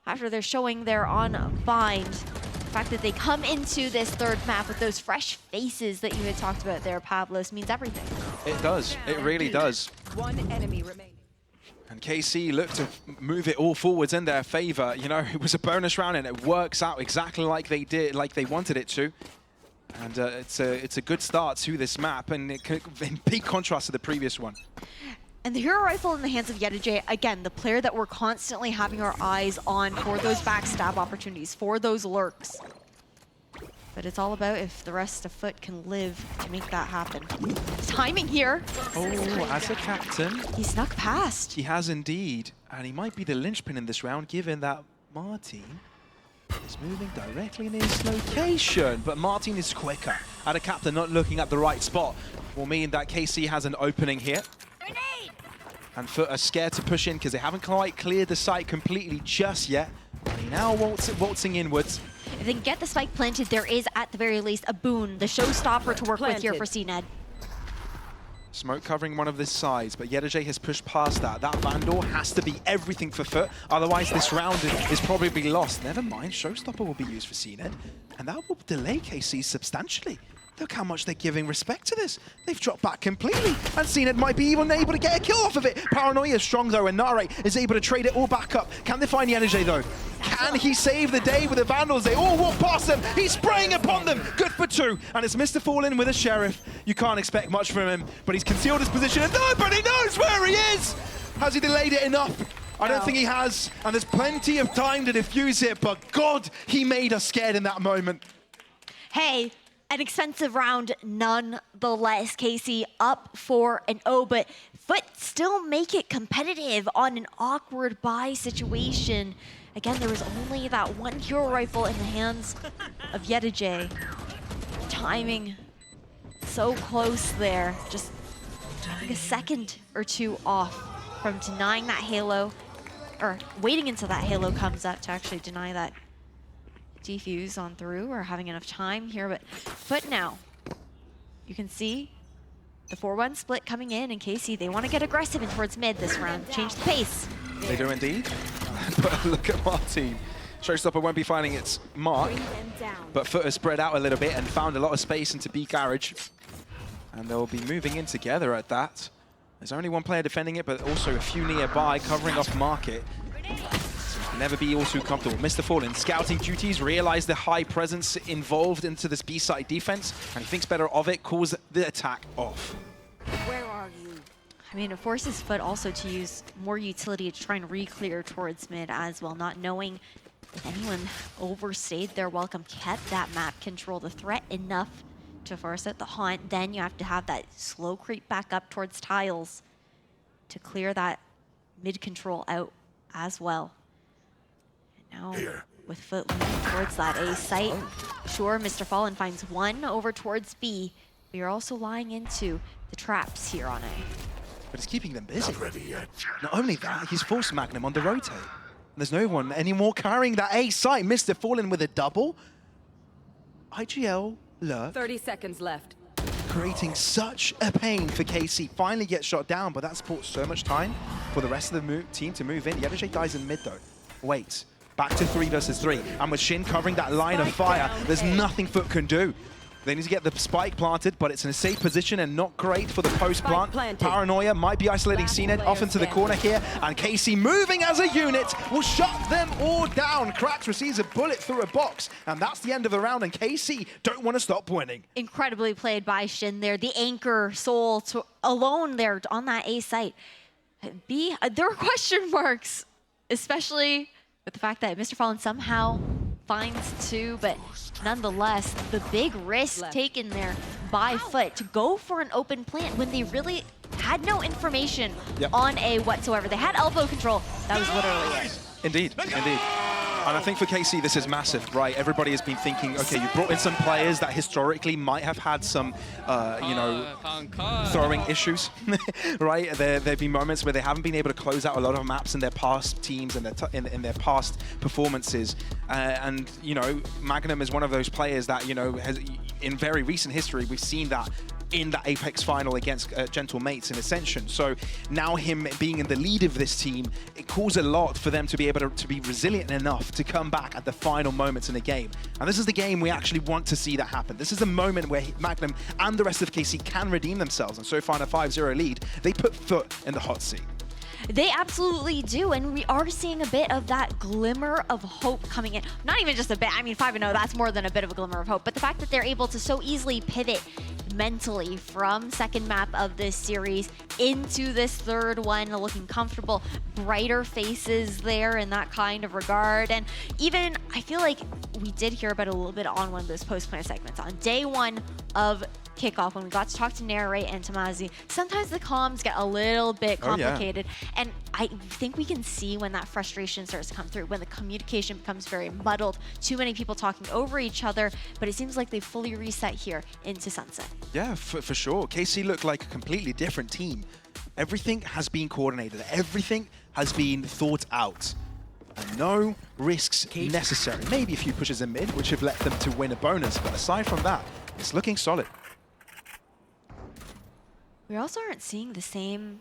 after they're showing there on Bind. The fact that they come into this third map with those fresh faces that you had talked about there, Pavlos, means everything.
It does. It really does.
1 enemy remaining.
And KC looked to move it all forwards in their favor. You know, it was a bonus round and it works out exactly like they did, like they wanted it to. And it's a good start to this map, and it in big contrast to the previous one.
And the hero rifle in the hands of Yetterjay, again, the player that we're constantly having our eyes on for those backstab opportunities, for those lurks. But it's all about if the rest of FUT can live to make that happen. Timing here.
Oh, as a captain,
He snuck past.
he has indeed. And he might be the linchpin in this round, given that Martin is moving directly in his location. But Martin is quicker. At a captain not looking at the right spot will mean that KC has an opening here. And FUT are scared to push in because they haven't quite cleared the site completely just yet. They now waltzing inwards.
If they can get the spike planted, there is, at the very least, a boon, the showstopper to work with here for CNED.
Smoke covering one of the sides, but Yetterjay has pushed past that. That Vandal has to be everything for FUT, otherwise this round is probably lost. Never mind, showstopper will be used for CNED, and that will delay KC substantially. Look how much they're giving respect to this. They've dropped back completely, and CNED might be even able to get a kill off of it. Paranoia is strong though, and Nare is able to trade it all back up. Can they find Yetterjay though? Can he save the day with the Vandals? They all walk past them. He's spraying upon them. Good for 2, and it's Mr. Fallen with a Sheriff. You can't expect much from him, but he's concealed his position, and nobody knows where he is. Has he delayed it enough? I don't think he has, and there's plenty of time to defuse it, but God, he made us scared in that moment.
Hey, an expensive round nonetheless. KC up 4-0, but FUT still make it competitive on an awkward buy situation. Again, there was only that one hero rifle in the hands of Yetterjay. Timing so close there, just like a second or two off. from denying that Halo, or waiting until that Halo comes up to actually deny that defuse on through, or having enough time here. But now, you can see the 4-1 split coming in, and KC, they want to get aggressive and towards mid this round, change the pace.
They do indeed. But look at our team. Showstopper won't be finding its mark, but FUT has spread out a little bit and found a lot of space into B garage. And they'll be moving in together at that. There's only one player defending it, but also a few nearby covering off market. Never be all too comfortable. Mr. Fallen, scouting duties, realize the high presence involved into this B-side defense, and he thinks better of it, calls the attack off.
Where are you?
I mean, it forces FUT also to use more utility to try and re-clear towards mid as well, not knowing if anyone overstayed their welcome, kept that map control, the threat enough to force out the haunt. Then you have to have that slow creep back up towards tiles to clear that mid control out as well. And now with FUT leaning towards that A site, sure, Mr. Fallen finds one over towards B. We are also lying into the traps here on A.
But it's keeping them busy. Not only that, he's forced Magnum on the rotate. There's no one anymore carrying that A site. Mr. Fallen with a double. IGL lurk.
30 seconds left.
Creating such a pain for KC. Finally gets shot down, but that's bought so much time for the rest of the team to move in. Yadajay dies in mid though. Wait, back to 3 versus 3. And with Shin covering that line of fire, there's nothing FUT can do. They need to get the spike planted, but it's in a safe position and not great for the post plant. Paranoia might be isolating CNED off into the corner here, and KC moving as a unit will shut them all down. Krax receives a bullet through a box, and that's the end of the round, and KC don't want to stop winning.
Incredibly played by Shin there, the anchor soul alone there on that A site. B, there were question marks, especially with the fact that Mr. Fallen somehow finds 2, but nonetheless, the big risk taken there by FUT to go for an open plant when they really had no information on A whatsoever. They had elbow control. That was literally it.
Indeed, indeed. And I think for KC, this is massive, right? Everybody has been thinking, okay, you brought in some players that historically might have had some, you know, throwing issues, right? There have been moments where they haven't been able to close out a lot of maps in their past teams and in their past performances. And, you know, Magnum is one of those players that, you know, has, in very recent history, we've seen that in the Apex final against Gentle Mates in Ascension. So now him being in the lead of this team, it calls a lot for them to be able to be resilient enough to come back at the final moments in the game. And this is the game we actually want to see that happen. This is the moment where Magnum and the rest of KC can redeem themselves. And so far in a 5-0 lead, they put FUT in the hot seat.
They absolutely do, and we are seeing a bit of that glimmer of hope coming in. Not even just a bit, I mean 5-0, that's more than a bit of a glimmer of hope, but the fact that they're able to so easily pivot mentally from second map of this series into this third one, looking comfortable, brighter faces there in that kind of regard. And even, I feel like we did hear about it a little bit on one of those post-play segments. On day 1 of kickoff, when we got to talk to Narrate and Tamazi, sometimes the comms get a little bit complicated. And I think we can see when that frustration starts to come through, when the communication becomes very muddled, too many people talking over each other, but it seems like they fully reset here into Sunset.
Yeah, for sure. KC looked like a completely different team. Everything has been coordinated. Everything has been thought out. And no risks necessary. Maybe a few pushes in mid, which have let them to win a bonus, but aside from that, it's looking solid.
We also aren't seeing the same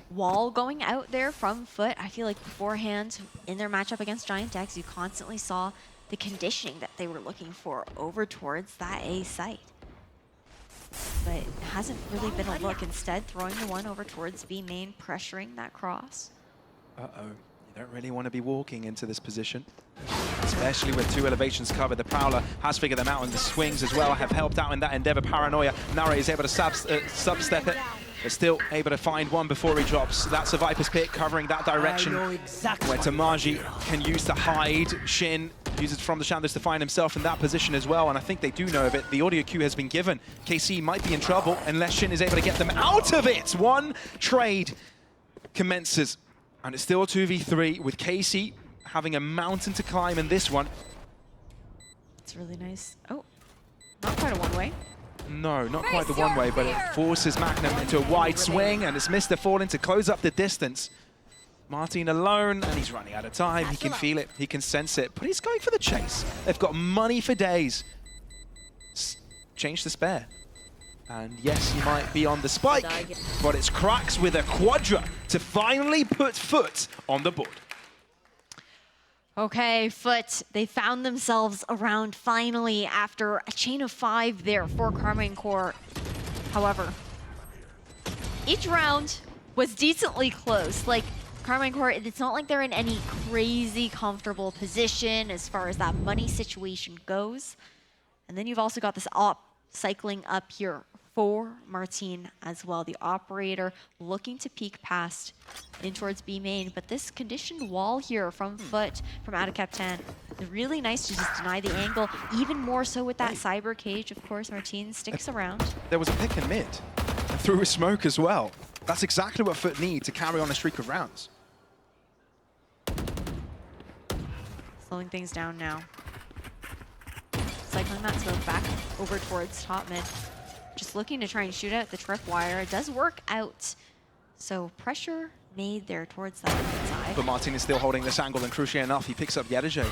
wall going out there from FUT. I feel like beforehand, in their matchup against Giant X, you constantly saw the conditioning that they were looking for over towards that A site. But it hasn't really been a look. Instead, throwing the one over towards B main, pressuring that cross.
Uh-oh. You don't really want to be walking into this position, especially with 2 elevations covered. The Prowler has figured them out, and the swings as well have helped out in that endeavor. Paranoia, Nara is able to substep it, but still able to find one before he drops. That's a Viper's Pit covering that direction, where Tamaji can use to hide. Shin uses from the shadows to find himself in that position as well, and I think they do know of it. The audio cue has been given. KC might be in trouble unless Shin is able to get them out of it. One trade commences. And it's still 2v3 with KC having a mountain to climb in this one.
It's really nice. Oh, not quite a one-way.
No, not quite the one way, but it forces Magnum into a wide swing, and it's Mr. Fallen to close up the distance. Martin alone, and he's running out of time. He can feel it, he can sense it, but he's going for the chase. They've got money for days. Change the spare. And yes, he might be on the spike, but it's Cracks with a quadra to finally put FUT on the board.
Okay, FUT, they found themselves around finally after a chain of 5 there for Karmine Corp. However, each round was decently close. Like, Karmine Corp, it's not like they're in any crazy comfortable position as far as that money situation goes. And then you've also got this op cycling up here for Martin as well. The operator looking to peek past in towards B main, but this conditioned wall here from FUT, from out of Captain, is really nice to just deny the angle, even more so with that cyber cage. Of course, Martin sticks around.
There was a pick in mid, and through a smoke as well. That's exactly what FUT need to carry on a streak of rounds.
Slowing things down now. Cycling that smoke back over towards top mid. Just looking to try and shoot out the tripwire. It does work out. So pressure made there towards that side.
But Martin is still holding this angle, and crucially enough, he picks up Yedajay.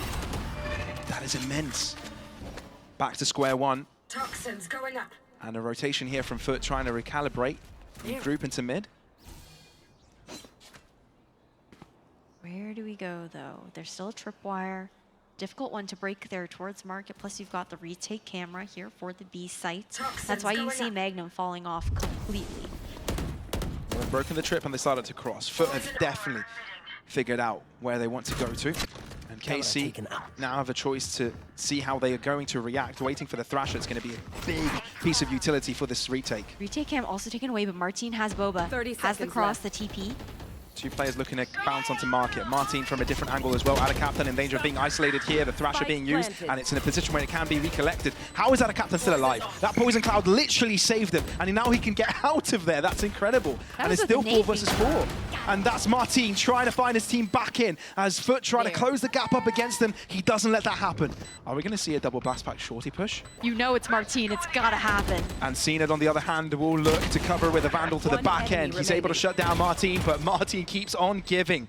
That is immense. Back to square one.
Toxins going up.
And a rotation here from FUT trying to recalibrate. Group into mid.
Where do we go, though? There's still a tripwire. Difficult one to break there towards market. Plus, you've got the retake camera here for the B site. That's why you see Magnum falling off completely.
Well, they've broken the trip and they started to cross. FUT have definitely figured out where they want to go to. And KC now have a choice to see how they are going to react. Waiting for the Thrasher. It's going to be a big piece of utility for this retake.
Retake cam also taken away, but Martin has Boba.
30
has the
seconds
cross,
left.
the TP.
Two players looking to bounce onto market. Martin from a different angle as well. Adacaptan in danger of being isolated here. The Thrasher being used, and it's in a position where it can be recollected. How is Adacaptan still alive? That poison cloud literally saved him, and now he can get out of there. That's incredible. And it's still 4 versus 4. And that's Martin trying to find his team back in as FUT trying to close the gap up against him. He doesn't let that happen. Are we going to see a double blast pack shorty push?
You know it's Martin. It's got to happen.
And Cened, on the other hand, will look to cover with a Vandal to the back end. He's able to shut down Martin, but Martin keeps on giving.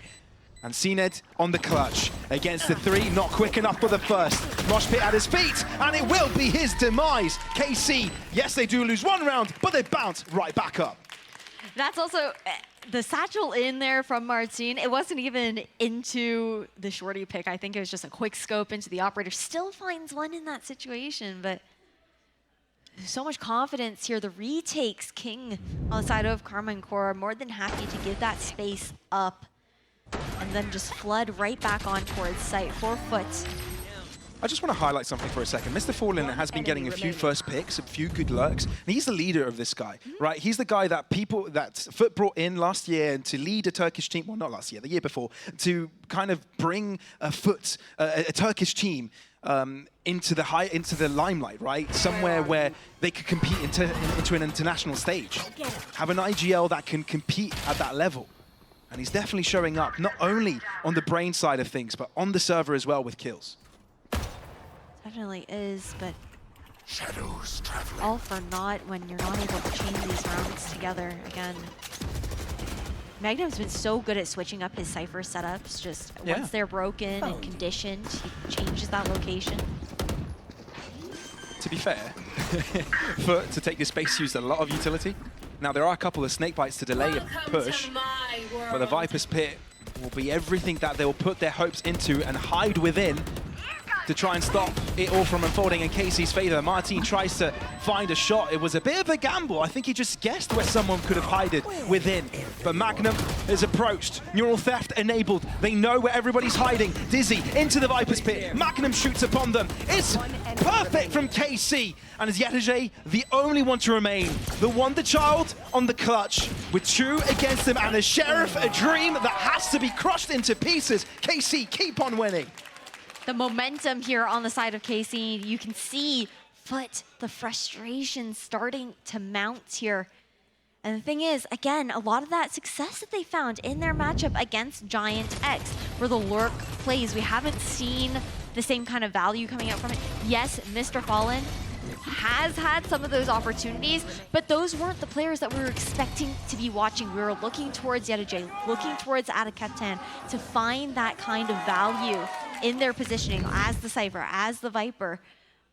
And Cened on the clutch against the 3, not quick enough for the first. Mosh pit at his feet, and it will be his demise. KC, yes, they do lose 1 round, but they bounce right back up.
That's also the satchel in there from Martin. It wasn't even into the shorty pick. I think it was just a quick scope into the operator. Still finds one in that situation, but there's so much confidence here. The retakes king on the side of Karmine Corp. More than happy to give that space up and then just flood right back on towards site for FUT.
I just want to highlight something for a second. Mr. Fallen has been getting a few first picks, a few good lurks, and he's the leader of this guy, right? He's the guy that FUT brought in last year to lead a Turkish team, well, not last year, the year before, to kind of bring a Turkish team into the limelight, right? Somewhere where they could compete into an international stage. Have an IGL that can compete at that level. And he's definitely showing up, not only on the brain side of things, but on the server as well with kills.
Definitely is, but all for naught when you're not able to chain these rounds together. Again, Magnum's been so good at switching up his Cypher setups. Just once they're broken and conditioned, he changes that location.
To be fair, to take this space used a lot of utility. Now there are a couple of snake bites to delay a push, but the Viper's Pit will be everything that they will put their hopes into and hide within to try and stop it all from unfolding in KC's favor. Martin tries to find a shot. It was a bit of a gamble. I think he just guessed where someone could have hidden within. But Magnum is approached. Neural theft enabled. They know where everybody's hiding. Dizzy into the Viper's Pit. Magnum shoots upon them. It's perfect from KC. And is Yedajay the only one to remain? The Wonder Child on the clutch with 2 against him and a Sheriff, a dream that has to be crushed into pieces. KC keep on winning.
The momentum here on the side of KC, you can see FUT, the frustration starting to mount here. And the thing is, again, a lot of that success that they found in their matchup against Giant X, where the lurk plays, we haven't seen the same kind of value coming out from it. Yes, Mr. Fallen has had some of those opportunities, but those weren't the players that we were expecting to be watching. We were looking towards Yedajay, looking towards Adakatan to find that kind of value in their positioning as the Cypher, as the Viper.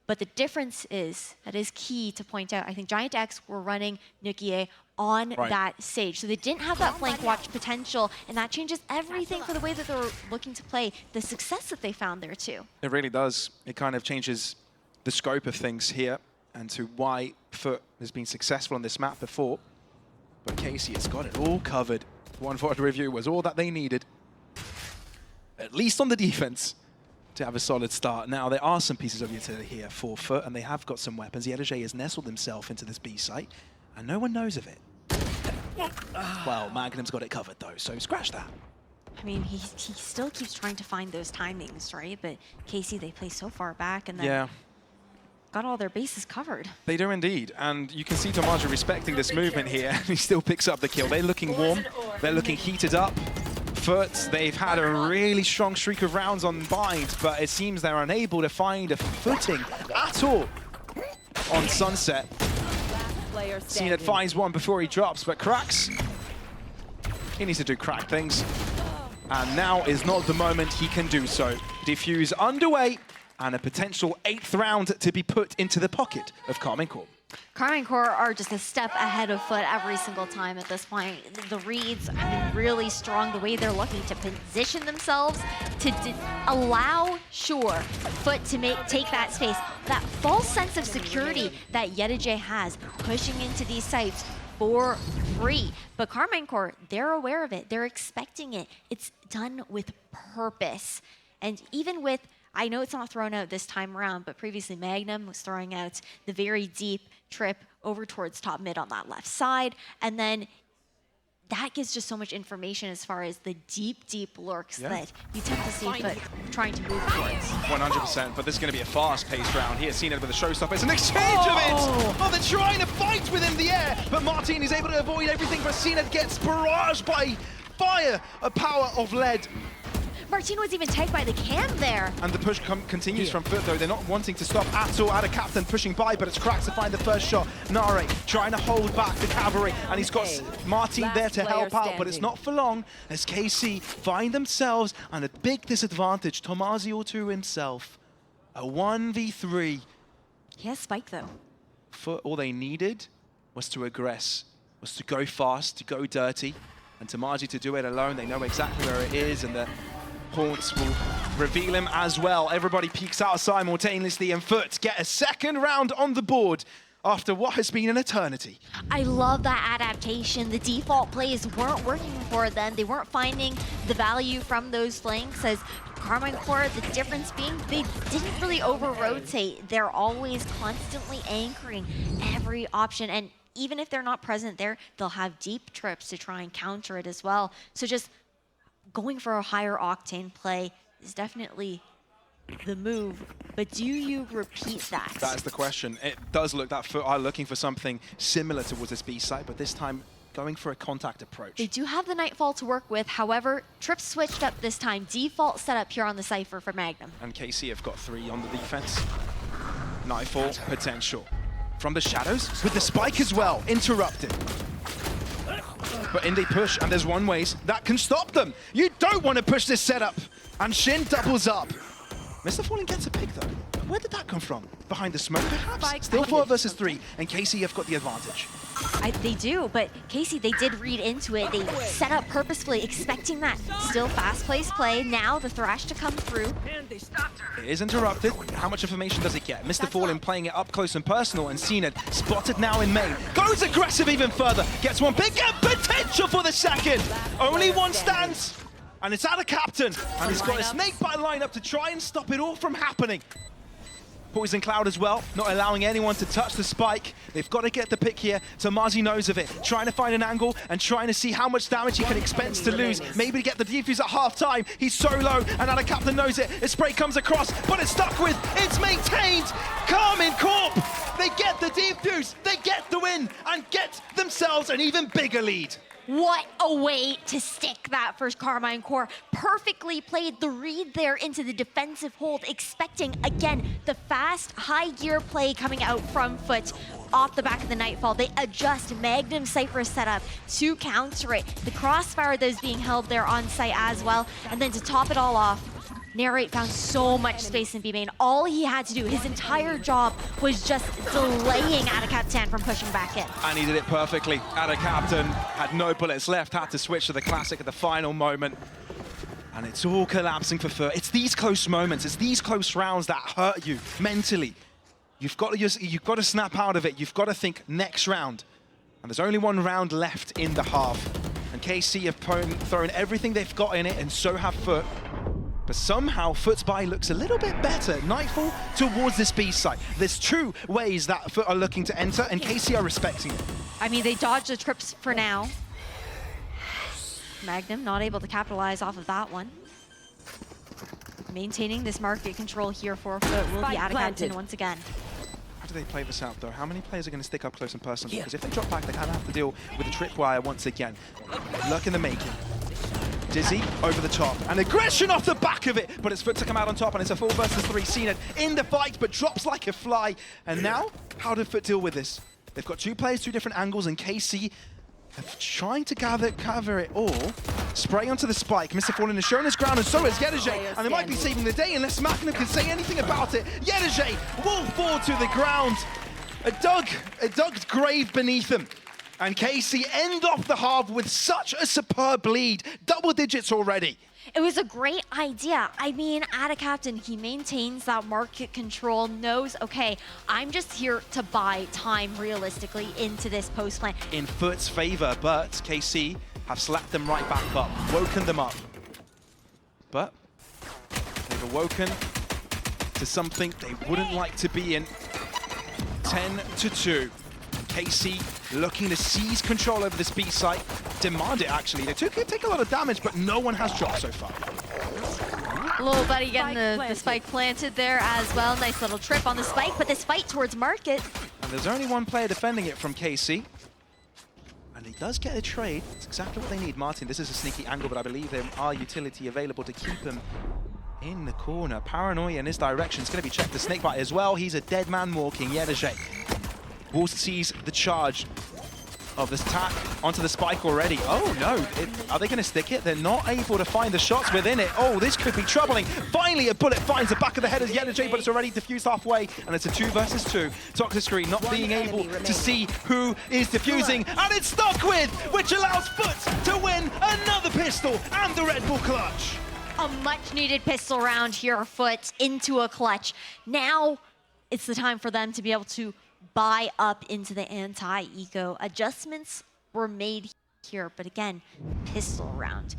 But the difference is, that is key to point out, I think Giant X were running Nukie on that stage. So they didn't have that flank watch potential, and that changes everything for the way that they were looking to play, the success that they found there too.
It really does. It kind of changes the scope of things here and to why FUT has been successful on this map before. But Casey has got it all covered. One VOD review was all that they needed, at least on the defense, to have a solid start. Now, there are some pieces of utility here for FUT, and they have got some weapons. Yedajay has nestled himself into this B site, and no one knows of it. Well, Magnum's got it covered, though, so scratch that.
I mean, he still keeps trying to find those timings, right? But Casey, they play so far back, and then got all their bases covered.
They do indeed, and you can see Tomaji respecting this movement here. He still picks up the kill. They're looking warm. They're looking heated up. FUT, they've had a really strong streak of rounds on Bind, but it seems they're unable to find a footing at all on Sunset. CNED finds one before he drops, but cracks. He needs to do crack things. And now is not the moment he can do so. Defuse underway, and a potential 8th round to be put into the pocket of Karmine Corp.
Karmine Corp are just a step ahead of FUT every single time at this point. The reads, I mean, really strong, the way they're looking to position themselves to allow, FUT to take that space. That false sense of security that Yedajay has, pushing into these sites for free. But Karmine Corp, they're aware of it. They're expecting it. It's done with purpose. And even with, I know it's not thrown out this time around, but previously Magnum was throwing out the very deep trip over towards top mid on that left side. And then that gives just so much information as far as the deep, deep lurks that you tend to see FUT trying to move towards.
100%, but this is going to be a fast-paced round here. Seen it with the showstopper. It's an exchange of it! Oh, they're trying to fight with him in the air, but Martin is able to avoid everything, but CNED gets barraged by fire, a power of lead.
Martino was even tagged by the cam there.
And the push continues from FUT, though. They're not wanting to stop at all. Adakatan pushing by, but it's Cracks to find the first shot. Nare trying to hold back the cavalry, and he's got Martin there to help out, but it's not for long as KC find themselves on a big disadvantage. Tomazio to himself. A 1v3.
He has Spike, though.
FUT, all they needed was to aggress, was to go fast, to go dirty, and Tomaji to do it alone. They know exactly where it is, and the Haunts will reveal him as well. Everybody peeks out simultaneously, and FUT get a second round on the board after what has been an eternity.
I love that adaptation. The default plays weren't working for them. They weren't finding the value from those flanks. As Karmine Corp, the difference being they didn't really over-rotate. They're always constantly anchoring every option, and even if they're not present there, they'll have deep trips to try and counter it as well. So just going for a higher octane play is definitely the move, but do you repeat that?
That's the question. It does look that FUT are looking for something similar towards this B site, but this time going for a contact approach.
They do have the Nightfall to work with, however, Trip switched up this time. Default setup here on the Cypher for Magnum.
And KC have got 3 on the defense. Nightfall potential. From the shadows, with the spike as well, interrupted. But in they push, and there's one ways that can stop them. You don't want to push this setup. And Shin doubles up. Mr. Fallen gets a pick, though. Where did that come from? Behind the smoke, perhaps? Still 4 versus 3, and KC have got the advantage.
They do, but Casey, they did read into it. They set up purposefully, expecting that still fast-paced play. Now the Thrash to come through.
It is interrupted. How much information does it get? Mr. Fallen playing it up close and personal, and CNED spotted now in main. Goes aggressive even further. Gets one big potential for the second. Only one stands, and it's out of Captain. And he's got a snakebite lineup to try and stop it all from happening. Poison Cloud as well, not allowing anyone to touch the spike. They've got to get the pick here. Tomaji knows of it, trying to find an angle and trying to see how much damage he can expense to lose. Maybe to get the defuse at half-time. He's so low, and now the Captain knows it. A spray comes across, but it's stuck with. It's maintained. Karmine Corp, they get the defuse, they get the win, and get themselves themselves an even bigger lead.
What a way to stick that first Carmine Core. Perfectly played the read there into the defensive hold, expecting, again, the fast, high gear play coming out from FUT off the back of the Nightfall. They adjust Magnum Cypher setup to counter it. The crossfire that is being held there on site as well. And then to top it all off, Narrate found so much space in B main. All he had to do, his entire job, was just delaying Adacaptan from pushing back in.
And he did it perfectly. Adacaptan had no bullets left, had to switch to the classic at the final moment. And it's all collapsing for FUT. It's these close moments, it's these close rounds that hurt you mentally. You've got to snap out of it. You've got to think next round. And there's only one round left in the half. And KC have thrown everything they've got in it, and so have FUT. But somehow, FUT's buy looks a little bit better. Nightfall towards this B site. There's two ways that FUT are looking to enter, and KC are respecting it.
I mean, they dodged the trips for now. Magnum not able to capitalize off of that one. Maintaining this market control here for FUT will be Adacaptan once again.
How do they play this out, though? How many players are going to stick up close and personal? Because if they drop back, they kind of have to deal with the tripwire once again. Luck in the making. Dizzy over the top, and aggression off the back of it, but it's FUT to come out on top, and it's a 4 versus 3. Cena in the fight, but drops like a fly. And now, how did FUT deal with this? They've got two players, two different angles, and KC are trying to cover it all. Spray onto the spike. Mr. Fallen is shown his ground, and so is Yedeje, and they might be saving the day unless Magnum can say anything about it. Yedeje will fall to the ground. A dug grave beneath him. And KC end off the half with such a superb lead. Double digits already.
It was a great idea. I mean, Adacaptan, he maintains that market control, knows, okay, I'm just here to buy time realistically into this post plan.
In FUT's favor, but KC have slapped them right back up, woken them up. But they've awoken to something they wouldn't like to be in. 10-2. KC looking to seize control over this B site, demand it actually. They take a lot of damage, but no one has dropped so far.
Little buddy getting the spike planted there as well. Nice little trip on the spike, but this fight towards market.
And there's only one player defending it from KC. And he does get a trade. It's exactly what they need. Martin, this is a sneaky angle, but I believe there are utility available to keep him in the corner. Paranoia in his direction. It's going to be checked. The snakebite as well. He's a dead man walking. Yedeje will seize the charge of this attack onto the spike already. Oh no, are they going to stick it? They're not able to find the shots within it. Oh, this could be troubling. Finally, a bullet finds the back of the head of Yedeje, but it's already diffused halfway, and it's a 2 versus 2. Toxic Screen not being able to see who is diffusing, and it's stuck with, which allows FUT to win another pistol and the Red Bull clutch.
A much-needed pistol round here, FUT into a clutch. Now, it's the time for them to be able to buy up into the anti-eco. Adjustments were made here, but again, pistol round.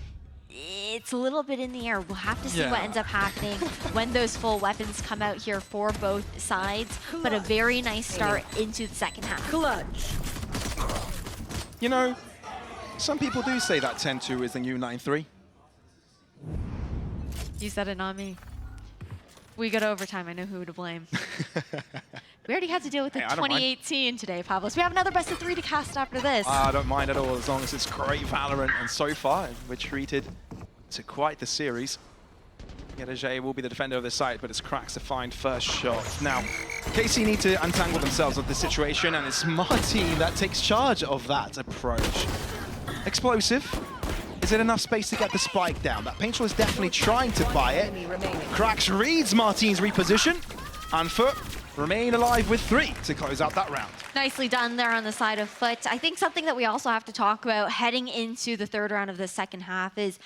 It's a little bit in the air. We'll have to see what ends up happening when those full weapons come out here for both sides, but a very nice start into the second half.
Clutch.
You know, some people do say that 10-2 is the new 9-3.
You said it, not me. We go to overtime, I know who to blame. We already had to deal with the 2018 today, Pavlos. We have another best of 3 to cast after this.
I don't mind at all, as long as it's great Valorant. And so far, we're treated to quite the series. Yedeje will be the defender of the site, but it's Cracks to find first shot. Now, KC need to untangle themselves of the situation, and it's Martin that takes charge of that approach. Explosive. Is it enough space to get the spike down? That Painful is definitely trying to buy it. Cracks reads Martin's reposition, and FUT remain alive with 3 to close out that round.
Nicely done there on the side of FUT. I think something that we also have to talk about heading into the third round of the second half is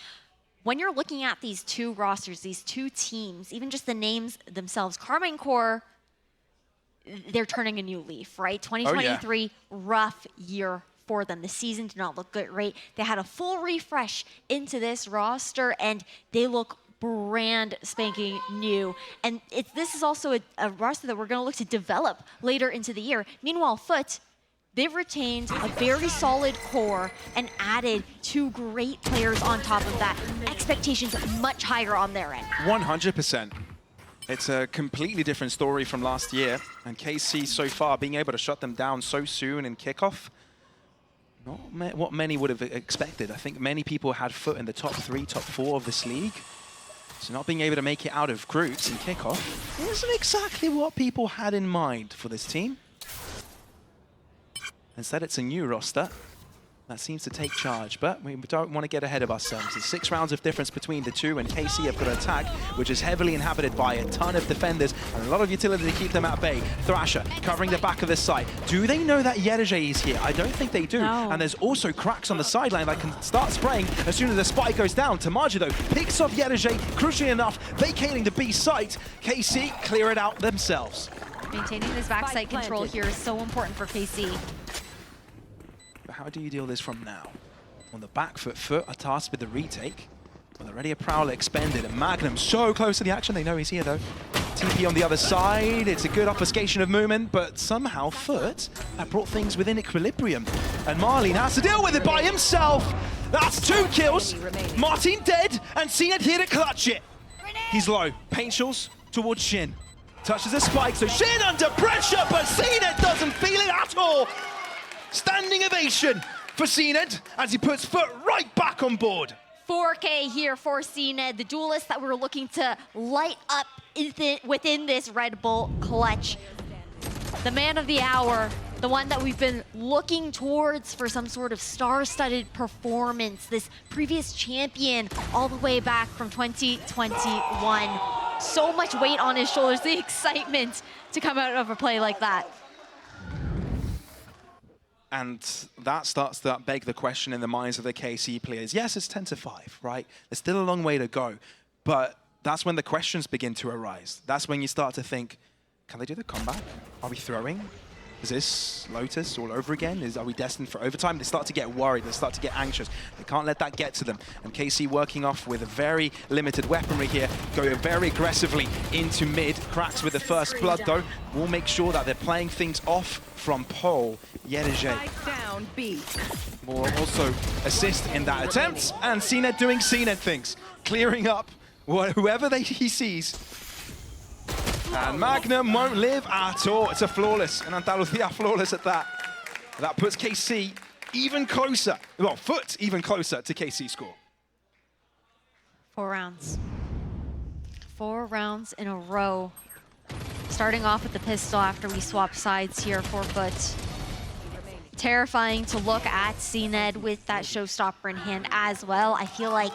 when you're looking at these two rosters, these two teams, even just the names themselves, Carmine Core, they're turning a new leaf, right? 2023, rough year for them. The season did not look great. They had a full refresh into this roster, and they look brand spanking new. And this is also a roster that we're going to look to develop later into the year. Meanwhile, FUT, they've retained a very solid core and added 2 great players on top of that. Expectations much higher on their end.
100%. It's a completely different story from last year, and KC so far being able to shut them down so soon in kickoff Not what many would have expected. I think many people had FUT in the top 3, top 4 of this league. So not being able to make it out of groups in kickoff isn't exactly what people had in mind for this team. Instead, it's a new roster that seems to take charge, but we don't want to get ahead of ourselves. There's 6 rounds of difference between the two, and KC have got an attack which is heavily inhabited by a ton of defenders and a lot of utility to keep them at bay. Thrasher covering the back of this site. Do they know that Yerige is here? I don't think they do.
No.
And there's also cracks on the sideline that can start spraying as soon as the spike goes down. Tamaji, though, picks off Yerige, crucially enough, vacating the B site. KC clear it out themselves.
Maintaining this backside control here is so important for KC.
But how do you deal this from now? On the back foot, FUT are tasked with the retake. Well, already a Prowler expended, and Magnum so close to the action. They know he's here, though. TP on the other side. It's a good obfuscation of movement, but somehow FUT have brought things within equilibrium. And Marlene has to deal with it by himself. That's 2 kills. Martin dead, and CNED here to clutch it. He's low. Paint shills towards Shin. Touches the spike, so Shin under pressure, but CNED doesn't feel it at all. Standing ovation for CNED as he puts FUT right back on board.
4K here for CNED, the duelist that we're looking to light up within this Red Bull clutch. The man of the hour, the one that we've been looking towards for some sort of star-studded performance, this previous champion all the way back from 2021. So much weight on his shoulders, the excitement to come out of a play like that.
And that starts to beg the question in the minds of the KC players. Yes, it's 10-5, right? There's still a long way to go. But that's when the questions begin to arise. That's when you start to think, can they do the comeback? Are we throwing? Is this Lotus all over again? Are we destined for overtime? They start to get worried. They start to get anxious. They can't let that get to them. And KC working off with a very limited weaponry here, going very aggressively into mid. Cracks with the first blood, though. We'll make sure that they're playing things off from Pole. Yerige
Down B.
will also assist in that attempt. And CNED doing CNED things. Clearing up whoever he sees. And Magnum won't live at all. It's a flawless, and Andalusia flawless at that. That puts KC even closer, well, FUT even closer to KC score.
4 rounds. 4 rounds in a row. Starting off with the pistol after we swap sides here for FUT. Terrifying to look at CNED with that showstopper in hand as well. I feel like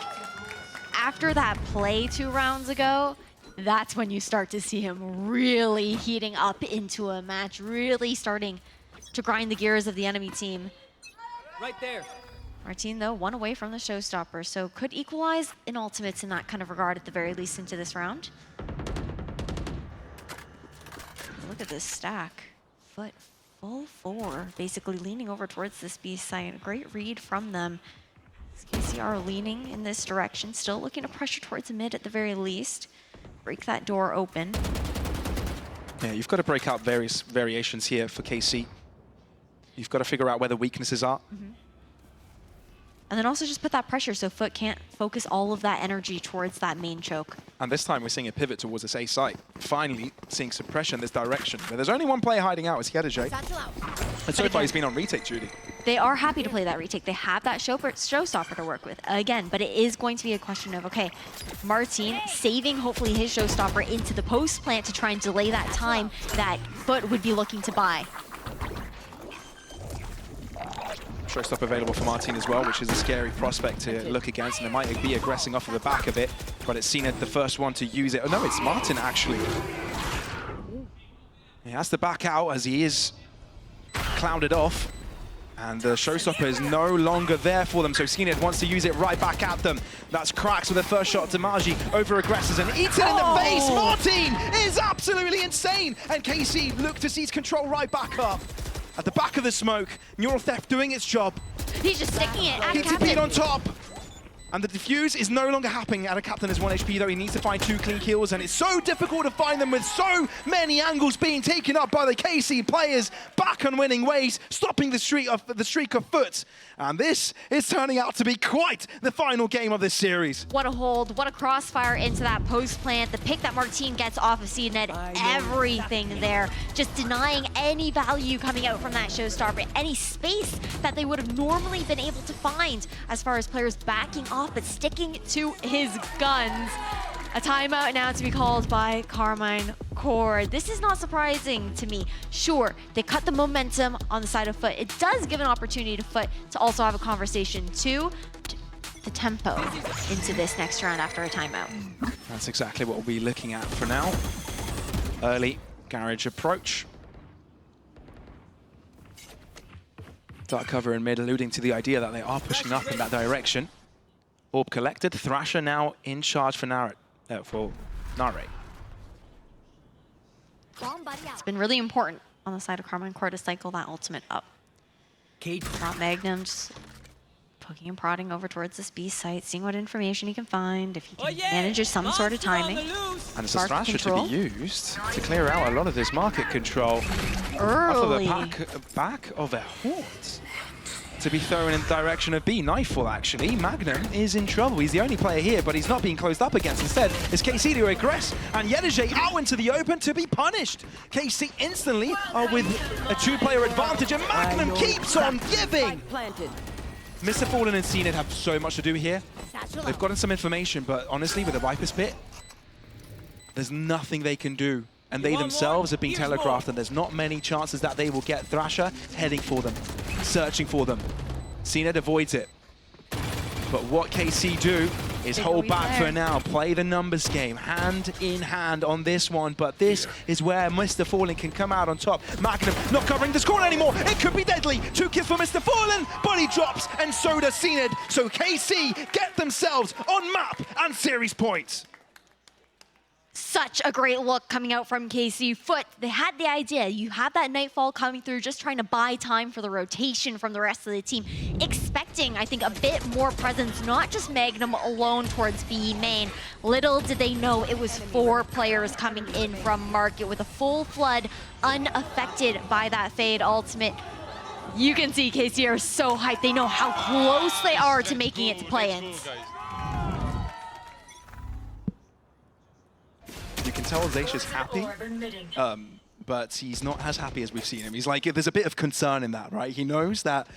after that play 2 rounds ago, that's when you start to see him really heating up into a match, really starting to grind the gears of the enemy team.
Right there.
Martin, though, 1 away from the showstopper, so could equalize in ultimates in that kind of regard at the very least into this round. Look at this stack. FUT full 4, basically leaning over towards this B side. Great read from them. KCR leaning in this direction, still looking to pressure towards the mid at the very least. Break that door open.
Yeah, you've got to break out various variations here for KC. You've got to figure out where the weaknesses are.
And then also just put that pressure so FUT can't focus all of that energy towards that main choke.
And this time we're seeing a pivot towards this A site. Finally seeing some pressure in this direction. But there's only one player hiding out, it's Yerige. And so far he's been on retake duty.
They are happy to play that retake. They have that showstopper to work with. Again, but it is going to be a question of, okay, Martin saving hopefully his showstopper into the post plant to try and delay that time that FUT would be looking to buy.
Showstopper available for Martin as well, which is a scary prospect to look against, and they might be aggressing off of the back of it, but it's CNED the first one to use it. Oh no, it's Martin actually. He has to back out as he is clouded off, and the showstopper is no longer there for them, so CNED wants to use it right back at them. That's Cracks with the first shot. Demaji over aggressors and eats it in the face. Martin is absolutely insane, and KC look to seize control right back up. At the back of the smoke, Neural Theft doing its job.
He's just sticking it at
KTP
Captain.
on top. And the defuse is no longer happening at a captain as 1 HP, though. He needs to find 2 clean kills, and it's so difficult to find them with so many angles being taken up by the KC players. Back on winning ways, stopping the streak of FUT. And this is turning out to be quite the final game of this series.
What a hold, what a crossfire into that post plant. The pick that Martin gets off of CNED, everything there. Just denying any value coming out from that showstopper, any space that they would have normally been able to find as far as players backing off, but sticking to his guns. A timeout now to be called by Karmine Core. This is not surprising to me. Sure, they cut the momentum on the side of FUT. It does give an opportunity to FUT to also have a conversation too. The tempo into this next round after a timeout.
That's exactly what we'll be looking at for now. Early garage approach. Dark cover in mid, alluding to the idea that they are pushing up in that direction. Orb collected. Thrasher now in charge for Nare.
It's been really important on the side of Karmine Core to cycle that ultimate up. Not Magnum just poking and prodding over towards this B site, seeing what information he can find, if he can manage some sort of timing.
And it's a Thrasher to be used to clear out a lot of this market control.
Early.
Off of the back of a Hort. To be thrown in the direction of B. Nightfall, actually. Magnum is in trouble. He's the only player here, but he's not being closed up against. Instead, it's KC to aggress, and Yedege out into the open to be punished. KC instantly are with a 2-player advantage, and Magnum keeps on giving. Mr. Fallen and CNED have so much to do here. They've gotten some information, but honestly, with the Viper's Pit, there's nothing they can do. And they themselves have been telegraphed, and there's not many chances that they will get. Thrasher heading for them, searching for them. CNED avoids it. But what KC do is hold back for now, play the numbers game, hand in hand on this one. But this is where Mr. Fallen can come out on top. Magnum not covering this corner anymore. It could be deadly. 2 kills for Mr. Fallen, but he drops, and so does CNED. So KC get themselves on map and series points.
Such a great look coming out from KC. FUT, they had the idea. You have that Nightfall coming through, just trying to buy time for the rotation from the rest of the team. Expecting, I think, a bit more presence, not just Magnum alone towards B main. Little did they know it was 4 players coming in from market with a full flood, unaffected by that Fade ultimate. You can see KC are so hyped. They know how close they are to making it to play-ins.
You can tell Zacia's happy, but he's not as happy as we've seen him. He's like, there's a bit of concern in that, right? He knows that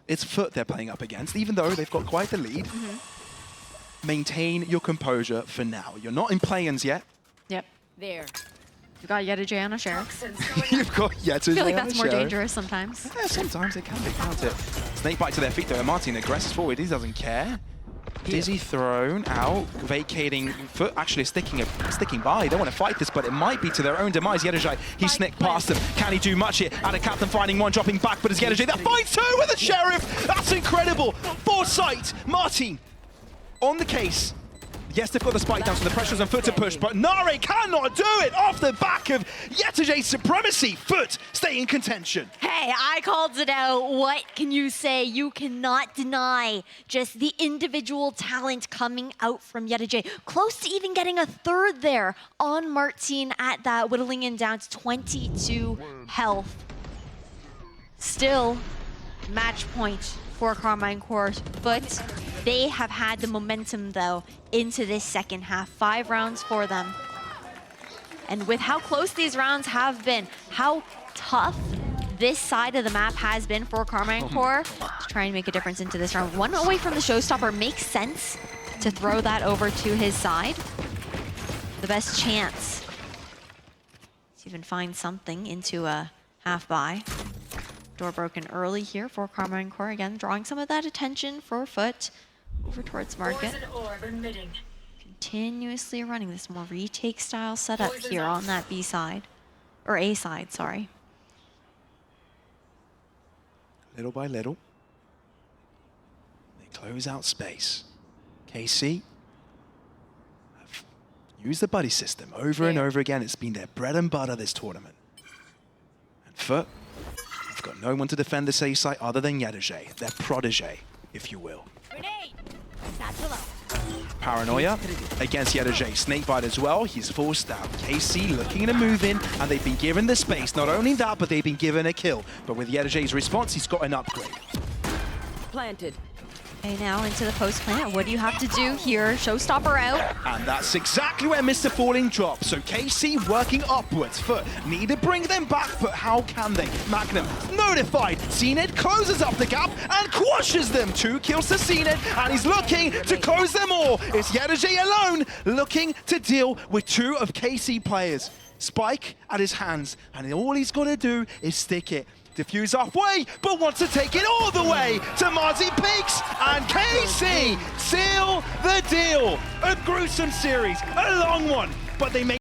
it's FUT they're playing up against, even though they've got quite the lead. Maintain your composure for now. You're not in play-ins yet.
Yep.
There.
You've got Yedege on a Sheriff.
You've got Yedege.
I feel like that's more dangerous sometimes.
Yeah, sometimes it can be, can't it? Snake bite to their feet, though. Martin aggresses forward. He doesn't care. Dizzy thrown out, vacating FUT, actually sticking by. They want to fight this, but it might be to their own demise. Yedege, he snicked past them. Can he do much here? And a captain finding one, dropping back, but it's Yedege that finds 2 with the Sheriff. That's incredible. Foresight, Martin on the case. Yes, they've got the spike down, so the pressure's on FUT to push, but Nare cannot do it off the back of Yetege's supremacy. FUT stay in contention.
Hey, I called it out. What can you say? You cannot deny just the individual talent coming out from Yedege. Close to even getting a 3rd there on Martin at that, whittling him down to 22 health. Still, match point for Karmine Core. FUT, they have had the momentum, though, into this second half. 5 rounds for them. And with how close these rounds have been, how tough this side of the map has been for Karmine Core to try and make a difference into this round. 1 away from the showstopper makes sense to throw that over to his side. The best chance to even find something into a half buy. Door broken early here for Karmine Core. Again, drawing some of that attention for FUT over towards market. Continuously running this more retake style setup here on that B side, or A side, sorry.
Little by little, they close out space. KC have used the buddy system over and over again. It's been their bread and butter this tournament. And FUT have got no one to defend this A site other than Yedege, their protege, if you will.
Grenade! Satchel out.
Paranoia against Yedoje. Snakebite as well. He's forced out. KC looking to move in, and they've been given the space. Not only that, but they've been given a kill. But with Yedoje's response, he's got an upgrade.
Planted.
Okay, now into the post plant. What do you have to do here? Showstopper out.
And that's exactly where Mr. Falling drops. So KC working upwards. FUT need to bring them back, but how can they? Magnum notified. CNED closes up the gap and quashes them. 2 kills to CNED, and he's looking to close them all. It's Yedoje alone looking to deal with 2 of KC players. Spike at his hands, and all he's got to do is stick it. Diffuse halfway, but wants to take it all the way to Marzi Peaks, and KC seal the deal. A gruesome series, a long one, but they make